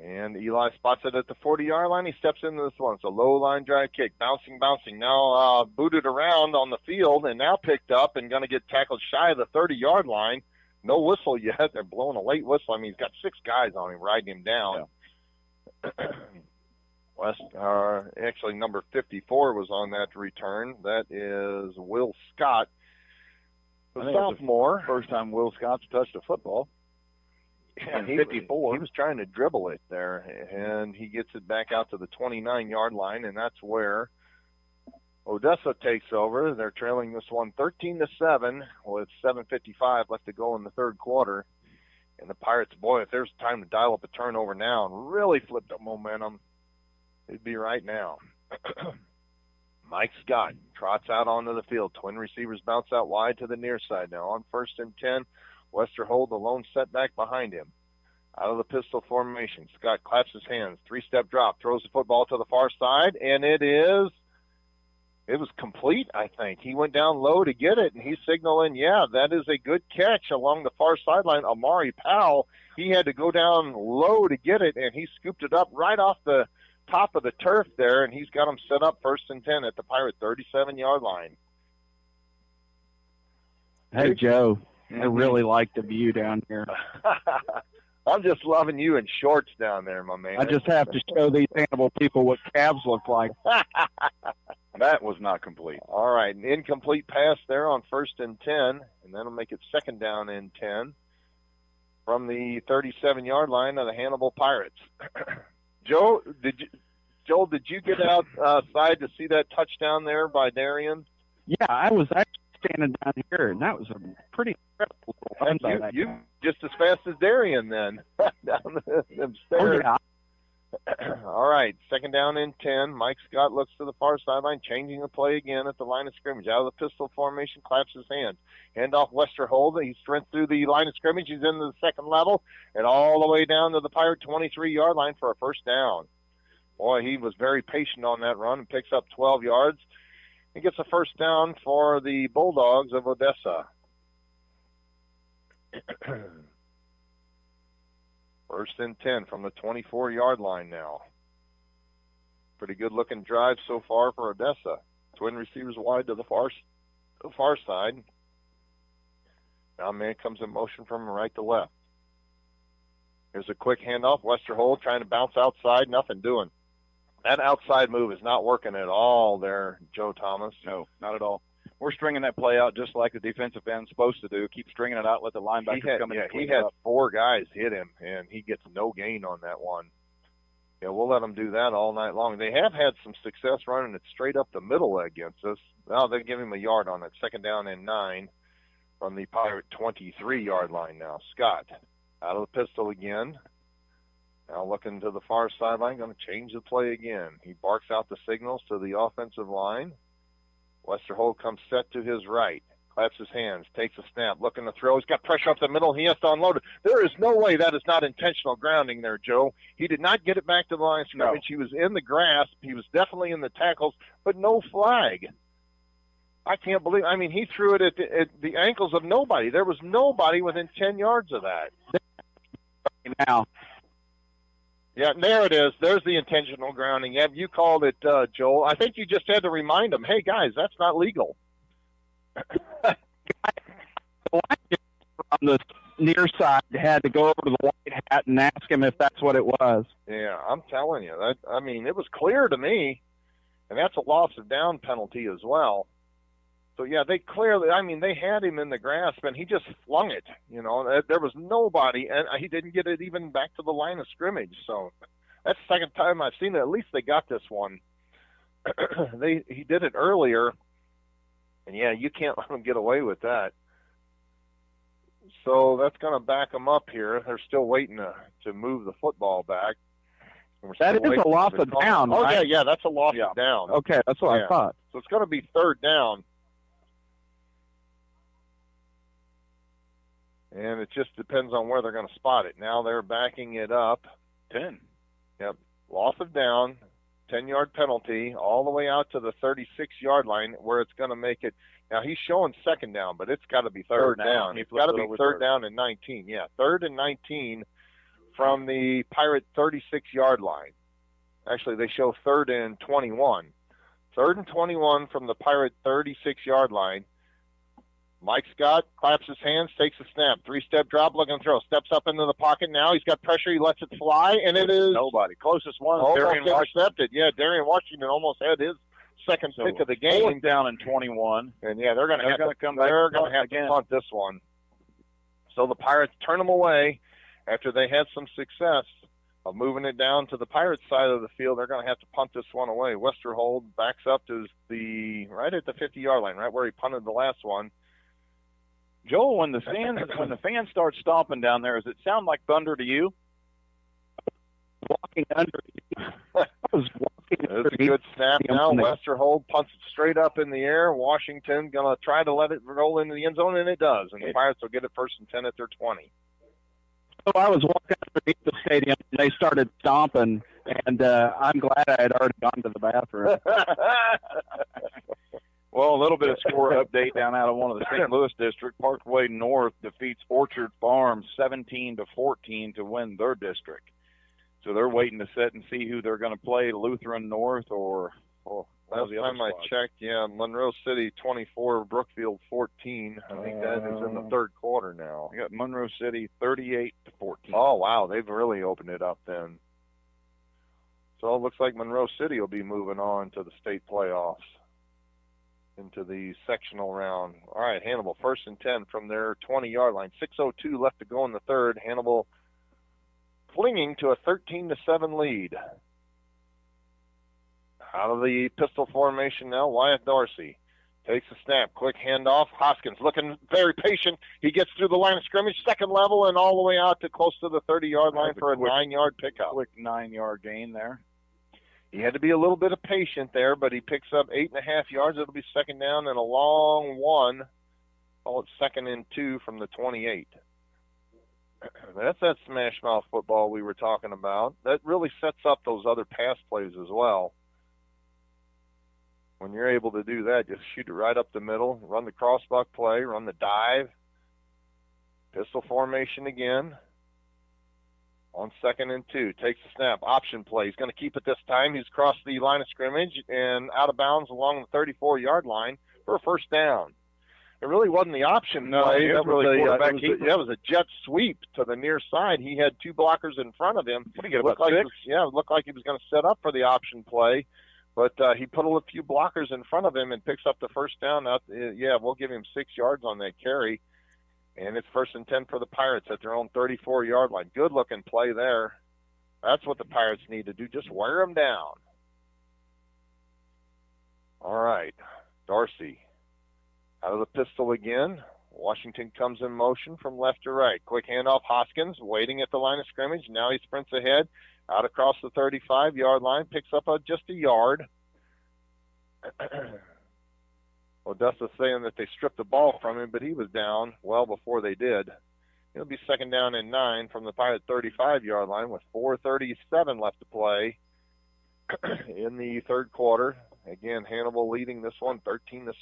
And Eli spots it at the 40-yard line. He steps into this one. It's a low line drive kick. Bouncing. Now booted around on the field and now picked up and going to get tackled shy of the 30-yard line. No whistle yet. They're blowing a late whistle. I mean, he's got 6 guys on him riding him down. Yeah. Actually, number 54 was on that return. That is Will Scott, the sophomore. First time Will Scott's touched a football. And 54. He was trying to dribble it there, and he gets it back out to the 29-yard line, and that's where Odessa takes over. They're trailing this one 13-7 with 7:55 left to go in the third quarter. And the Pirates, boy, if there's time to dial up a turnover now and really flip the momentum, it'd be right now. Mike Scott trots out onto the field. Twin receivers bounce out wide to the near side now. On 1st and 10, Westerhold, the lone setback behind him. Out of the pistol formation, Scott claps his hands. 3-step drop, throws the football to the far side, and it was complete, I think. He went down low to get it, and he's signaling, yeah, that is a good catch along the far sideline. Amari Powell, he had to go down low to get it, and he scooped it up right off the top of the turf there, and he's got him set up 1st and 10 at the Pirate 37-yard line. Hey, Joe. I really like the view down here. I'm just loving you in shorts down there, my man. I just have to show these Hannibal people what calves look like. That was not complete. All right, an incomplete pass there on 1st and 10, and that'll make it 2nd down and 10 from the 37-yard line of the Hannibal Pirates. Joel, did you get outside to see that touchdown there by Darian? Yeah, I was actually standing down here, and that was a pretty incredible run by that You guy. just as fast as Darian then. Down the stairs. Oh, yeah. All right, 2nd down and 10. Mike Scott looks to the far sideline, changing the play again at the line of scrimmage. Out of the pistol formation, claps his hands. Hand off Westerhold. He sprints through the line of scrimmage. He's into the second level and all the way down to the Pirate 23-yard line for a 1st down. Boy, he was very patient on that run and picks up 12 yards. He gets a 1st down for the Bulldogs of Odessa. 1st and 10 from the 24-yard line now. Pretty good-looking drive so far for Odessa. Twin receivers wide to the far side. Now man comes in motion from right to left. Here's a quick handoff. Westerhold trying to bounce outside. Nothing doing. That outside move is not working at all there, Joe Thomas. No, not at all. We're stringing that play out just like the defensive end's supposed to do. Keep stringing it out, let the linebacker come in. Yeah, he had 4 guys hit him, and he gets no gain on that one. Yeah, we'll let them do that all night long. They have had some success running it straight up the middle against us. Now they give him a yard on it. 2nd down and 9 from the Pirate 23-yard line now. Scott out of the pistol again. Now looking to the far sideline, going to change the play again. He barks out the signals to the offensive line. Westerhold comes set to his right. Claps his hands, takes a snap, looking to throw. He's got pressure up the middle. He has to unload it. There is no way that is not intentional grounding there, Joe. He did not get it back to the line of scrimmage. No. He was in the grasp. He was definitely in the tackles, but no flag. I can't believe. I mean, he threw it at the ankles of nobody. There was nobody within 10 yards of that. Now. Yeah, there it is. There's the intentional grounding. Yeah, you called it, Joel. I think you just had to remind him, hey, guys, that's not legal. On the near side had to go over to the white hat and ask him if that's what it was. Yeah, I'm telling you. I mean, it was clear to me, and that's a loss of down penalty as well. So, yeah, they clearly, I mean, they had him in the grasp, and he just flung it. You know, there was nobody, and he didn't get it even back to the line of scrimmage. So that's the second time I've seen it. At least they got this one. He did it earlier. And, yeah, you can't let them get away with that. So that's going to back them up here. They're still waiting to move the football back. That is a loss of down, Oh, right? yeah, that's a loss of down. Okay, that's what I thought. So it's going to be third down. And it just depends on where they're going to spot it. Now they're backing it up. 10. Yep, loss of down. 10-yard penalty all the way out to the 36-yard line where it's going to make it. Now, he's showing second down, but it's got to be third down. It's got to be third down and 19. Yeah, third and 19 from the Pirate 36-yard line. Actually, they show third and 21. Third and 21 from the Pirate 36-yard line. Mike Scott claps his hands, takes a snap, three-step drop, looking to throw, steps up into the pocket now. He's got pressure. He lets it fly, and it is nobody. Closest one, Darian intercepted. Yeah, Darian Washington almost had his second pick of the game. Down in 21. And, yeah, they're going to have to punt this one. So the Pirates turn them away after they had some success of moving it down to the Pirates side of the field. They're going to have to punt this one away. Westerhold backs up to right at the 50-yard line, right where he punted the last one. Joel, when the fans start stomping down there, does it sound like thunder to you? Walking under. I was walking under. It's a good snap now. Westerhold punts it straight up in the air. Washington going to try to let it roll into the end zone, and it does. And the Pirates will get it first and 10 at their 20. So I was walking underneath the stadium, and they started stomping, and I'm glad I had already gone to the bathroom. Well, a little bit of score update down out of one of the St. Louis district. Parkway North defeats Orchard Farms 17-14 to win their district. So they're waiting to sit and see who they're going to play, Lutheran North or last time I checked, Monroe City 24, Brookfield 14. I think that is in the third quarter now. We got Monroe City 38-14. Oh, wow, they've really opened it up then. So it looks like Monroe City will be moving on to the state playoffs, into the sectional round. All right, Hannibal, first and 10 from their 20-yard line. 6:02 left to go in the third. Hannibal clinging to a 13-7 lead. Out of the pistol formation now, Wyatt Dorsey takes a snap. Quick handoff. Hoskins looking very patient. He gets through the line of scrimmage, second level, and all the way out to close to the 30-yard line for a 9-yard pickup. Quick 9-yard gain there. He had to be a little bit of patient there, but he picks up 8.5 yards. It'll be second down and a long one. Call it 2nd and 2 from the 28. That's that smash mouth football we were talking about. That really sets up those other pass plays as well. When you're able to do that, just shoot it right up the middle, run the crossbuck play, run the dive, pistol formation again. On 2nd and 2, takes the snap, option play. He's going to keep it this time. He's crossed the line of scrimmage and out of bounds along the 34-yard line for a first down. It really wasn't the option play. That was a jet sweep to the near side. He had two blockers in front of him. What do you get, about 6? It looked like he was going to set up for the option play, but he put a few blockers in front of him and picks up the first down. We'll give him 6 yards on that carry. And it's first and 10 for the Pirates at their own 34-yard line. Good-looking play there. That's what the Pirates need to do, just wear them down. All right, Dorsey out of the pistol again. Washington comes in motion from left to right. Quick handoff, Hoskins waiting at the line of scrimmage. Now he sprints ahead, out across the 35-yard line, picks up just a yard. Odessa saying that they stripped the ball from him, but he was down well before they did. It'll be 2nd down and 9 from the Pirate 35-yard line with 4:37 left to play in the third quarter. Again, Hannibal leading this one 13-7.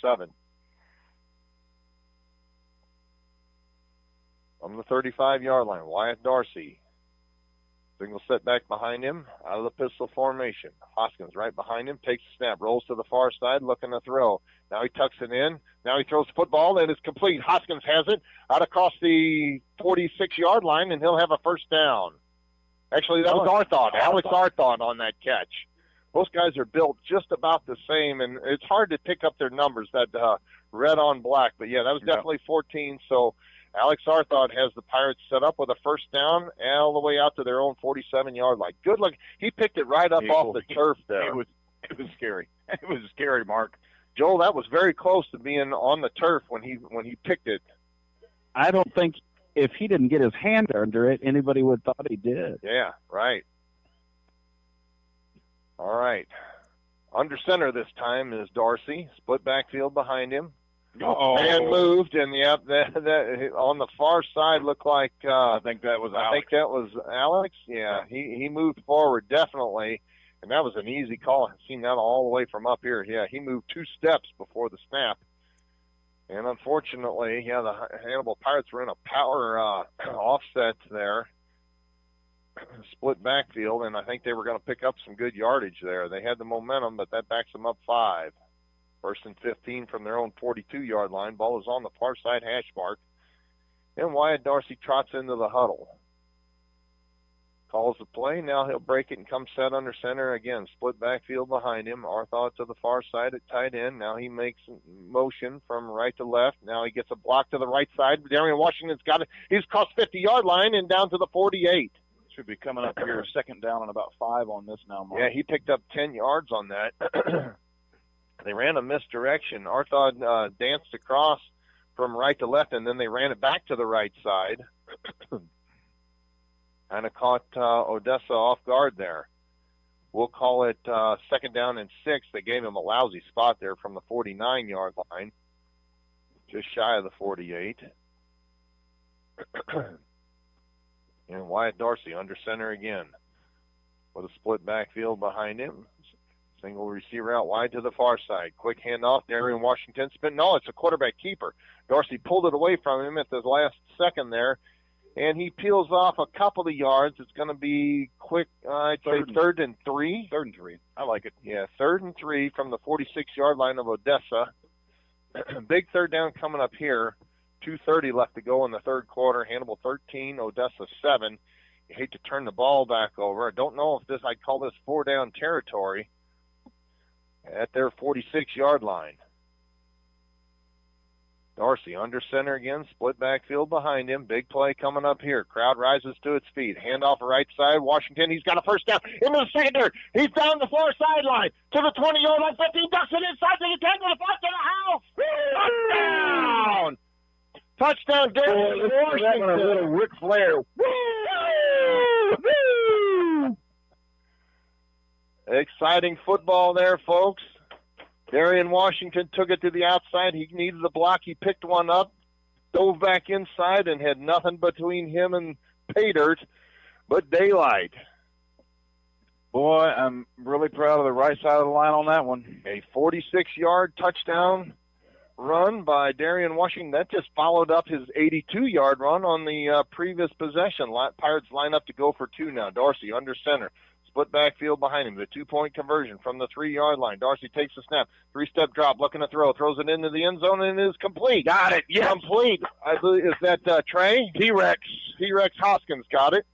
From the 35-yard line, Wyatt Darcy. Single set back behind him, out of the pistol formation. Hoskins right behind him, takes a snap, rolls to the far side, looking to throw. Now he tucks it in. Now he throws the football, and it's complete. Hoskins has it out across the 46-yard line, and he'll have a first down. Actually, that was Arthod, Alex Arthod on that catch. Most guys are built just about the same, and it's hard to pick up their numbers, that red on black. But, yeah, that was definitely 14, so Alex Arthod has the Pirates set up with a first down all the way out to their own 47-yard line. Good luck. He picked it right up off the turf there. It was scary. It was scary, Mark. Joel, that was very close to being on the turf when he picked it. I don't think if he didn't get his hand under it, anybody would have thought he did. Yeah, right. All right. Under center this time is Darcy. Split backfield behind him. And moved, and that on the far side looked like I think that was Alex. Yeah, he moved forward definitely, and that was an easy call. I've seen that all the way from up here. Yeah, he moved 2 steps before the snap, and unfortunately, the Hannibal Pirates were in a power offset there, split backfield, and I think they were going to pick up some good yardage there. They had the momentum, but that backs them up 5. 1st and 15 from their own 42-yard line. Ball is on the far side hash mark. And Wyatt Darcy trots into the huddle. Calls the play. Now he'll break it and come set under center again. Split backfield behind him. Arthod to the far side at tight end. Now he makes motion from right to left. Now he gets a block to the right side. Darian Washington's got it. He's crossed 50-yard line and down to the 48. Should be coming up here 2nd down and about 5 on this now, Mark. Yeah, he picked up 10 yards on that. They ran a misdirection. Arthod danced across from right to left, and then they ran it back to the right side. Kind of caught Odessa off guard there. We'll call it 2nd down and 6. They gave him a lousy spot there from the 49-yard line, just shy of the 48. And Wyatt Darcy under center again with a split backfield behind him. Single receiver out wide to the far side. Quick handoff. Darian Washington spin. No, it's a quarterback keeper. Darcy pulled it away from him at the last second there, and he peels off a couple of yards. It's going to be quick, I'd say 3rd and 3. 3rd and 3. I like it. Yeah, 3rd and 3 from the 46-yard line of Odessa. Big 3rd down coming up here. 2:30 left to go in the third quarter. Hannibal 13, Odessa 7. You hate to turn the ball back over. I don't know if I'd call this 4-down territory at their 46-yard line. Darcy under center again, split backfield behind him. Big play coming up here. Crowd rises to its feet. Handoff right side. Washington, he's got a first down. Into the secondary. He's down the far sideline to the 20-yard line. 15, ducks it inside to the 10 to the 5 to the house. Touchdown. Touchdown, Darian Washington. A little Ric Flair. Exciting football there, folks. Darian Washington took it to the outside. He needed the block. He picked one up, dove back inside, and had nothing between him and pay dirt but daylight. Boy, I'm really proud of the right side of the line on that one. A 46-yard touchdown run by Darian Washington. That just followed up his 82-yard run on the previous possession. Pirates line up to go for 2 now. Darcy under center. Split backfield behind him. The 2-point conversion from the 3-yard line. Darcy takes a snap. 3-step drop, looking to throw. Throws it into the end zone and it is complete. Got it. Yes. Complete. I believe, is that Trey? T-Rex Hoskins got it.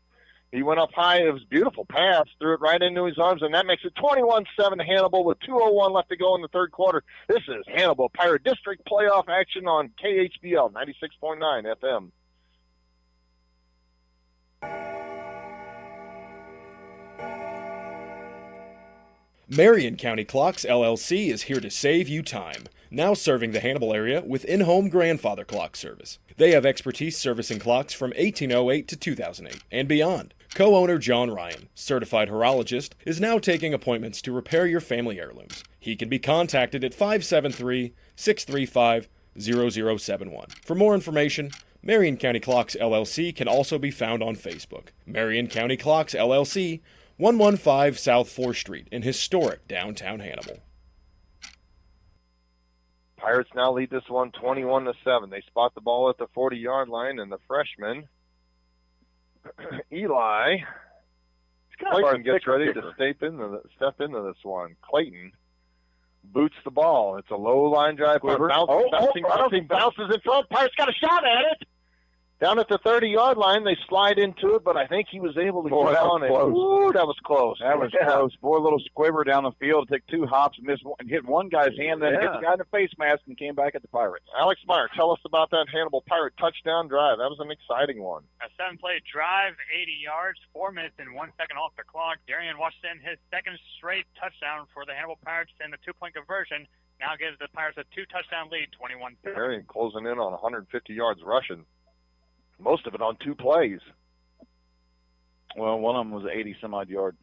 He went up high. It was a beautiful pass. Threw it right into his arms, and that makes it 21-7 Hannibal with 2:01 left to go in the third quarter. This is Hannibal Pirate District playoff action on KHBL 96.9 FM. Marion County Clocks, LLC is here to save you time. Now serving the Hannibal area with in-home grandfather clock service. They have expertise servicing clocks from 1808 to 2008 and beyond. Co-owner John Ryan, certified horologist, is now taking appointments to repair your family heirlooms. He can be contacted at 573-635-0071. For more information, Marion County Clocks LLC can also be found on Facebook. Marion County Clocks LLC, 115 South 4th Street in historic downtown Hannibal. Pirates now lead this one 21-7. They spot the ball at the 40-yard line, and the freshman, Eli, Clayton gets ready to step into this one. Clayton boots the ball. It's a low line drive. Bouncing, bounces in front. Pirates got a shot at it. Down at the 30-yard line, they slide into it, but I think he was able to get on it. Ooh, that was close. That was close. Boy, a little squibber down the field. Took 2 hops, missed one, hit one guy's hand, then hit the guy in the face mask and came back at the Pirates. Alex Meyer, tell us about that Hannibal Pirate touchdown drive. That was an exciting one. A 7-play drive, 80 yards, 4 minutes and 1 second off the clock. Darian Washington, his second straight touchdown for the Hannibal Pirates, and the 2-point conversion now gives the Pirates a 2-touchdown lead, 21-30. Darian closing in on 150 yards rushing. Most of it on 2 plays. Well, one of them was an 80-some-odd yard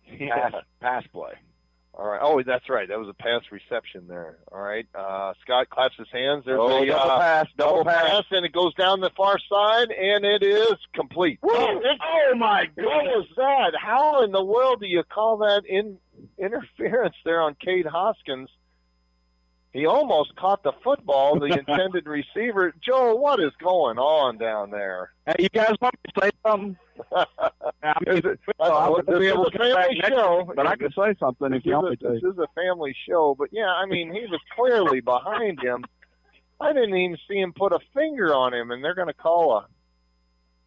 pass play. All right. Oh, that's right. That was a pass reception there. All right. Scott claps his hands. There's a double pass, and it goes down the far side, and it is complete. Oh my God! What was that? How in the world do you call that interference there on Cade Hoskins? He almost caught the football, the intended receiver. Joe, what is going on down there? Hey, you guys want me to say something? I'll be able to come back next week, but I can say something if you want me to. This is a family show, but yeah, I mean, he was clearly behind him. I didn't even see him put a finger on him, and they're going to call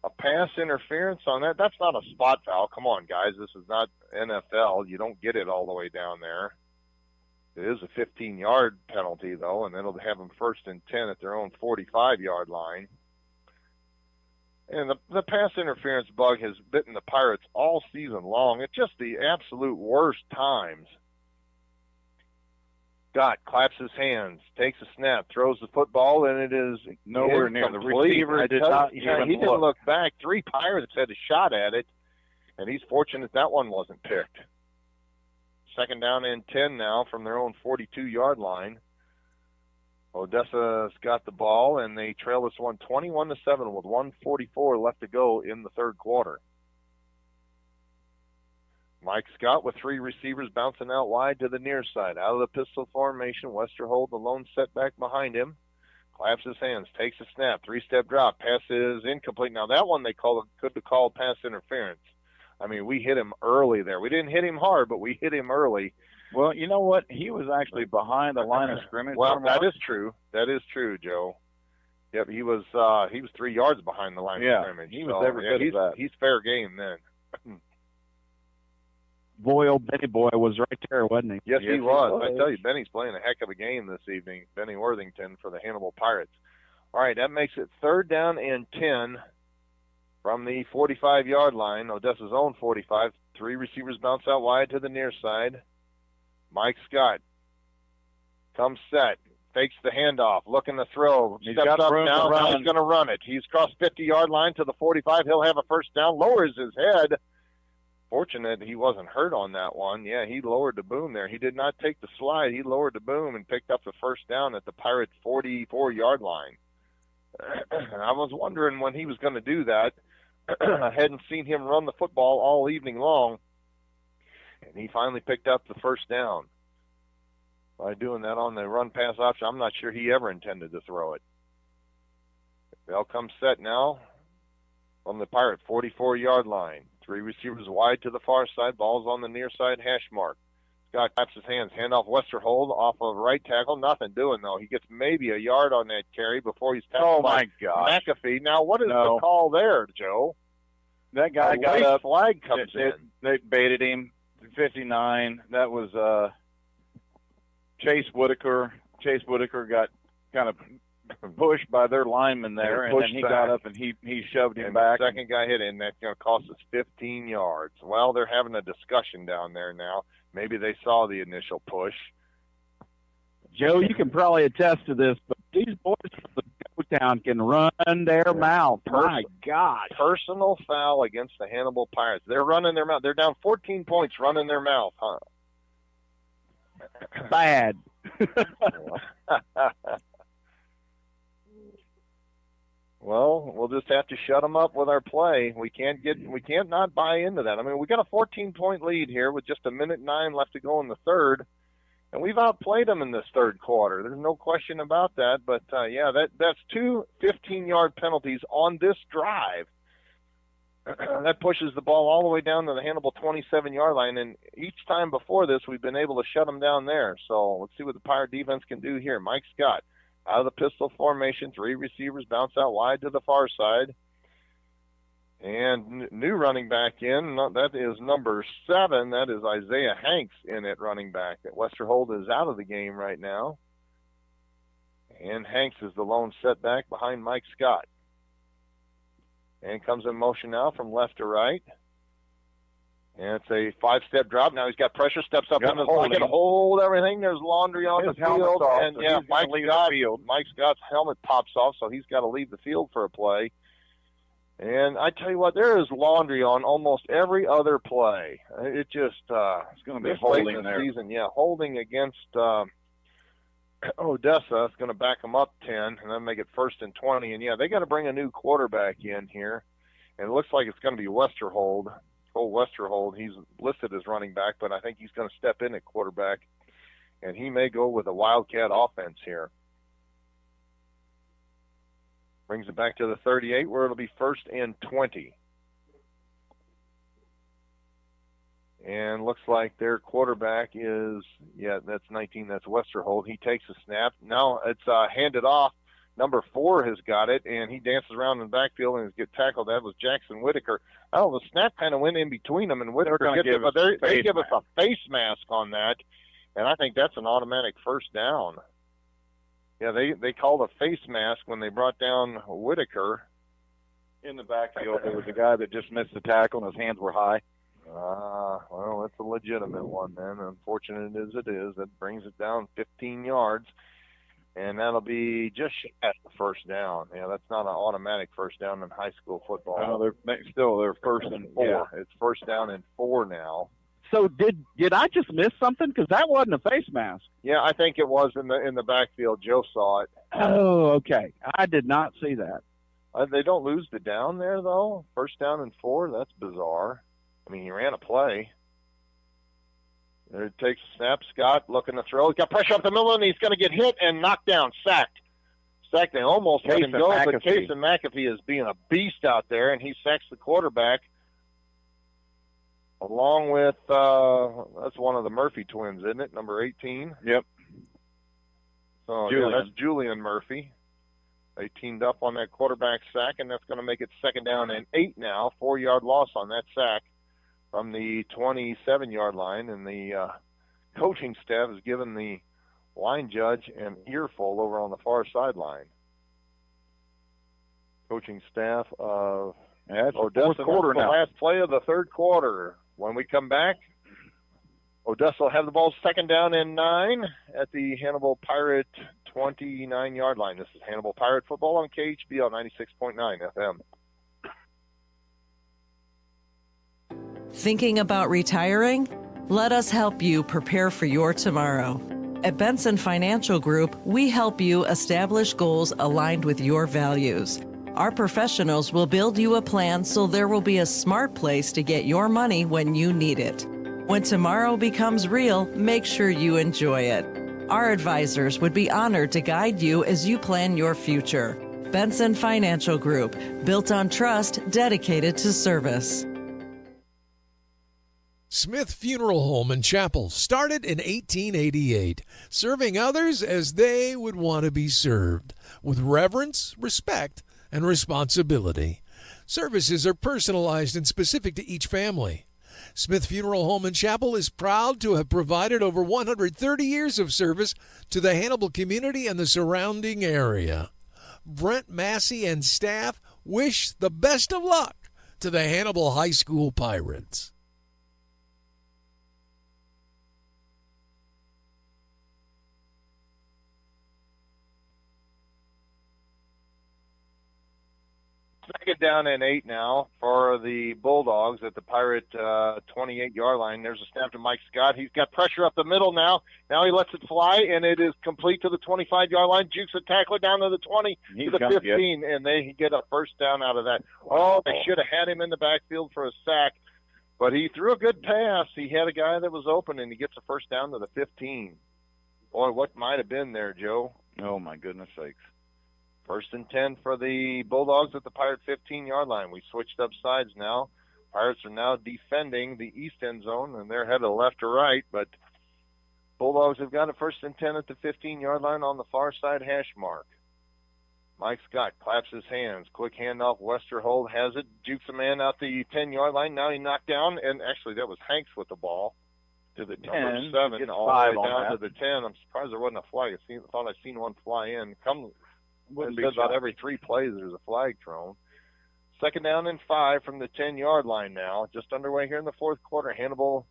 a pass interference on that. That's not a spot foul. Come on, guys. This is not NFL. You don't get it all the way down there. It is a 15-yard penalty, though, and it'll have them 1st and 10 at their own 45-yard line. And the pass interference bug has bitten the Pirates all season long. It's just the absolute worst times. Scott claps his hands, takes a snap, throws the football, and it is nowhere near the receiver. He didn't look back. 3 Pirates had a shot at it, and he's fortunate that one wasn't picked. 2nd down and 10 now from their own 42-yard line. Odessa's got the ball, and they trail this one 21-7 with 1:44 left to go in the 3rd quarter. Mike Scott with 3 receivers bouncing out wide to the near side. Out of the pistol formation, Westerhold, the lone setback behind him. Claps his hands, takes a snap, 3-step drop. Pass is incomplete. Now that one they could have called pass interference. I mean, we hit him early there. We didn't hit him hard, but we hit him early. Well, you know what? He was actually behind the line of scrimmage. Well, that is true. That is true, Joe. Yep, he was 3 yards behind the line of scrimmage. He was every bit of that. He's fair game then. Boy, old Benny Boy was right there, wasn't he? Yes, he was. I tell you, Benny's playing a heck of a game this evening. Benny Worthington for the Hannibal Pirates. All right, that makes it 3rd down and 10 from the 45-yard line. Odessa's own 45. 3 receivers bounce out wide to the near side. Mike Scott comes set, fakes the handoff, looking to throw. He's steps got up room now. to run. He's going to run it. He's crossed 50-yard line to the 45. He'll have a 1st down. Lowers his head. Fortunate he wasn't hurt on that one. Yeah, he lowered the boom there. He did not take the slide. He lowered the boom and picked up the 1st down at the Pirates' 44-yard line. I was wondering when he was going to do that. I hadn't seen him run the football all evening long, and he finally picked up the 1st down. By doing that on the run-pass option, I'm not sure he ever intended to throw it. They'll come set now from the Pirate 44-yard line. 3 receivers wide to the far side. Ball's on the near side hash mark. Scott claps his hands. Handoff Westerhold off of right tackle. Nothing doing, though. He gets maybe a yard on that carry before he's tackled by McAfee. Now, what is the call there, Joe? That guy got up. Flag comes in. They baited him. 59. That was Chase Whitaker. Chase Whitaker got kind of pushed by their lineman there, and then he got up and he shoved him back. The second guy hit it, and that's going to cost us 15 yards. Well, they're having a discussion down there now. Maybe they saw the initial push. Joe, you can probably attest to this, but these boys are the knockdown can run their mouth. My gosh. Personal foul against the Hannibal Pirates. They're running their mouth. They're down 14 points running their mouth, huh? Bad. Well, we'll just have to shut them up with our play. We can't not buy into that. I mean, we got a 14-point lead here with just 1:09 left to go in the third, and we've outplayed them in this third quarter. There's no question about that. But that's two 15-yard penalties on this drive. That pushes the ball all the way down to the Hannibal 27-yard line, and each time before this, we've been able to shut them down there. So let's see what the Pirate defense can do here. Mike Scott out of the pistol formation, 3 receivers bounce out wide to the far side. And new running back in, that is number 7. That is Isaiah Hanks in at running back. Westerhold is out of the game right now. And Hanks is the lone setback behind Mike Scott. And comes in motion now from left to right. And it's a 5-step drop. Now he's got pressure, steps up into the pocket, hold everything. There's laundry on the field. And Mike Scott's helmet pops off, so he's got to leave the field for a play. And I tell you what, there is laundry on almost every other play. It just it's going to be holding there. Season, holding against Odessa. It's going to back them up 10 and then make it 1st and 20. And they got to bring a new quarterback in here. And it looks like it's going to be Westerhold. Cole Westerhold, he's listed as running back, but I think he's going to step in at quarterback, and he may go with a Wildcat offense here. Brings it back to the 38, where it'll be 1st and 20. And looks like their quarterback is, that's 19, that's Westerhold. He takes a snap. Now it's handed off. Number 4 has got it, and he dances around in the backfield and gets tackled. That was Jackson Whitaker. Oh, the snap kind of went in between them, and Whitaker gets it, but they give us a face mask on that, and I think that's an automatic first down. Yeah, they called a face mask when they brought down Whitaker. In the backfield, there was a guy that just missed the tackle, and his hands were high. Well, that's a legitimate one, then. Unfortunate as it is, that brings it down 15 yards. And that'll be just at the first down. That's not an automatic first down in high school football. No, they're 1st and 4. Yeah, it's 1st down and 4 now. So did I just miss something? Because that wasn't a face mask. Yeah, I think it was in the backfield. Joe saw it. Oh, okay. I did not see that. They don't lose the down there, though. 1st down and 4. That's bizarre. I mean, he ran a play. There it takes a snap. Scott looking to throw. He's got pressure up the middle, and he's going to get hit and knocked down, sacked. They almost let him go, but Casey McAfee is being a beast out there, and he sacks the quarterback along with, that's one of the Murphy twins, isn't it? Number 18? Yep. So, that's Julian Murphy. They teamed up on that quarterback sack, and that's going to make it 2nd down and 8 now. 4-yard loss on that sack from the 27-yard line, and the coaching staff has given the line judge an earful over on the far sideline. Coaching staff of Odessa. Quarter now. The last play of the third quarter. When we come back, Odessa will have the ball 2nd down and 9 at the Hannibal Pirate 29-yard line. This is Hannibal Pirate football on KHBL 96.9 FM. Thinking about retiring? Let us help you prepare for your tomorrow. At Benson Financial Group, we help you establish goals aligned with your values. Our professionals will build you a plan so there will be a smart place to get your money when you need it. When tomorrow becomes real, make sure you enjoy it. Our advisors would be honored to guide you as you plan your future. Benson Financial Group, built on trust, dedicated to service. Smith Funeral Home and Chapel started in 1888, serving others as they would want to be served, with reverence, respect, and responsibility. Services are personalized and specific to each family. Smith Funeral Home and Chapel is proud to have provided over 130 years of service to the Hannibal community and the surrounding area. Brent Massey and staff wish the best of luck to the Hannibal High School Pirates. Second down and 8 now for the Bulldogs at the Pirate 28-yard line. There's a snap to Mike Scott. He's got pressure up the middle now. Now he lets it fly, and it is complete to the 25-yard line. Jukes a tackler down to the 20, to the 15, and they get a first down out of that. Oh, they should have had him in the backfield for a sack, but he threw a good pass. He had a guy that was open, and he gets a first down to the 15. Boy, what might have been there, Joe? Oh, my goodness sakes. First and 10 for the Bulldogs at the Pirate 15-yard line. We switched up sides now. Pirates are now defending the east end zone, and they're headed left to right, but Bulldogs have got a first and 10 at the 15-yard line on the far side hash mark. Mike Scott claps his hands. Quick handoff. Westerhold has it. Jukes a man out the 10-yard line. Now he knocked down, and actually that was Hanks with the ball to the 10, number 7, all the way down to the 10. I'm surprised there wasn't a flag. I thought I'd seen one fly in. About every 3 plays there's a flag thrown. Second down and 5 from the 10-yard line now. Just underway here in the fourth quarter. Hannibal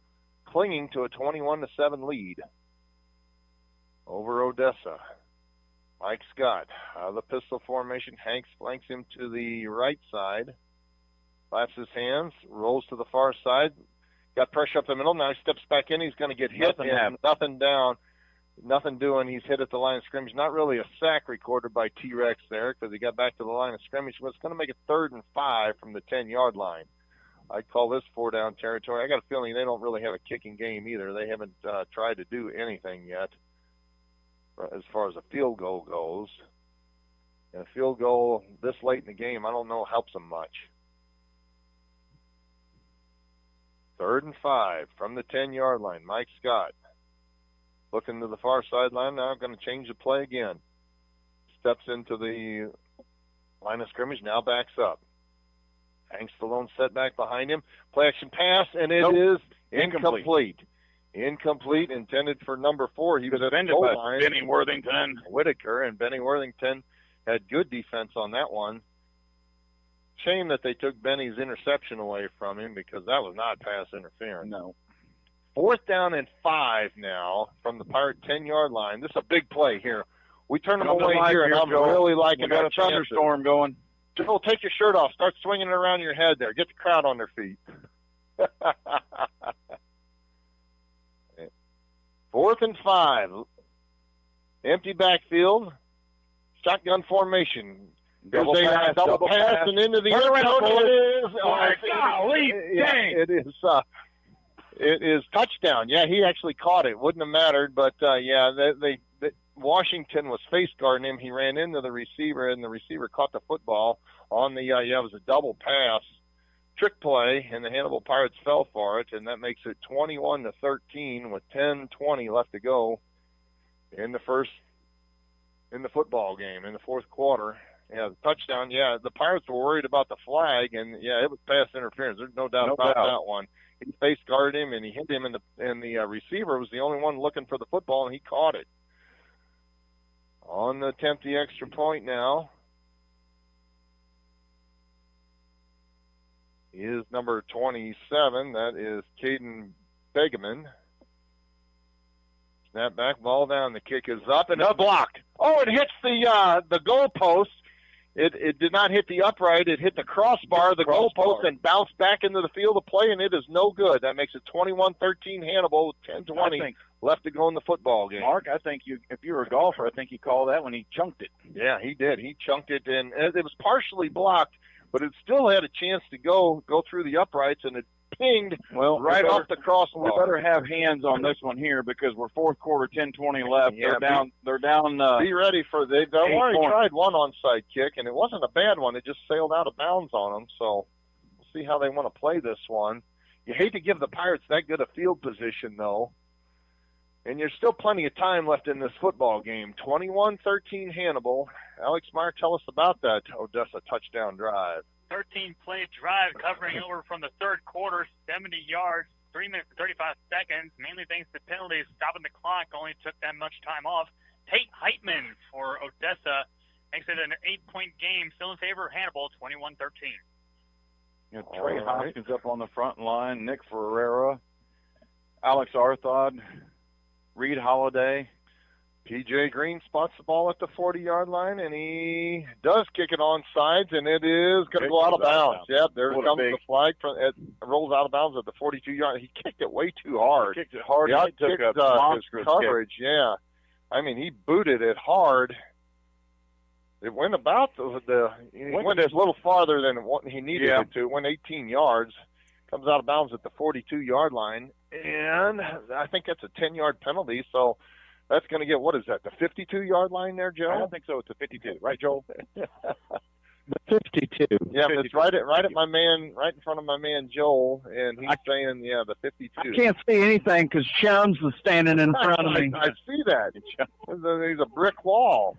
clinging to a 21-7 lead over Odessa. Mike Scott out of the pistol formation. Hanks flanks him to the right side. Claps his hands. Rolls to the far side. Got pressure up the middle. Now he steps back in. He's going to get hit. Nothing down. Nothing doing. He's hit at the line of scrimmage. Not really a sack recorded by T-Rex there because he got back to the line of scrimmage. But it's going to make it 3rd and 5 from the 10-yard line. I'd call this 4-down territory. I got a feeling they don't really have a kicking game either. They haven't tried to do anything yet as far as a field goal goes. And a field goal this late in the game, I don't know, helps them much. 3rd and 5 from the 10-yard line. Mike Scott looking to the far sideline now, going to change the play again. Steps into the line of scrimmage, now backs up. Hanks the lone setback behind him. Play action pass, and it is incomplete. Incomplete, intended for number 4. He was defended by Benny Worthington. Whitaker, and Benny Worthington had good defense on that one. Shame that they took Benny's interception away from him because that was not pass interference. No. 4th down and 5 now from the Pirate 10-yard line. This is a big play here. We turn them away here, and I'm really liking that. We got a thunderstorm going. Joel, take your shirt off. Start swinging it around your head there. Get the crowd on their feet. 4th and 5. Empty backfield. Shotgun formation. Double pass, double pass, and into the end zone. It is. Golly, dang. It is touchdown. Yeah, he actually caught it. Wouldn't have mattered, but Washington was face guarding him. He ran into the receiver, and the receiver caught the football on the. It was a double pass, trick play, and the Hannibal Pirates fell for it, and that makes it 21-13 with 10:20 left to go in the football game in the fourth quarter. Yeah, the touchdown. Yeah, the Pirates were worried about the flag, and yeah, it was pass interference. There's no doubt about that one. He face guarded him, and he hit him, and the receiver was the only one looking for the football, and he caught it. On the attempt the extra point now is number 27. That is Caden Begeman. Snap back, ball down. The kick is up, and it's blocked. Oh, it hits the goal post. It did not hit the upright. It hit the crossbar, the goalpost, and bounced back into the field of play, and it is no good. That makes it 21-13 Hannibal with 10:20 left to go in the football game. Mark, I think if you were a golfer, I think you call that when he chunked it. Yeah, he did. He chunked it, and it was partially blocked, but it still had a chance to go through the uprights, and it pinged right off the crossbar. We better have hands on this one here because we're fourth quarter, 10:20 left. Yeah, they're down. Be ready for they've already tried one onside kick, and it wasn't a bad one. It just sailed out of bounds on them. So we'll see how they want to play this one. You hate to give the Pirates that good a field position, though. And there's still plenty of time left in this football game. 21-13 Hannibal. Alex Meyer, tell us about that Odessa touchdown drive. 13-play drive covering over from the third quarter, 70 yards, 3 minutes and 35 seconds, mainly thanks to penalties. Stopping the clock only took that much time off. Tate Heitman for Odessa makes it an 8-point game, still in favor of Hannibal, 21-13. Trey Hoskins up on the front line, Nick Ferreira, Alex Arthod, Reed Holiday. P.J. Green spots the ball at the 40-yard line, and he does kick it on sides, and it is going to go out of bounds. Yep, there comes the flag. It rolls out of bounds at the 42-yard. He kicked it way too hard. He kicked it hard. Yeah, He took kicked, a monstrous coverage. kick. Yeah, I mean, he booted it hard. It went about it went a little farther than what he needed it to. It went 18 yards. Comes out of bounds at the 42-yard line, and I think that's a 10-yard penalty. So that's going to get, what is that, the 52-yard line there, Joe? I don't think so. It's a 52, right, Joel? The 52. Yeah, it's right at my man, right in front of my man Joel, and he's saying, the 52. I can't see anything because Chums is standing in front of me. I see that. He's a brick wall.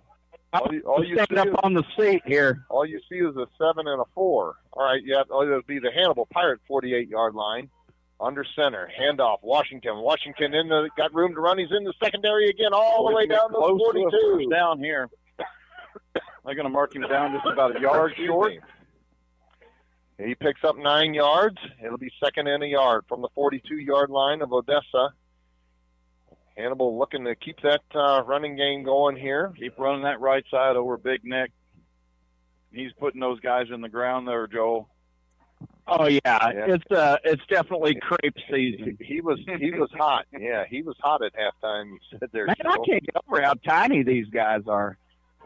All you stand up on the seat here. All you see is a 7 and a 4. All right, it'll be the Hannibal Pirate 48-yard line. Under center, handoff, Washington. Washington got room to run. He's in the secondary again, all the way down to the 42. Down here. They're going to mark him down just about a yard short. He picks up 9 yards. It'll be second and a yard from the 42-yard line of Odessa. Hannibal looking to keep that running game going here. Keep running that right side over Big Nick. He's putting those guys in the ground there, Joel. Oh yeah. It's definitely crepe season. He was hot. Yeah, he was hot at halftime. You said there. Man, I can't get over how tiny these guys are.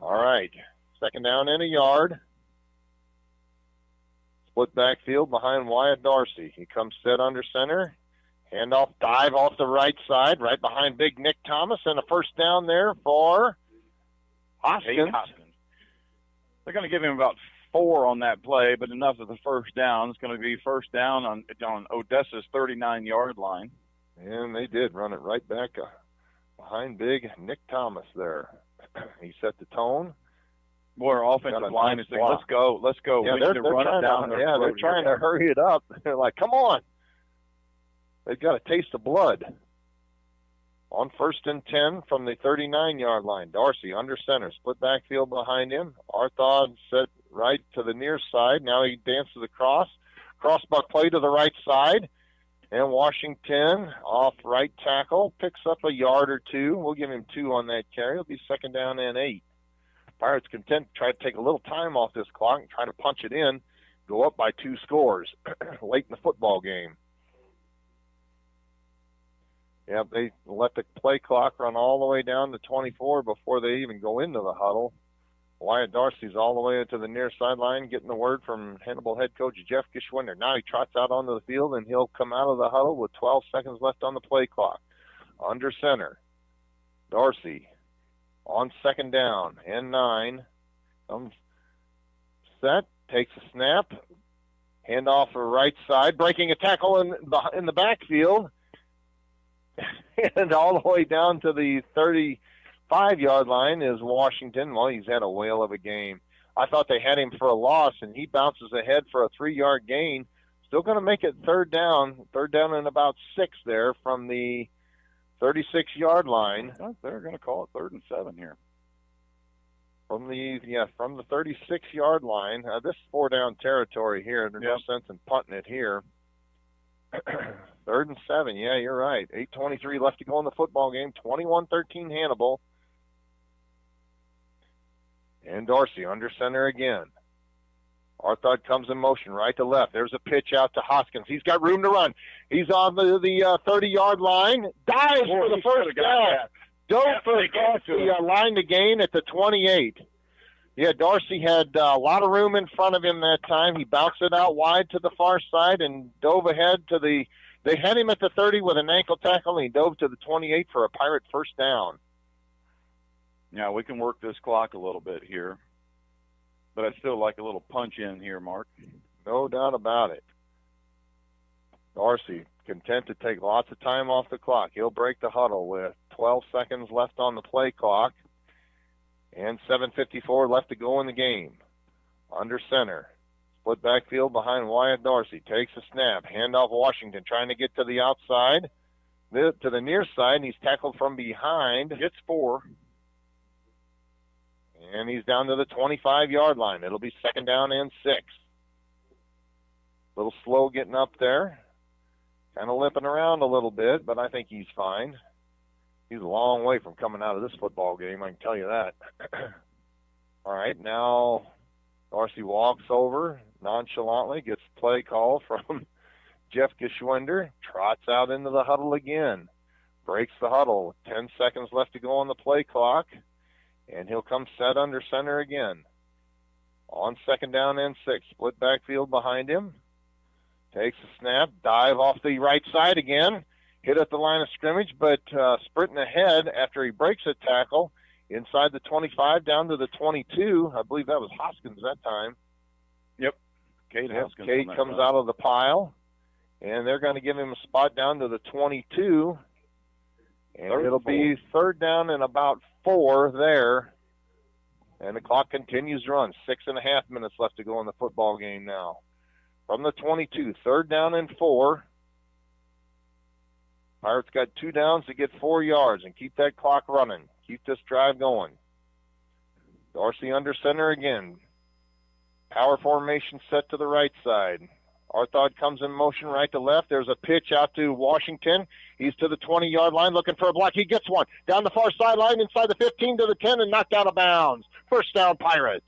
All right, second down and a yard. Split backfield behind Wyatt Darcy. He comes set under center. Handoff, dive off the right side, right behind Big Nick Thomas, and a first down there for Hoskins. They're going to give him about 4 on that play, but enough of the first down. It's going to be first down on Odessa's 39-yard line. And they did run it right back behind Big Nick Thomas there. He set the tone. Boy, our offensive line is saying, let's go. Yeah, we they're need to run it down. They're trying to hurry it up. They're like, come on. They've got a taste of blood. On first and 10 from the 39-yard line. Darcy under center. Split backfield behind him. Arthod set right to the near side. Now he dances across. Crossbuck play to the right side. And Washington off right tackle. Picks up a yard or 2. We'll give him 2 on that carry. It'll be second down and 8. Pirates content to try to take a little time off this clock and try to punch it in. Go up by 2 scores late in the football game. Yeah, they let the play clock run all the way down to 24 before they even go into the huddle. Wyatt Darcy's all the way to the near sideline, getting the word from Hannibal head coach Jeff Geschwinder. Now he trots out onto the field, and he'll come out of the huddle with 12 seconds left on the play clock. Under center, Darcy on second down and 9. Comes set, takes a snap, handoff to the right side, breaking a tackle in the backfield. And all the way down to the 35-yard line is Washington. Well, he's had a whale of a game. I thought they had him for a loss, and he bounces ahead for a 3-yard gain. Still going to make it third down and about 6 there from the 36-yard line. They're going to call it 3rd and 7 here. From the 36-yard line. This is 4-down territory here. There's no sense in punting it here. 3rd and 7. Yeah, you're right. 8:23 left to go in the football game. 21-13 Hannibal. And Darcy under center again. Arthod comes in motion right to left. There's a pitch out to Hoskins. He's got room to run. He's on the 30-yard line. Dives for the first down. Don't forget the line to gain at the 28. Yeah, Darcy had a lot of room in front of him that time. He bounced it out wide to the far side and dove ahead to the – they had him at the 30 with an ankle tackle, and he dove to the 28 for a Pirate first down. Yeah, we can work this clock a little bit here. But I'd still like a little punch in here, Mark. No doubt about it. Darcy content to take lots of time off the clock. He'll break the huddle with 12 seconds left on the play clock. And 7:54 left to go in the game. Under center. Split backfield behind Wyatt Darcy. Takes a snap. Handoff Washington trying to get to the outside. To the near side, and he's tackled from behind. Gets 4. And he's down to the 25-yard line. It'll be second down and 6. A little slow getting up there. Kind of limping around a little bit, but I think he's fine. He's a long way from coming out of this football game, I can tell you that. All right, now Darcy walks over nonchalantly, gets play call from Jeff Geschwinder, trots out into the huddle again, breaks the huddle with 10 seconds left to go on the play clock, and he'll come set under center again. On second down and 6, split backfield behind him. Takes a snap, dive off the right side again, hit at the line of scrimmage, but sprinting ahead after he breaks a tackle inside the 25 down to the 22. I believe that was Hoskins that time. Yep. Cade comes out of the pile, and they're going to give him a spot down to the 22. And it'll be third down and about 4 there. And the clock continues to run. 6.5 minutes left to go in the football game now. From the 22, third down and 4. Pirates got 2 downs to get 4 yards and keep that clock running. Keep this drive going. Dorsey under center again. Power formation set to the right side. Arthod comes in motion right to left. There's a pitch out to Washington. He's to the 20-yard line looking for a block. He gets one. Down the far sideline, inside the 15 to the 10, and knocked out of bounds. First down, Pirates.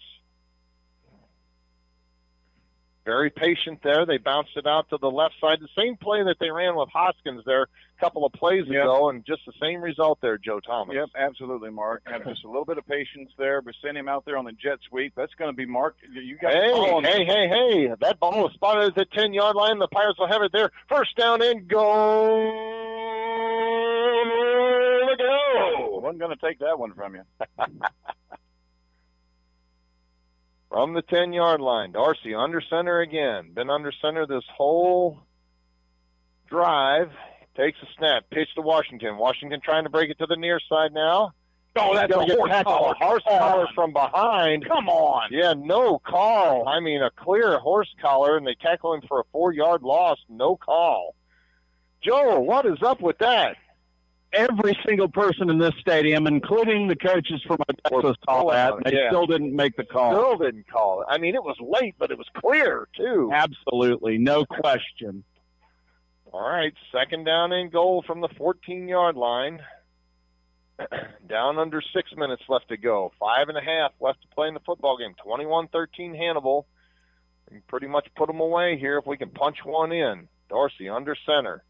Very patient there. They bounced it out to the left side. The same play that they ran with Hoskins there a couple of plays ago, and just the same result there, Joe Thomas. Yep, absolutely, Mark. Have just a little bit of patience there, but send him out there on the jet sweep. That's going to be Mark. You got Hey. That ball was spotted at the 10-yard line. The Pirates will have it there. First down and go. Wasn't going to take that one from you. From the 10-yard line, Darcy under center again. Been under center this whole drive. Takes a snap. Pitch to Washington. Washington trying to break it to the near side now. Oh, that's a horse collar. Horse collar from behind. Come on. Yeah, no call. I mean, a clear horse collar, and they tackle him for a 4-yard loss. No call. Joe, what is up with that? Every single person in this stadium, including the coaches from Odessa, saw that. And they still didn't make the call. Still didn't call it. I mean, it was late, but it was clear, too. Absolutely. No question. All right, second down and goal from the 14-yard line. Down under 6 minutes left to go. 5.5 left to play in the football game. 21-13 Hannibal. We can pretty much put them away here if we can punch one in. Dorsey under center.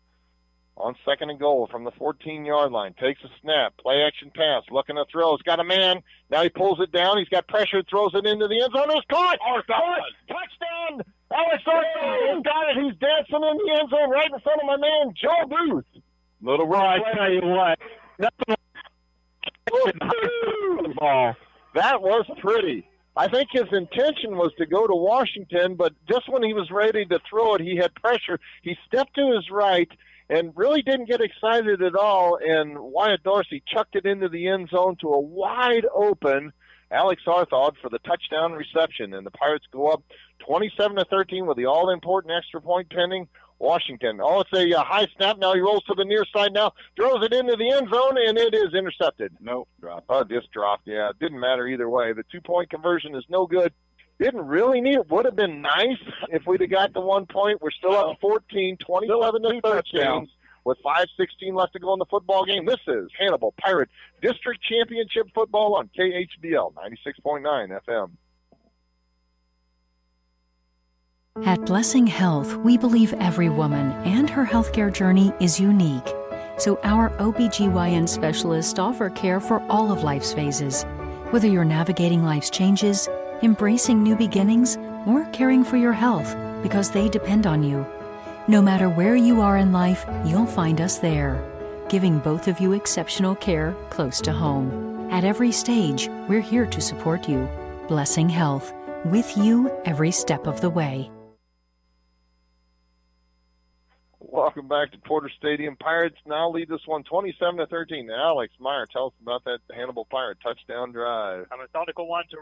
On second and goal from the 14-yard line. Takes a snap. Play action pass. Looking to throw. He's got a man. Now he pulls it down. He's got pressure. Throws it into the end zone. It's caught. Touchdown. Alex Arthur. He's got it. He's dancing in the end zone right in front of my man, Joe Booth. Little right. I tell you what. Ball. That was pretty. I think his intention was to go to Washington, but just when he was ready to throw it, he had pressure. He stepped to his right and really didn't get excited at all, and Wyatt Dorsey chucked it into the end zone to a wide-open Alex Arthod for the touchdown reception, and the Pirates go up 27-13 with the all-important extra point pending. Washington. Oh, it's a high snap. Now he rolls to the near side now, throws it into the end zone, and it is intercepted. Nope, dropped. Oh, just dropped, yeah. It didn't matter either way. The two-point conversion is no good. Didn't really need it. Would have been nice if we'd have got the 1 point. We're still up 14, 27-13 with 5:16 left to go in the football game. This is Hannibal Pirate District Championship Football on KHBL 96.9 FM. At Blessing Health, we believe every woman and her healthcare journey is unique. So our OBGYN specialists offer care for all of life's phases. Whether you're navigating life's changes, embracing new beginnings, or caring for your health because they depend on you. No matter where you are in life, you'll find us there, giving both of you exceptional care close to home. At every stage, we're here to support you. Blessing Health, with you every step of the way. Welcome back to Porter Stadium. Pirates now lead this one 27-13. Alex Meyer, tell us about that Hannibal Pirate touchdown drive. A methodical one to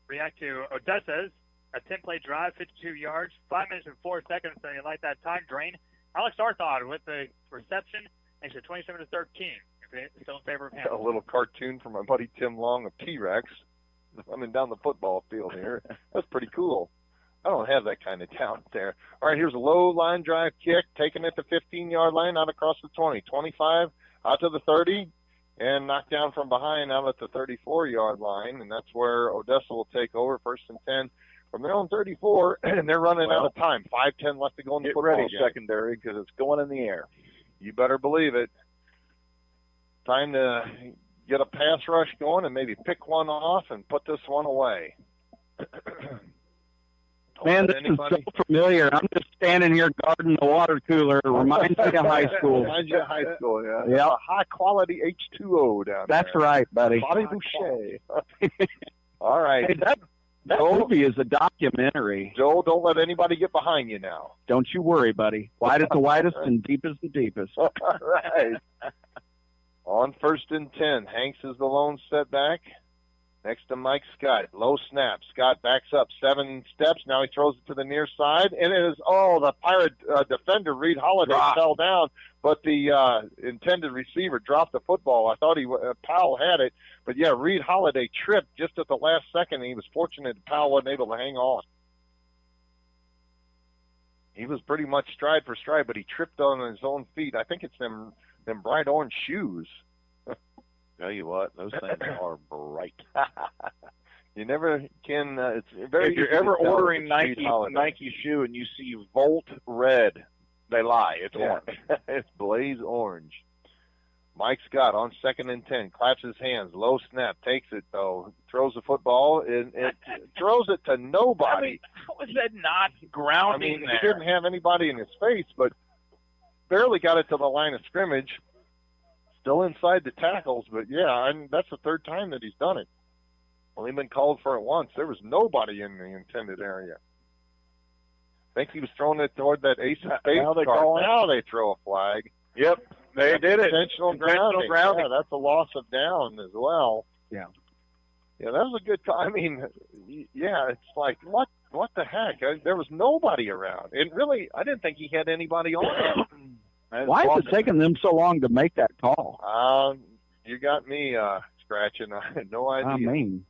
react to Odessa's. A 10-play drive, 52 yards, 5 minutes and 4 seconds. So you like that time drain. Alex Arthod with the reception, makes it 27-13. Still in favor of Hannibal. A little cartoon from my buddy Tim Long of T-Rex running down the football field here. That's pretty cool. I don't have that kind of talent there. All right, here's a low line drive kick, taken at the 15-yard line, out across the 20. 25, out to the 30 and knocked down from behind out at the 34-yard line, and that's where Odessa will take over, 1st and 10 from their own 34, and they're running out of time. 5:10 left to go in the football ready, game. secondary, because it's going in the air. You better believe it. Time to get a pass rush going and maybe pick one off and put this one away. Man, this is so familiar. I'm just standing here guarding the water cooler. It reminds me of high school. Reminds you of high school, yeah. Yeah. A high-quality H2O down That's there. right, buddy. Bobby Boucher. All right. Hey, that movie is a documentary. Joel, don't let anybody get behind you now. Don't you worry, buddy. Wide is the widest and deep is the deepest. All right. On 1st and 10, Hanks is the lone setback. Next to Mike Scott. Low snap. Scott backs up 7 steps. Now he throws it to the near side. And it is, the Pirate defender, Reed Holiday, fell down. But the intended receiver dropped the football. I thought Powell had it. But, yeah, Reed Holiday tripped just at the last second. And he was fortunate that Powell wasn't able to hang on. He was pretty much stride for stride, but he tripped on his own feet. I think it's them bright orange shoes. Tell you what, those things are bright. You never can. It's very. If you're ever ordering Nike shoe and you see Volt Red, they lie. It's orange. It's blaze orange. Mike Scott on 2nd and 10, claps his hands, low snap, takes it though, throws the football, and throws it to nobody. I mean, how is that not grounding he didn't have anybody in his face, but barely got it to the line of scrimmage. Still inside the tackles, but that's the 3rd time that he's done it. Only been called for it once. There was nobody in the intended area. I think he was throwing it toward that ace of spades card. Now they throw a flag. Yep, they did it. Intentional grounding. Yeah, that's a loss of down as well. Yeah. Yeah, that was a good call. I mean, yeah, it's like, what the heck? There was nobody around. And really, I didn't think he had anybody on. Why is it taking them so long to make that call? You got me scratching. I had no idea. I mean,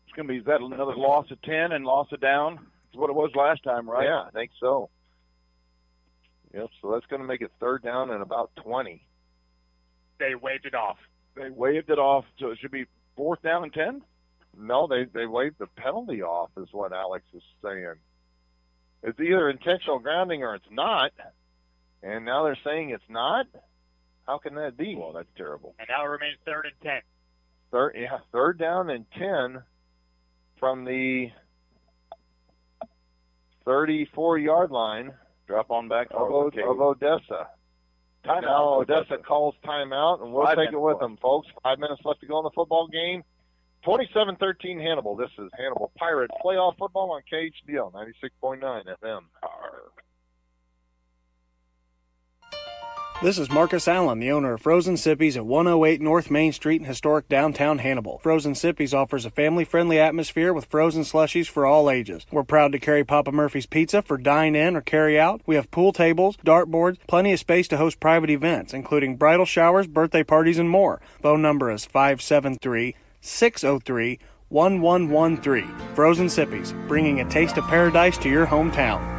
it's going to be another loss of 10 and loss of down. That's what it was last time, right? Yeah, I think so. Yep, so that's going to make it 3rd down and about 20. They waved it off. They waved it off, so it should be 4th down and 10? No, they waved the penalty off is what Alex is saying. It's either intentional grounding or it's not. And now they're saying it's not? How can that be? Well, that's terrible. And now it remains 3rd and 10. 3rd down and 10 from the 34-yard line. Drop on back of Odessa. Timeout. Now Odessa calls timeout, and we'll take it with them, folks. 5 minutes left to go in the football game. 27-13 Hannibal. This is Hannibal Pirate Playoff Football on KHBL 96.9 FM. This is Marcus Allen, the owner of Frozen Sippies at 108 North Main Street in historic downtown Hannibal. Frozen Sippies offers a family-friendly atmosphere with frozen slushies for all ages. We're proud to carry Papa Murphy's Pizza for dine-in or carry-out. We have pool tables, dartboards, plenty of space to host private events, including bridal showers, birthday parties, and more. Phone number is 573-603-1113. Frozen Sippies, bringing a taste of paradise to your hometown.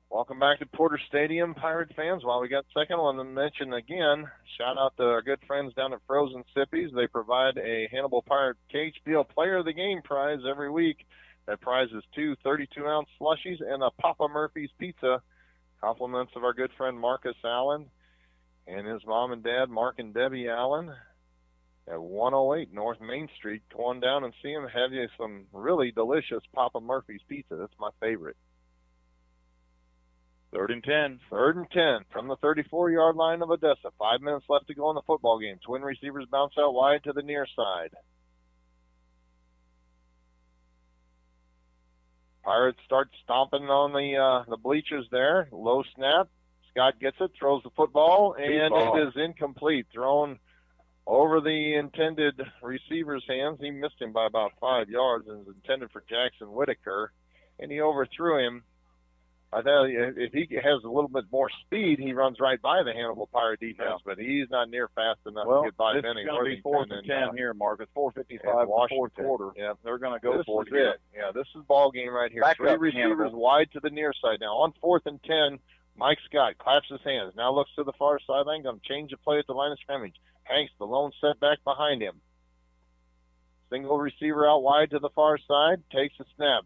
Welcome back to Porter Stadium, Pirate fans. While we got second, I want to mention again, shout out to our good friends down at Frozen Sippies. They provide a Hannibal Pirate KHBL Player of the Game prize every week. That prize is 2 32-ounce slushies and a Papa Murphy's Pizza. Compliments of our good friend Marcus Allen and his mom and dad, Mark and Debbie Allen, at 108 North Main Street. Go on down and see them. Have you some really delicious Papa Murphy's Pizza. That's my favorite. 3rd and 10. 3rd and 10 from the 34-yard line of Odessa. 5 minutes left to go in the football game. Twin receivers bounce out wide to the near side. Pirates start stomping on the bleachers there. Low snap. Scott gets it, throws the football, and it is incomplete. Thrown over the intended receiver's hands. He missed him by about 5 yards and was intended for Jackson Whitaker, and he overthrew him. I tell you, if he has a little bit more speed, he runs right by the Hannibal Pirate defense, but he's not near fast enough to get by this Benny is going to be 4th and 10 here, Mark. It's 4:55 in the fourth quarter. Yeah, they're going to go this for it is here. it. Yeah, this is ball game right here. Back 3 up, receivers Hannibal. wide to the near side. Now on 4th and 10, Mike Scott claps his hands. Now looks to the far sideline. Going to change the play at the line of scrimmage. Hanks, the lone setback behind him. Single receiver out wide to the far side. Takes a snap.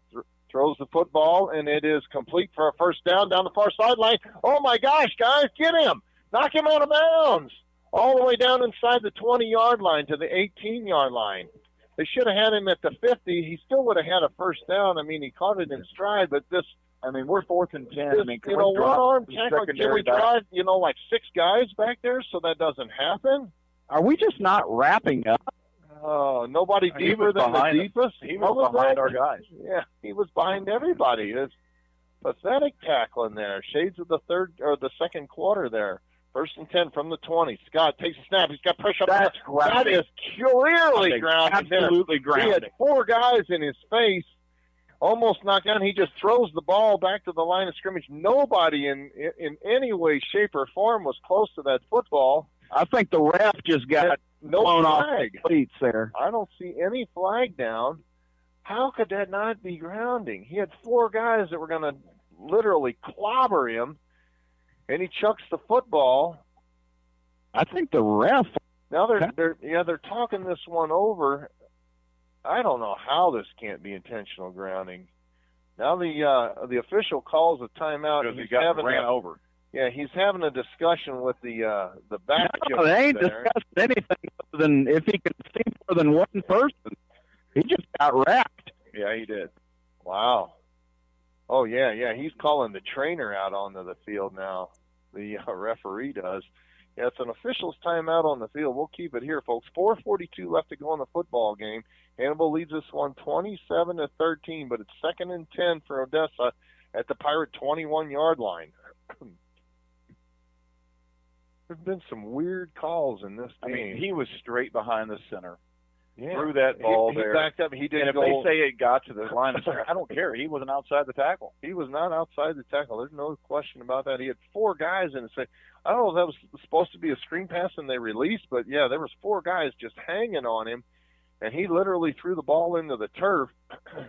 Throws the football, and it is complete for a first down the far sideline. Oh, my gosh, guys, get him. Knock him out of bounds. All the way down inside the 20-yard line to the 18-yard line. They should have had him at the 50. He still would have had a first down. I mean, he caught it in stride, but this – I mean, we're 4th and 10. this, I mean, one-arm tackle. Can we drive, like 6 guys back there so that doesn't happen? Are we just not wrapping up? Oh, nobody He deeper was than the behind us. deepest. He What was behind that? our guys. Yeah, he was behind everybody. It's pathetic tackling there. Shades of the second quarter there. 1st and 10 from the 20. Scott takes a snap. He's got pressure. That's That is clearly grounded. Absolutely He grounded. had 4 guys in his face, almost knocked down. He just throws the ball back to the line of scrimmage. Nobody in any way, shape, or form was close to that football. I think the ref just got No blown off flag. the cleats there. I don't see any flag down. How could that not be grounding? He had 4 guys that were going to literally clobber him, and he chucks the football. I think the ref. Now they're talking this one over. I don't know how this can't be intentional grounding. Now the official calls a timeout. Because he He's got having ran over. Yeah, he's having a discussion with the back. No, they ain't there. discussing anything other than if he can see more than one person. He just got wrapped. Yeah, he did. Wow. Oh, yeah. He's calling the trainer out onto the field now. The referee does. Yeah, it's an official's timeout on the field. We'll keep it here, folks. 4:42 left to go in the football game. Hannibal leads this one 27-13, but it's 2nd and 10 for Odessa at the Pirate 21-yard line. There's been some weird calls in this game. I mean, he was straight behind the center. Yeah. Threw that ball he there. backed up. He didn't and if go. they say it got to the line of scrimmage, I don't care. He wasn't outside the tackle. He was not outside the tackle. There's no question about that. He had 4 guys in it. I don't know if that was supposed to be a screen pass and they released, but yeah, there was 4 guys just hanging on him, and he literally threw the ball into the turf.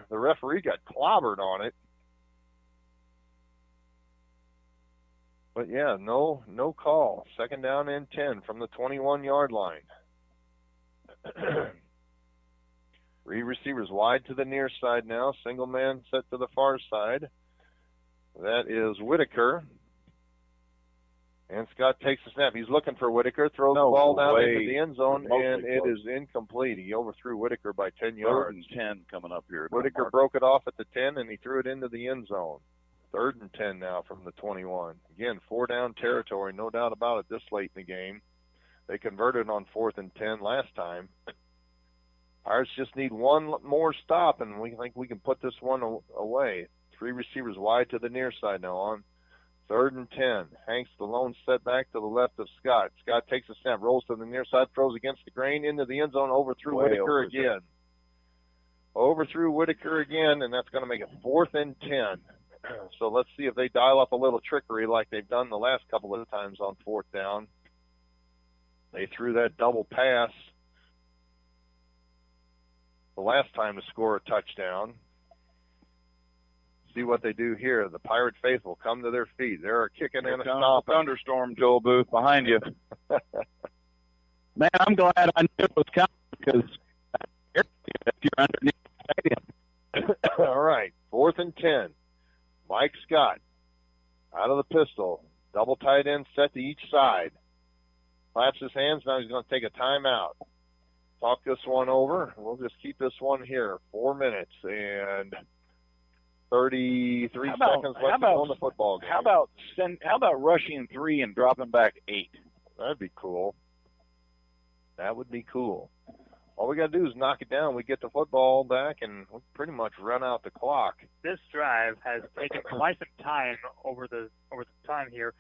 The referee got clobbered on it. But yeah, no call. 2nd down and 10 from the 21-yard line. 3 receivers wide to the near side now. Single man set to the far side. That is Whitaker. And Scott takes a snap. He's looking for Whitaker, throws the ball down into the end zone, and it is incomplete. He overthrew Whitaker by 10 yards. 3rd and 10 coming up here. Whitaker broke it off at the 10, and he threw it into the end zone. 3rd and 10 now from the 21. Again, 4-down territory, no doubt about it, this late in the game. They converted on 4th and 10 last time. Pirates just need one more stop, and we think we can put this one away. 3 receivers wide to the near side now on 3rd and 10. Hanks the lone setback to the left of Scott. Scott takes a snap, rolls to the near side, throws against the grain into the end zone, overthrew Whitaker again. Overthrew Whitaker again, and that's going to make it 4th and 10. So let's see if they dial up a little trickery like they've done the last couple of times on 4th down. They threw that double pass the last time to score a touchdown. See what they do here. The Pirate faithful come to their feet. They're a kicking and a stomping. Thunderstorm, Joel Booth, behind you. Man, I'm glad I knew it was coming because if you're underneath the stadium. All right, 4th and 10. Mike Scott out of the pistol. Double tight end set to each side. Claps his hands. Now he's going to take a timeout. Talk this one over. We'll just keep this one here. 4 minutes and 33 seconds left to go in the football game. How about rushing 3 and dropping back 8? That'd be cool. That would be cool. All we got to do is knock it down. We get the football back, and we pretty much run out the clock. This drive has taken quite some time over the time here,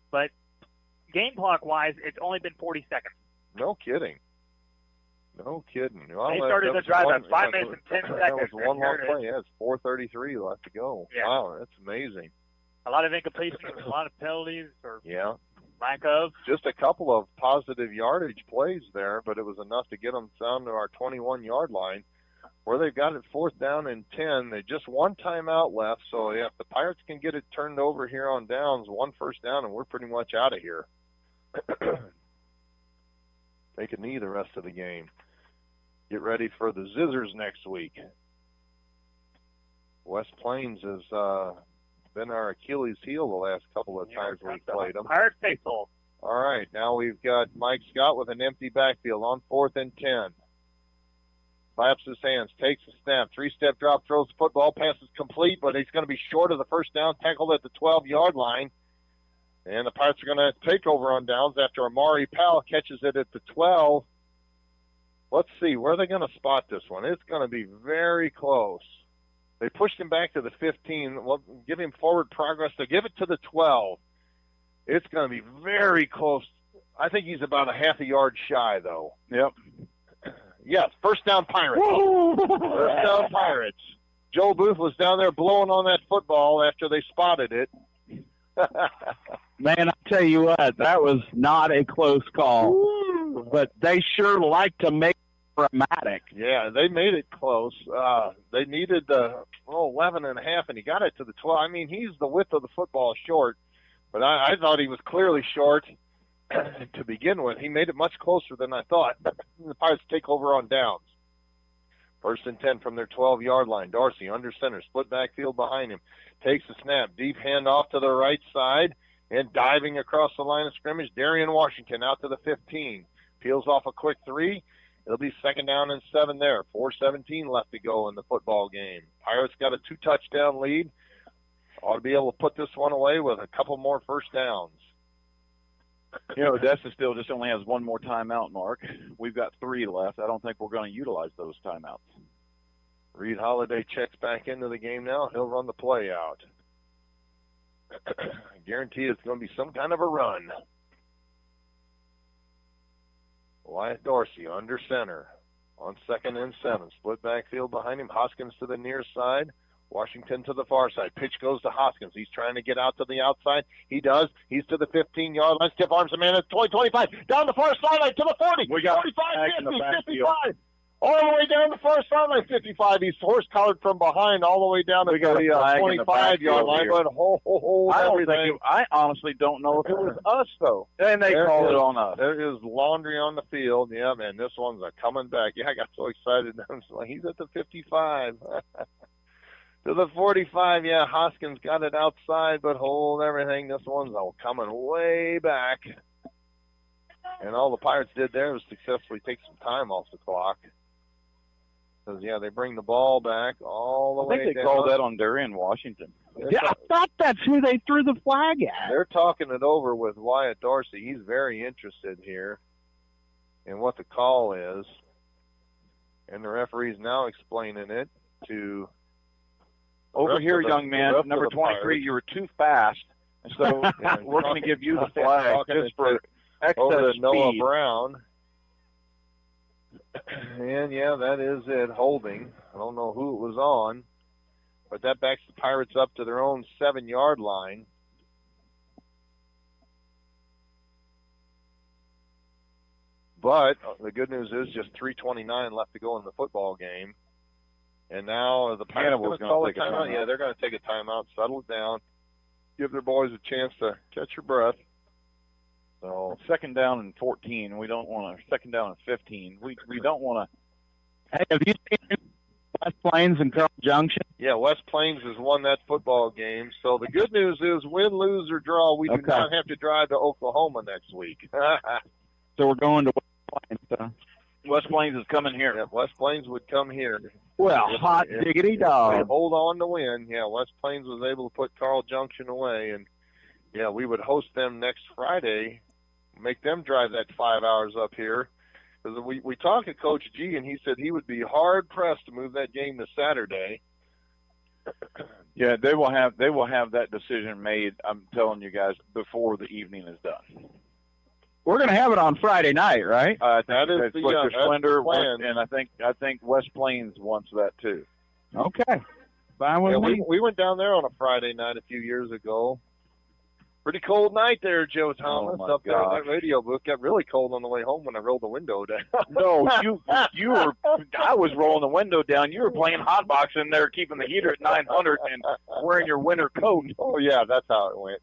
but game clock wise, it's only been 40 seconds. No kidding. Well, they started the drive at 5 minutes and 10 seconds. That was one long play. Yeah, it's 4:33 left to go. Yeah. Wow, that's amazing. A lot of incompletions, a lot of penalties, or Yeah. lack of. Just a couple of positive yardage plays there, but it was enough to get them down to our 21-yard line, where they've got it 4th down and 10. They just one timeout left, so if the Pirates can get it turned over here on downs, 1 first down, and we're pretty much out of here. Take a knee the rest of the game. Get ready for the Zizzers next week. West Plains has been our Achilles heel the last couple of times we've played them. Pirate faithful. All right, now we've got Mike Scott with an empty backfield on 4th and 10. Claps his hands, takes a snap, 3-step drop, throws the football, pass is complete, but he's going to be short of the first down, tackled at the 12-yard line. And the Pirates are going to take over on downs after Amari Powell catches it at the 12. Let's see, where are they going to spot this one? It's going to be very close. They pushed him back to the 15. Well, give him forward progress. They'll give it to the 12. It's going to be very close. I think he's about a half a yard shy, though. Yep. Yes, first down Pirates. First down Pirates. Joe Booth was down there blowing on that football after they spotted it. Man, I tell you what, that was not a close call. But they sure like to make it dramatic. Yeah, they made it close. They needed 11 and a half, and he got it to the 12. I mean, he's the width of the football short, but I thought he was clearly short to begin with. He made it much closer than I thought. The Pirates take over on downs. 1st and 10 from their 12-yard line. Dorsey under center, split backfield behind him. Takes a snap, deep handoff to the right side, and diving across the line of scrimmage, Darian Washington out to the 15. Peels off a quick 3. It'll be 2nd down and 7 there. 4:17 left to go in the football game. Pirates got a 2-touchdown lead. Ought to be able to put this one away with a couple more first downs. You know, Odessa still just only has one more timeout, Mark. We've got 3 left. I don't think we're going to utilize those timeouts. Reed Holiday checks back into the game now. He'll run the play out. I guarantee it's going to be some kind of a run. Wyatt Dorsey under center on 2nd and 7. Split backfield behind him. Hoskins to the near side. Washington to the far side. Pitch goes to Hoskins. He's trying to get out to the outside. He does. He's to the 15-yard line. Stiff arms a man at 20, 25. Down the far sideline to the 40. We got 45, 50, 55. All the way down the far sideline, 55. He's horse-collared from behind all the way down to the 25-yard line. But I honestly don't know if it was us, though. And they called it on us. There is laundry on the field. Yeah, man, this one's coming back. Yeah, I got so excited. He's at the 55. To the 45, yeah, Hoskins got it outside, but hold everything. This one's coming way back. And all the Pirates did there was successfully take some time off the clock. Because, yeah, they bring the ball back all the way down. I think they called that on Darian Washington. Yeah, I thought that's who they threw the flag at. They're talking it over with Wyatt Dorsey. He's very interested here in what the call is. And the referee's now explaining it to... Over here, young man, number 23, you were too fast. And so we're going to give you the flag just for excess over to speed. Noah Brown. And, yeah, that is it, holding. I don't know who it was on, but that backs the Pirates up to their own 7-yard line. But the good news is just 3:29 left to go in the football game. And now the Pirates are going to call a timeout. Yeah, they're going to take a timeout, settle it down, give their boys a chance to catch your breath. So 2nd down and 14. We don't want to. 2nd down and 15. We don't want to. Hey, have you seen West Plains and Carl Junction? Yeah, West Plains has won that football game. So the good news is, win, lose, or draw, we do not have to drive to Oklahoma next week. So we're going to West Plains. West Plains is coming here. Yeah, West Plains would come here. Well, hot diggity dog. Hold on to win. Yeah, West Plains was able to put Carl Junction away. And, yeah, we would host them next Friday, make them drive that 5 hours up here. Because we talked to Coach G, and he said he would be hard-pressed to move that game to Saturday. Yeah, they will have that decision made, I'm telling you guys, before the evening is done. We're going to have it on Friday night, right? That is the Splendor plan. And I think West Plains wants that too. Okay. Fine with Yeah, me. we went down there on a Friday night a few years ago. Pretty cold night there, Joe Thomas. my Up there in gosh. that radio booth. Got really cold on the way home when I rolled the window down. No, you were. I was rolling the window down. You were playing hot box in there, keeping the heater at 900 and wearing your winter coat. Oh yeah, that's how it went.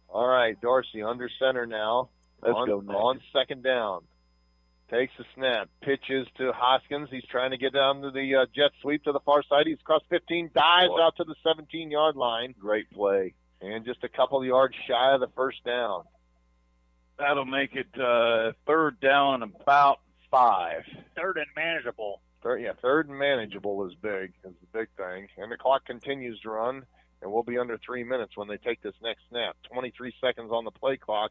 All right, Dorsey under center now. Let's go next. On second down. Takes the snap, pitches to Hoskins. He's trying to get down to the jet sweep to the far side. He's across 15, dives out to the 17-yard line. Great play. And just a couple of yards shy of the first down. That'll make it third down about 5. Third and manageable. Third and manageable is big. Is the big thing. And the clock continues to run, and we'll be under 3 minutes when they take this next snap. 23 seconds on the play clock.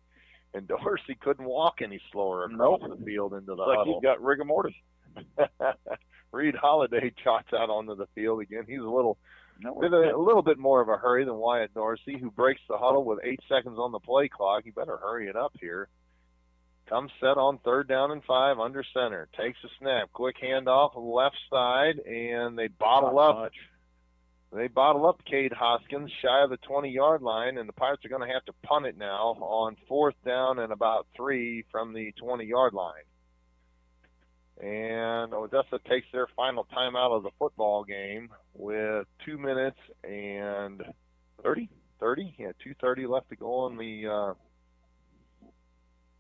And Dorsey couldn't walk any slower across the field into the It's like huddle. he's got rigor mortis. Reed Holiday trots out onto the field again. He's a little bit more of a hurry than Wyatt Dorsey, who breaks the huddle with 8 seconds on the play clock. He better hurry it up here. Comes set on third down and 5 under center. Takes a snap. Quick handoff left side, and they bottle up. They bottle up Cade Hoskins shy of the 20-yard line, and the Pirates are going to have to punt it now on fourth down and about 3 from the 20-yard line. And Odessa takes their final timeout of the football game with 2 minutes and 30? 30? Yeah, 2:30 left to go on the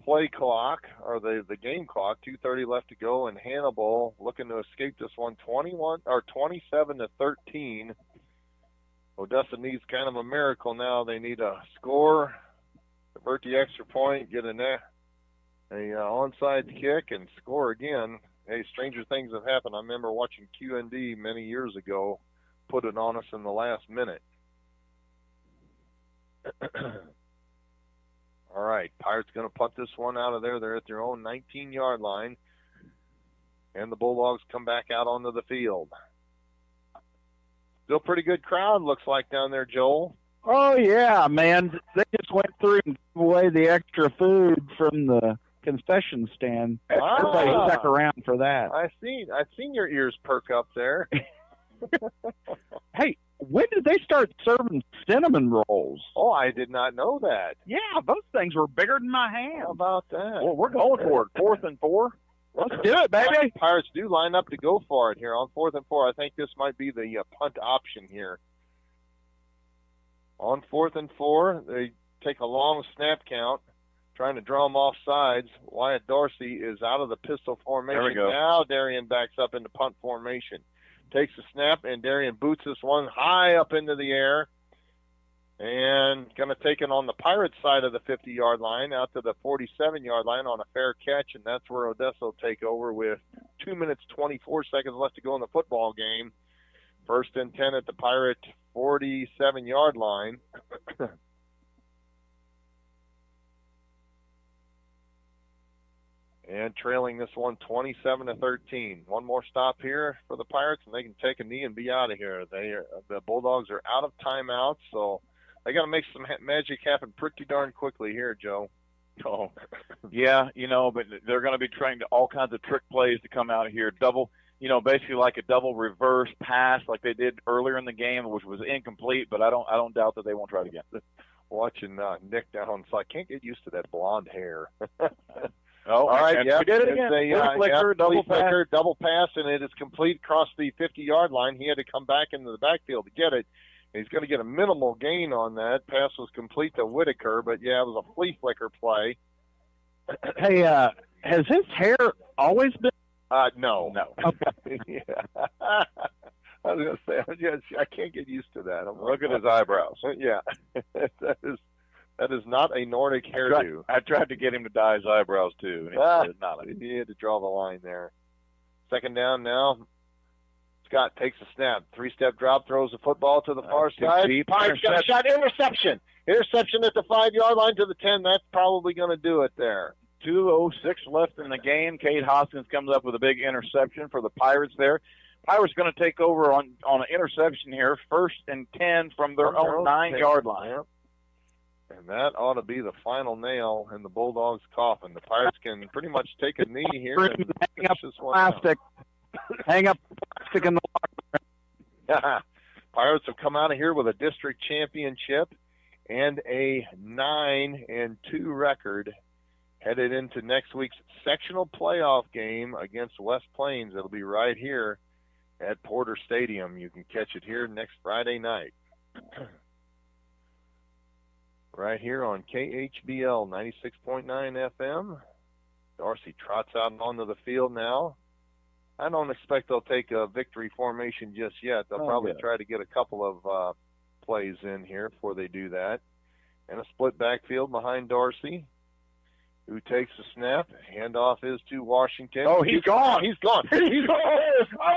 play clock, or the game clock. 2:30 left to go, and Hannibal looking to escape this one 27-13. Odessa needs kind of a miracle now. They need a score, convert the extra point, get a onside kick, and score again. Hey, stranger things have happened. I remember watching QND many years ago put it on us in the last minute. All right, Pirates going to punt this one out of there. They're at their own 19-yard line, and the Bulldogs come back out onto the field. Still pretty good crowd, looks like, down there, Joel. Oh, yeah, man. They just went through and gave away the extra food from the concession stand. Everybody stuck around for that. I've seen your ears perk up there. Hey, when did they start serving cinnamon rolls? Oh, I did not know that. Yeah, those things were bigger than my hand. How about that? Well, we're going for it. 4th and 4. Let's do it, baby. Pirates do line up to go for it here on 4th and 4. I think this might be the punt option here. On 4th and 4, they take a long snap count, trying to draw them off sides. Wyatt Dorsey is out of the pistol formation. There we go. Now Darian backs up into punt formation. Takes a snap, and Darian boots this one high up into the air. And going to take it on the Pirates side of the 50-yard line out to the 47-yard line on a fair catch, and that's where Odessa will take over with 2 minutes, 24 seconds left to go in the football game. 1st and 10 at the Pirate 47-yard line. And trailing this one 27-13. One more stop here for the Pirates, and they can take a knee and be out of here. The Bulldogs are out of timeouts, so they got to make some magic happen pretty darn quickly here, Joe. Oh, yeah, but they're going to be trying all kinds of trick plays to come out of here. Basically like a double reverse pass like they did earlier in the game, which was incomplete, but I don't doubt that they won't try it again. Watching Nick down, so I can't get used to that blonde hair. Oh, all right, yeah, we did it again. Double pass, and it is complete across the 50-yard line. He had to come back into the backfield to get it. He's going to get a minimal gain on that. Pass was complete to Whitaker, but, yeah, it was a flea flicker play. Hey, has his hair always been? No. Okay. Yeah. I was going to say, I can't get used to that. Look at his eyebrows. Yeah. That is not a Nordic hairdo. I tried to get him to dye his eyebrows, too. And he had to draw the line there. Second down now. Scott takes a snap. 3-step drop, throws the football to the far side. Pirates got a shot. Interception. Interception at the 5-yard line to the 10. That's probably going to do it there. 2:06 left in the game. Cade Hoskins comes up with a big interception for the Pirates there. Pirates going to take over on an interception here. 1st and 10 from their own 9-yard line. Yep. And that ought to be the final nail in the Bulldogs' coffin. The Pirates can pretty much take a knee here and finish this one out. Hang up plastic in the locker room. Pirates have come out of here with a district championship and a 9-2 record, headed into next week's sectional playoff game against West Plains. It'll be right here at Porter Stadium. You can catch it here next Friday night. Right here on KHBL 96.9 FM. Darcy trots out onto the field now. I don't expect they'll take a victory formation just yet. They'll probably try to get a couple of plays in here before they do that. And a split backfield behind Darcy, who takes the snap. Handoff is to Washington. Oh, he's gone. He's gone. He's gone.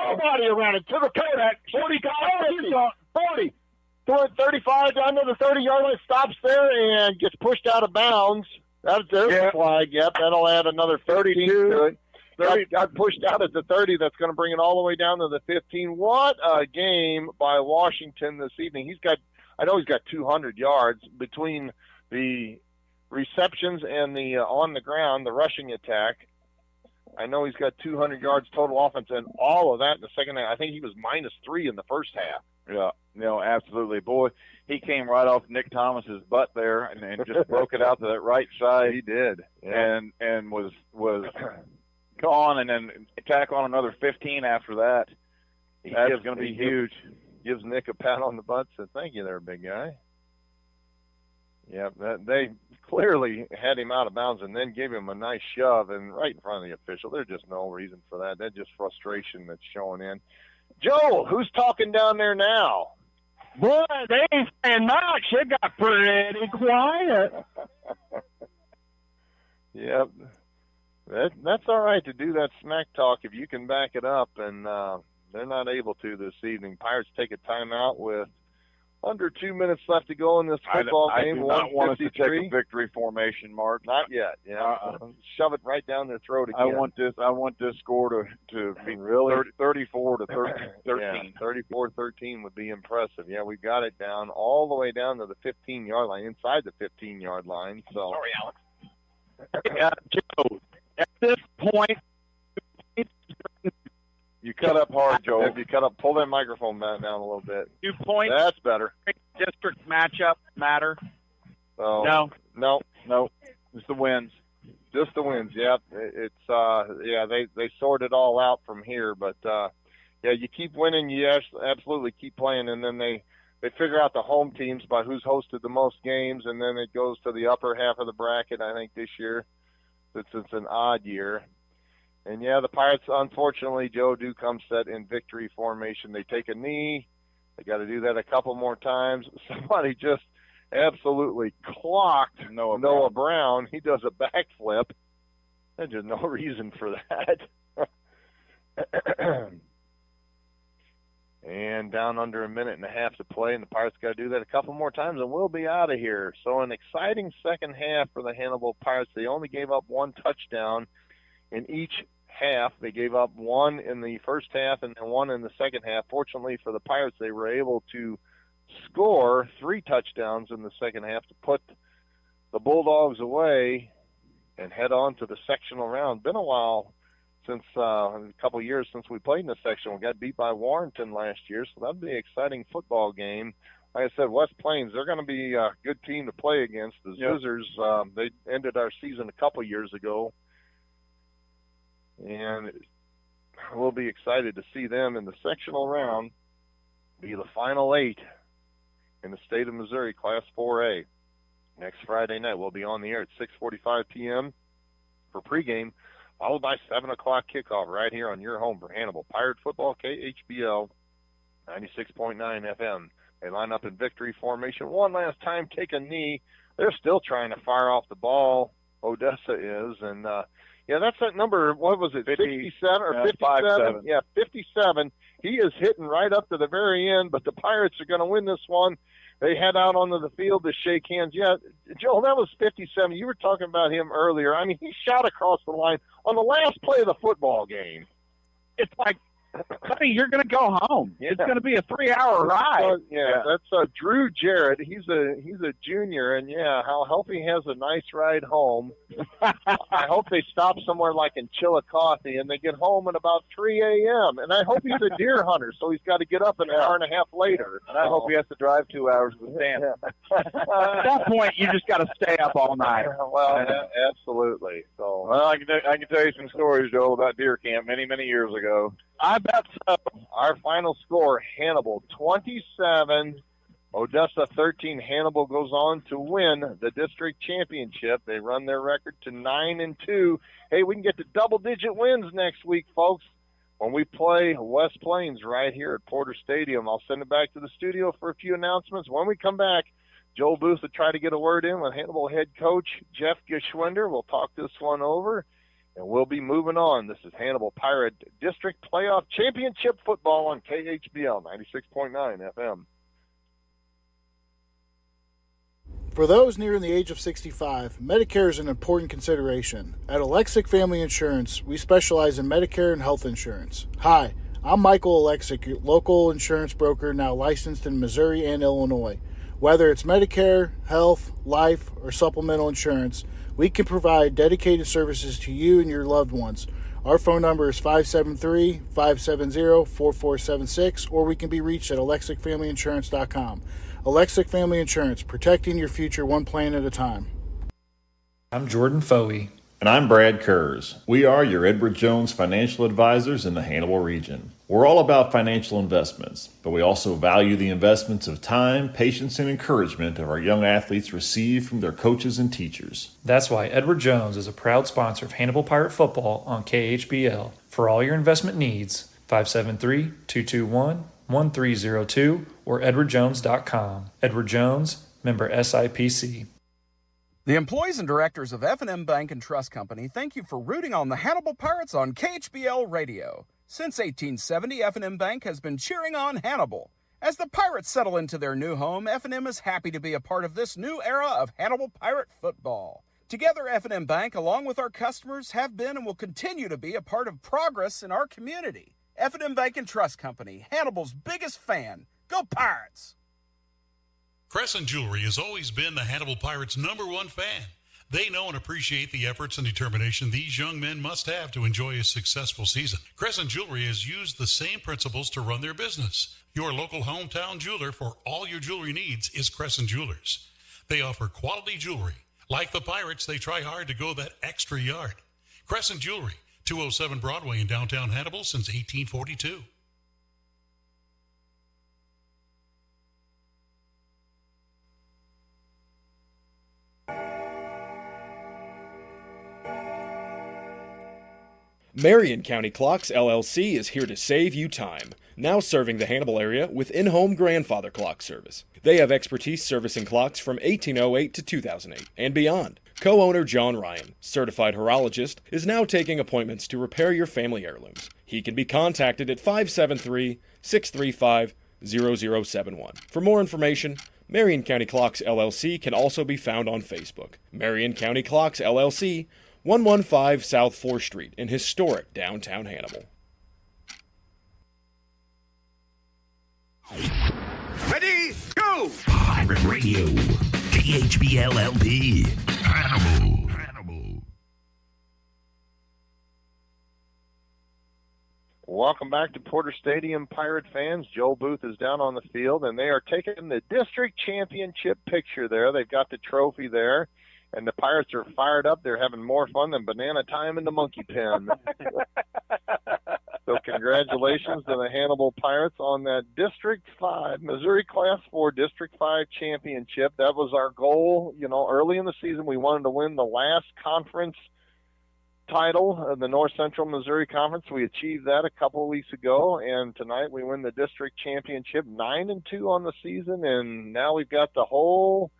Nobody around it. To the Kodak. 40. He's gone. 40. Throw it 35 down to the 30-yard line. Stops there and gets pushed out of bounds. There's the flag. Yep, that'll add another 13 to it. 30 got pushed out at the 30. That's going to bring it all the way down to the 15. What a game by Washington this evening. I know he's got 200 yards between the receptions and the on the ground, the rushing attack. I know he's got 200 yards total offense, and all of that in the second half. I think he was -3 in the first half. Yeah, absolutely. Boy, he came right off Nick Thomas's butt there and just broke it out to that right side. He did. Yeah. And was gone, and then tack on another 15 after that. That's going to be huge. Gives Nick a pat on the butt, says, "Thank you there, big guy." Yeah, they clearly had him out of bounds and then gave him a nice shove and right in front of the official. There's just no reason for that. That's just frustration that's showing in. Joe, who's talking down there now? Boy, they ain't saying much. It got pretty quiet. Yep. That's all right to do that smack talk if you can back it up, and they're not able to this evening. Pirates take a timeout with under 2 minutes left to go in this football game. I do not want us to take a victory formation, Mark. Not yet. Yeah, shove it right down their throat again. I want this score to be really 34 to 13. Yeah, 34-13 would be impressive. Yeah, we got it down all the way down to the 15-yard line, inside the 15-yard line. So sorry, Alex. Joe, at this point, you cut up hard, Joe. If you cut up, pull that microphone down a little bit. 2 points. That's better. District matchup matter. So, no. Just the wins. Just the wins. Yeah, it's they sort it all out from here, but you keep winning, you absolutely keep playing, and then they figure out the home teams by who's hosted the most games, and then it goes to the upper half of the bracket. I think this year, since it's an odd year. And, the Pirates, unfortunately, Joe, do come set in victory formation. They take a knee. They got to do that a couple more times. Somebody just absolutely clocked Noah Brown. He does a backflip. There's just no reason for that. And down under a minute and a half to play, and the Pirates got to do that a couple more times, and we'll be out of here. So an exciting second half for the Hannibal Pirates. They only gave up one touchdown in each half. They gave up one in the first half and then one in the second half. Fortunately for the Pirates, they were able to score 3 touchdowns in the second half to put the Bulldogs away and head on to the sectional round. Been a while since a couple of years since we played in the sectional. We got beat by Warrenton last year, so that'll be an exciting football game. Like I said, West Plains, they're going to be a good team to play against. The Zizzers, they ended our season a couple years ago. And we'll be excited to see them in the sectional round be the final 8 in the state of Missouri, Class 4A. Next Friday night, we'll be on the air at 6:45 p.m. for pregame, followed by 7 o'clock kickoff right here on your home for Hannibal Pirate Football, KHBL 96.9 FM. They line up in victory formation one last time, take a knee. They're still trying to fire off the ball, Odessa is, and that's that number. What was it, 57 or 57? Yeah, 57. He is hitting right up to the very end, but the Pirates are going to win this one. They head out onto the field to shake hands. Yeah, Joe, that was 57. You were talking about him earlier. I mean, he shot across the line on the last play of the football game. It's like Buddy, you're going to go home. It's going to be a 3-hour ride. That's Drew Jarrett. He's a junior, and I hope he has a nice ride home. I hope they stop somewhere like in Chillicothe, and they get home at about 3 a.m. And I hope he's a deer hunter, so he's got to get up an hour and a half later. And I hope he has to drive 2 hours with Sam. At that point, you just got to stay up all night. Well, absolutely. So, well, I can tell you some stories, Joel, about deer camp many years ago. I bet so. Our final score: Hannibal 27, Odessa 13. Hannibal goes on to win the district championship. They run their record to 9-2. Hey, we can get to double-digit wins next week, folks, when we play West Plains right here at Porter Stadium. I'll send it back to the studio for a few announcements. When we come back, Joel Booth will try to get a word in with Hannibal head coach Jeff Geschwinder. We'll talk this one over, and we'll be moving on. This is Hannibal Pirate District Playoff Championship Football on KHBL 96.9 FM. For those nearing the age of 65, Medicare is an important consideration. At Alexic Family Insurance, we specialize in Medicare and health insurance. Hi, I'm Michael Alexic, your local insurance broker now licensed in Missouri and Illinois. Whether it's Medicare, health, life, or supplemental insurance, we can provide dedicated services to you and your loved ones. Our phone number is 573-570-4476, or we can be reached at alexicfamilyinsurance.com. Alexic Family Insurance, protecting your future one plan at a time. I'm Jordan Foey. And I'm Brad Kurz. We are your Edward Jones financial advisors in the Hannibal region. We're all about financial investments, but we also value the investments of time, patience, and encouragement of our young athletes receive from their coaches and teachers. That's why Edward Jones is a proud sponsor of Hannibal Pirate Football on KHBL. For all your investment needs, 573-221-1302 or edwardjones.com. Edward Jones, member SIPC. The employees and directors of F&M Bank and Trust Company thank you for rooting on the Hannibal Pirates on KHBL Radio. Since 1870, F&M Bank has been cheering on Hannibal. As the Pirates settle into their new home, F&M is happy to be a part of this new era of Hannibal Pirate football. Together, F&M Bank, along with our customers, have been and will continue to be a part of progress in our community. F&M Bank and Trust Company, Hannibal's biggest fan. Go Pirates! Crescent Jewelry has always been the Hannibal Pirates' #1 fan. They know and appreciate the efforts and determination these young men must have to enjoy a successful season. Crescent Jewelry has used the same principles to run their business. Your local hometown jeweler for all your jewelry needs is Crescent Jewelers. They offer quality jewelry. Like the Pirates, they try hard to go that extra yard. Crescent Jewelry, 207 Broadway in downtown Hannibal since 1842. Marion County Clocks LLC is here to save you time. Now serving the Hannibal area with in-home grandfather clock service. They have expertise servicing clocks from 1808 to 2008 and beyond. Co-owner John Ryan, certified horologist, is now taking appointments to repair your family heirlooms. He can be contacted at 573-635-0071. For more information, Marion County Clocks LLC can also be found on Facebook. Marion County Clocks LLC, 115 South 4th Street in historic downtown Hannibal. Ready, go! Pirate Radio, KHBLLP, Hannibal. Welcome back to Porter Stadium, Pirate fans. Joel Booth is down on the field, and they are taking the district championship picture there. They've got the trophy there, and the Pirates are fired up. They're having more fun than banana time in the monkey pen. So congratulations to the Hannibal Pirates on that District 5, Missouri Class 4 District 5 championship. That was our goal. You know, early in the season, we wanted to win the last conference title of the North Central Missouri Conference. We achieved that a couple of weeks ago, and tonight we win the district championship, 9-2 on the season, and now we've got the whole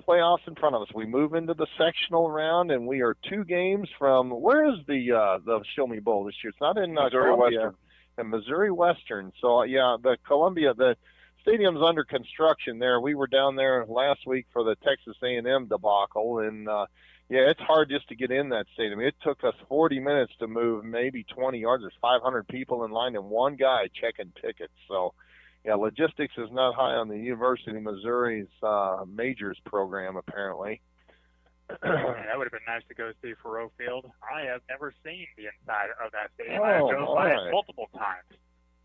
playoffs in front of us. We move into the sectional round, and we are 2 games from, where is the Show Me Bowl this year? It's not in Missouri Columbia, Western. in Missouri Western. So yeah, the Columbia, the stadium's under construction there. We were down there last week for the Texas A&M debacle, and Yeah, it's hard just to get in that stadium. It took us 40 minutes to move maybe 20 yards. There's 500 people in line and one guy checking tickets. So, yeah, logistics is not high on the University of Missouri's majors program, apparently. That would have been nice to go see Faroe Field. I have never seen the inside of that stadium. Oh, I drove by my. it multiple times.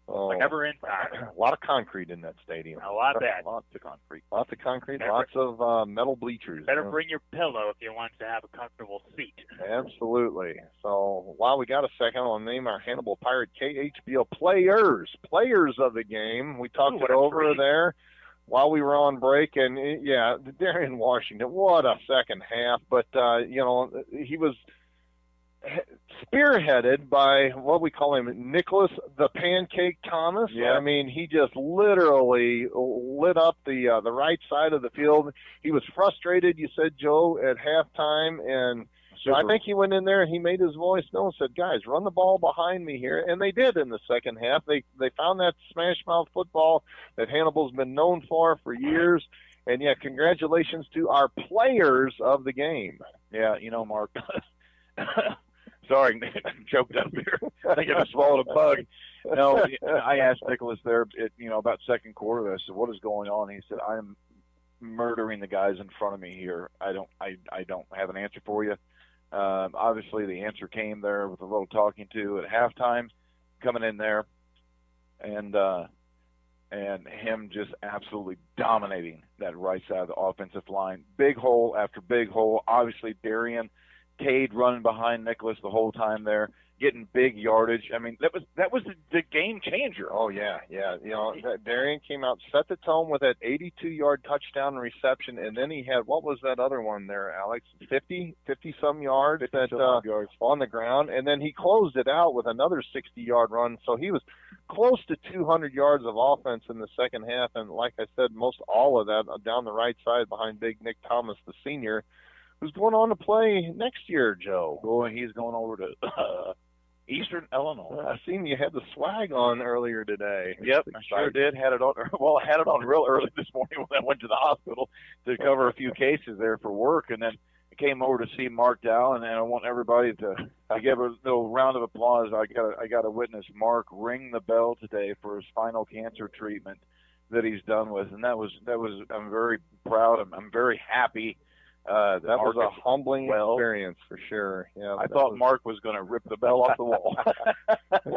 Oh, But never inside. A lot of concrete in that stadium. A lot of that. Lots of concrete. Lots of concrete, Better- lots of metal bleachers. Better you know. bring your pillow if you want to have a comfortable seat. Absolutely. So while we got a second, I'll name our Hannibal Pirate KHBL players of the game. We talked it over there while we were on break, and yeah, Darian Washington, what a second half. But, he was spearheaded by what we call him, Nicholas the Pancake Thomas. Yeah. I mean, he just literally lit up the right side of the field. He was frustrated, you said, Joe, at halftime, and I think he went in there and he made his voice known, said, guys, run the ball behind me here. And they did in the second half. They found that smash mouth football that Hannibal's been known for years. And, yeah, congratulations to our players of the game. Yeah, Mark. Sorry, I'm choked up here. I think I swallowed a bug. No, I asked Nicholas there, about second quarter. I said, "What is going on?" He said, "I'm murdering the guys in front of me here. I don't have an answer for you." Obviously, the answer came there with a little talking to at halftime, coming in there, and him just absolutely dominating that right side of the offensive line. Big hole after big hole. Obviously, Darian Cade running behind Nicholas the whole time there, getting big yardage. I mean, that was the game changer. Oh, yeah. Darian came out, set the tone with that 82-yard touchdown reception, and then he had, what was that other one there, Alex? 50-some yards on the ground, and then he closed it out with another 60-yard run. So he was close to 200 yards of offense in the second half, and like I said, most all of that down the right side behind big Nick Thomas, the senior, who's going on to play next year, Joe. Boy, he's going over to Eastern Illinois. I seen you had the swag on earlier today. Yep, I sure did. Had it on. Well, I had it on real early this morning when I went to the hospital to cover a few cases there for work, and then I came over to see Mark Dow, and I want everybody to give a little round of applause. I got to witness Mark ring the bell today for his final cancer treatment that he's done with, and that was. I'm very proud. I'm very happy. That was a humbling experience for sure. Yeah, I thought Mark was going to rip the bell off the wall.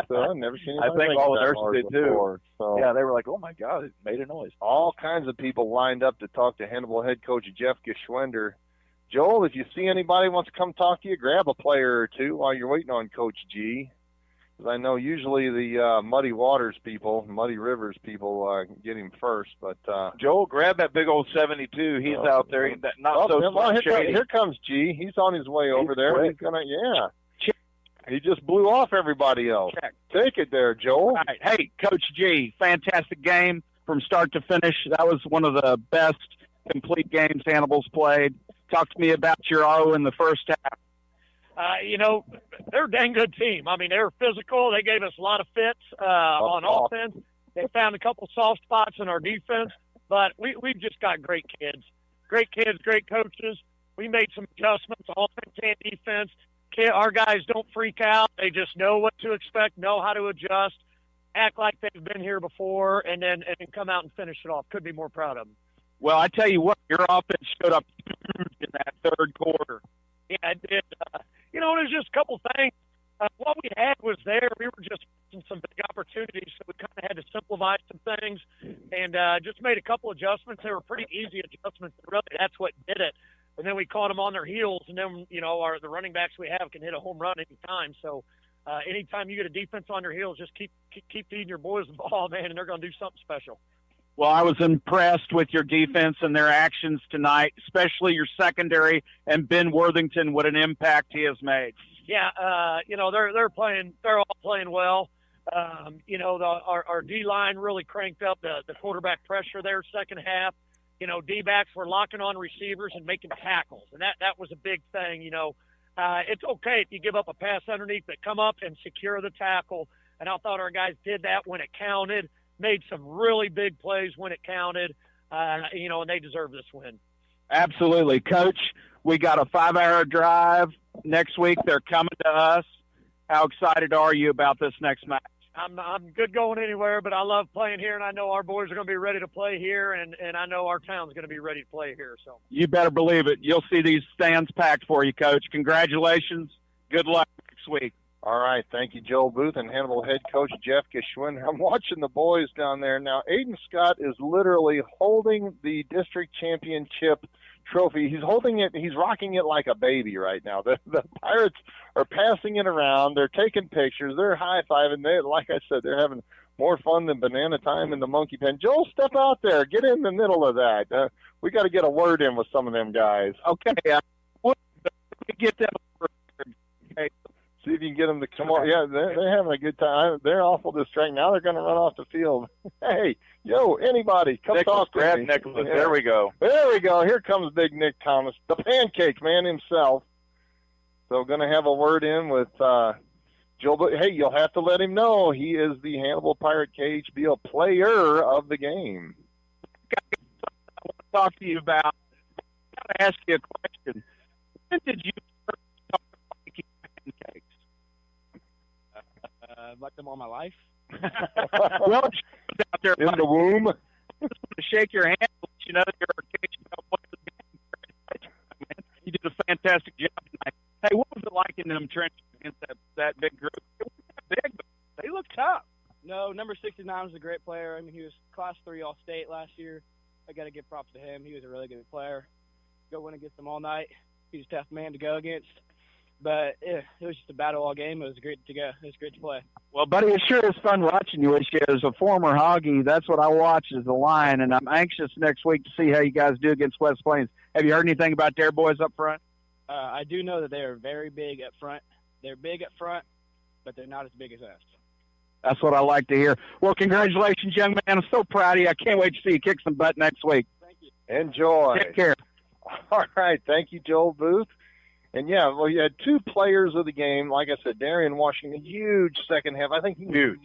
So I've never seen. I think all the nurses did too. Before, so. Yeah, they were like, "Oh my God, it made a noise." All kinds of people lined up to talk to Hannibal head coach Jeff Geschwender. Joel, if you see anybody wants to come talk to you, grab a player or two while you're waiting on Coach G. Because I know usually the Muddy Rivers people get him first. But Joel, grab that big old 72. He's out there. Here comes G. He's on his way over there. He's gonna, He just blew off everybody else. Take it there, Joel. All right. Hey, Coach G, fantastic game from start to finish. That was one of the best complete games Hannibal's played. Talk to me about your O in the first half. They're a dang good team. I mean, they were physical. They gave us a lot of fits on offense. They found a couple soft spots in our defense, but we've just got great kids, great coaches. We made some adjustments, offense and defense. Our guys don't freak out. They just know what to expect, know how to adjust, act like they've been here before, and then come out and finish it off. Could be more proud of them. Well, I tell you what, your offense showed up in that third quarter. Yeah, it did. There's just a couple things. What we had was there. We were just in some big opportunities, so we kind of had to simplify some things and just made a couple adjustments. They were pretty easy adjustments. Really, that's what did it. And then we caught them on their heels, and then, the running backs we have can hit a home run anytime. So anytime you get a defense on your heels, just keep feeding your boys the ball, man, and they're going to do something special. Well, I was impressed with your defense and their actions tonight, especially your secondary and Ben Worthington, what an impact he has made. Yeah, they're all playing well. Our D-line really cranked up the quarterback pressure there second half. D-backs were locking on receivers and making tackles, and that was a big thing. It's okay if you give up a pass underneath, but come up and secure the tackle, and I thought our guys did that when it counted. Made some really big plays when it counted, and they deserve this win. Absolutely. Coach, We got a 5-hour drive next week. They're coming to us. How excited are you about this next match? I'm good going anywhere, but I love playing here, and I know our boys are going to be ready to play here, and I know our town's going to be ready to play here. So You better believe it. You'll see these stands packed for you, Coach. Congratulations. Good luck next week. All right. Thank you, Joel Booth and Hannibal head coach Jeff Geschwin. I'm watching the boys down there. Now, Aiden Scott is literally holding the district championship trophy. He's holding it. He's rocking it like a baby right now. The Pirates are passing it around. They're taking pictures. They're high-fiving. Like I said, they're having more fun than banana time in the monkey pen. Joel, step out there. Get in the middle of that. We got to get a word in with some of them guys. Okay. Let me get them. Okay. See if you can get them to come on. Yeah, they're having a good time. They're awful distracted. Now they're going to run off the field. Hey, yo, anybody, come Nicholas, talk to grab me. Nicholas. Yeah. There we go. There we go. Here comes Big Nick Thomas, the pancake man himself. So going to have a word in with Joel. But hey, you'll have to let him know he is the Hannibal Pirate KHBL player of the game. I want to talk to you about. I got to ask you a question. When did you start making pancakes? I've liked them all my life. Well, out there in the womb. I just want to shake your hand. Let you know you're a KHBL player. You did a fantastic job tonight. Hey, what was it like in them trenches against that big group? It wasn't that big, but they look tough. No, number 69 was a great player. I mean, he was Class 3 All-State last year. I got to give props to him. He was a really good player. Go win against him all night. He was a tough man to go against. But it was just a battle all game. It was great to go. It was great to play. Well, buddy, it sure is fun watching you. As a former Hoggy, that's what I watch as the line, and I'm anxious next week to see how you guys do against West Plains. Have you heard anything about their boys up front? I do know that they are very big up front. They're big up front, but they're not as big as us. That's what I like to hear. Well, congratulations, young man. I'm so proud of you. I can't wait to see you kick some butt next week. Thank you. Enjoy. Take care. All right. Thank you, Joel Booth. And, yeah, well, you had two players of the game. Like I said, Darian Washington, huge second half. I think he was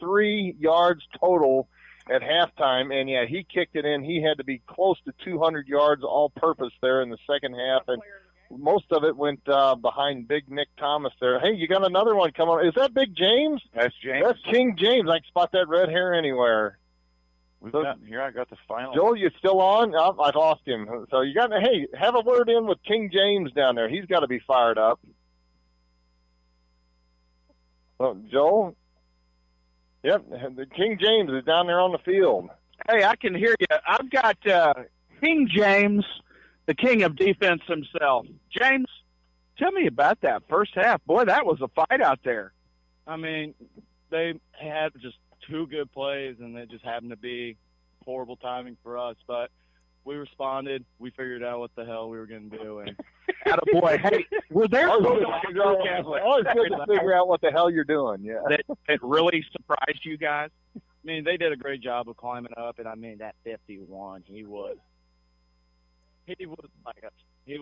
-3 yards total at halftime. And, yeah, he kicked it in. He had to be close to 200 yards all-purpose there in the second half. And most of it went behind Big Nick Thomas there. Hey, you got another one coming on. Is that Big James? That's James. That's King James. I can spot that red hair anywhere. Here I got the final. Joel, you still on? Oh, I've lost him. So you got hey, have a word in with King James down there. He's got to be fired up. So, Joel? Yep, the King James is down there on the field. Hey, I can hear you. I've got King James, the king of defense himself. James, tell me about that first half. Boy, that was a fight out there. I mean, they had just two good plays, and it just happened to be horrible timing for us. But we responded. We figured out what the hell we were going to do. And attaboy. Hey, were there always good to figure out what the hell you're doing. Yeah, that really surprised you guys? I mean, they did a great job of climbing up, and I mean that 51. He was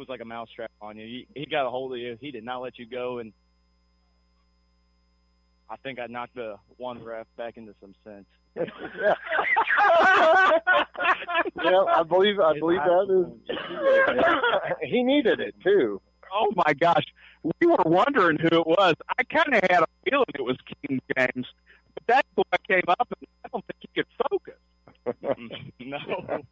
like a mousetrap on you. He got a hold of you. He did not let you go, and I think I knocked the one ref back into some sense. Yeah, I believe that is. He needed it too. Oh my gosh, we were wondering who it was. I kind of had a feeling it was King James, but that boy came up, and I don't think he could focus. No.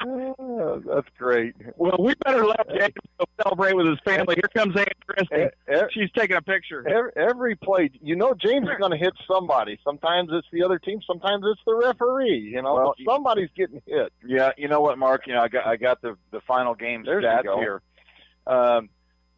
Oh, that's great. Well, we better let James go celebrate with his family. Here comes Aunt Christy. She's taking a picture. Every play, James is going to hit somebody. Sometimes it's the other team. Sometimes it's the referee. Well, somebody's getting hit. Yeah, you know what, Mark? I got the final game stats here.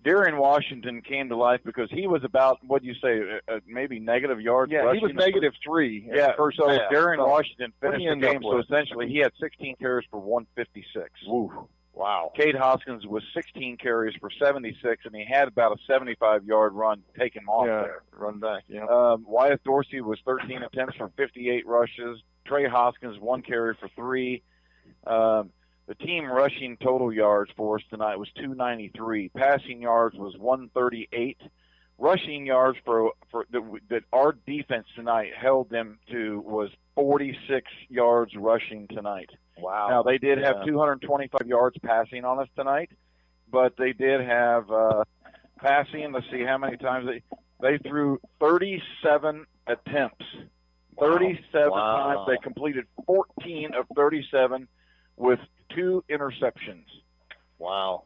Darian Washington came to life because he was about, what do you say, maybe negative yards rushing? Yeah, he was -3. Yeah, first so half. Darian Washington finished the game, so with? essentially he had 16 carries for 156. Woo. Wow. Cade Hoskins was 16 carries for 76, and he had about a 75-yard run, take him off there. Run back, yeah. Wyatt Dorsey was 13 attempts for 58 rushes. Trey Hoskins, 1 carry for 3. The team rushing total yards for us tonight was 293. Passing yards was 138. Rushing yards that our defense tonight held them to was 46 yards rushing tonight. Wow. Now, they did have 225 yards passing on us tonight, but they did have passing. Let's see how many times they threw 37 attempts. 37 times. They completed 14 of 37 with 2 interceptions. Wow.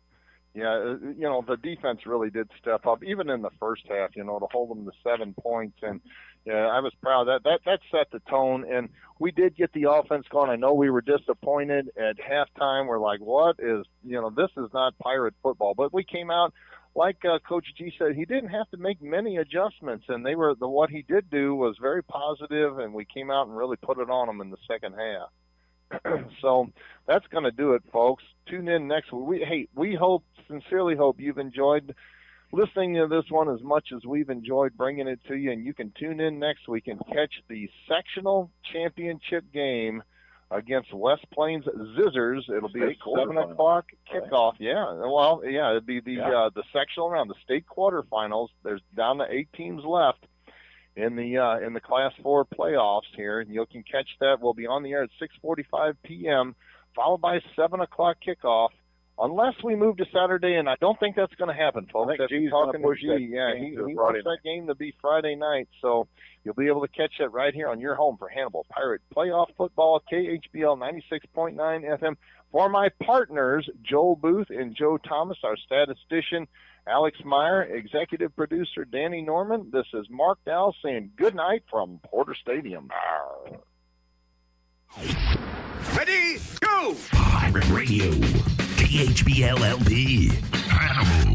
Yeah, the defense really did step up, even in the first half, to hold them to 7 points. And, yeah, I was proud. That set the tone. And we did get the offense going. I know we were disappointed at halftime. We're like, what is, this is not Pirate football. But we came out, like Coach G said, he didn't have to make many adjustments. And what he did do was very positive, and we came out and really put it on them in the second half. So that's going to do it, folks. Tune in next week. We sincerely hope you've enjoyed listening to this one as much as we've enjoyed bringing it to you. And you can tune in next week and catch the sectional championship game against West Plains Zizzers. It'll be a 7 o'clock kickoff. Yeah, well, yeah, it'll be the sectional round, the state quarterfinals. There's down to 8 teams left in the Class 4 playoffs here. And you can catch that. We'll be on the air at 6:45 p.m., followed by a 7 o'clock kickoff, unless we move to Saturday, and I don't think that's going to happen, folks. I think G's going to push that. Yeah, he wants that game to be Friday night, so you'll be able to catch that right here on your home for Hannibal Pirate Playoff Football, KHBL 96.9 FM. For my partners, Joel Booth and Joe Thomas, our statistician, Alex Meyer, executive producer Danny Norman, this is Mark Dow saying good night from Porter Stadium. Ready, go! Pirate Radio, KHBL LP, Hannibal.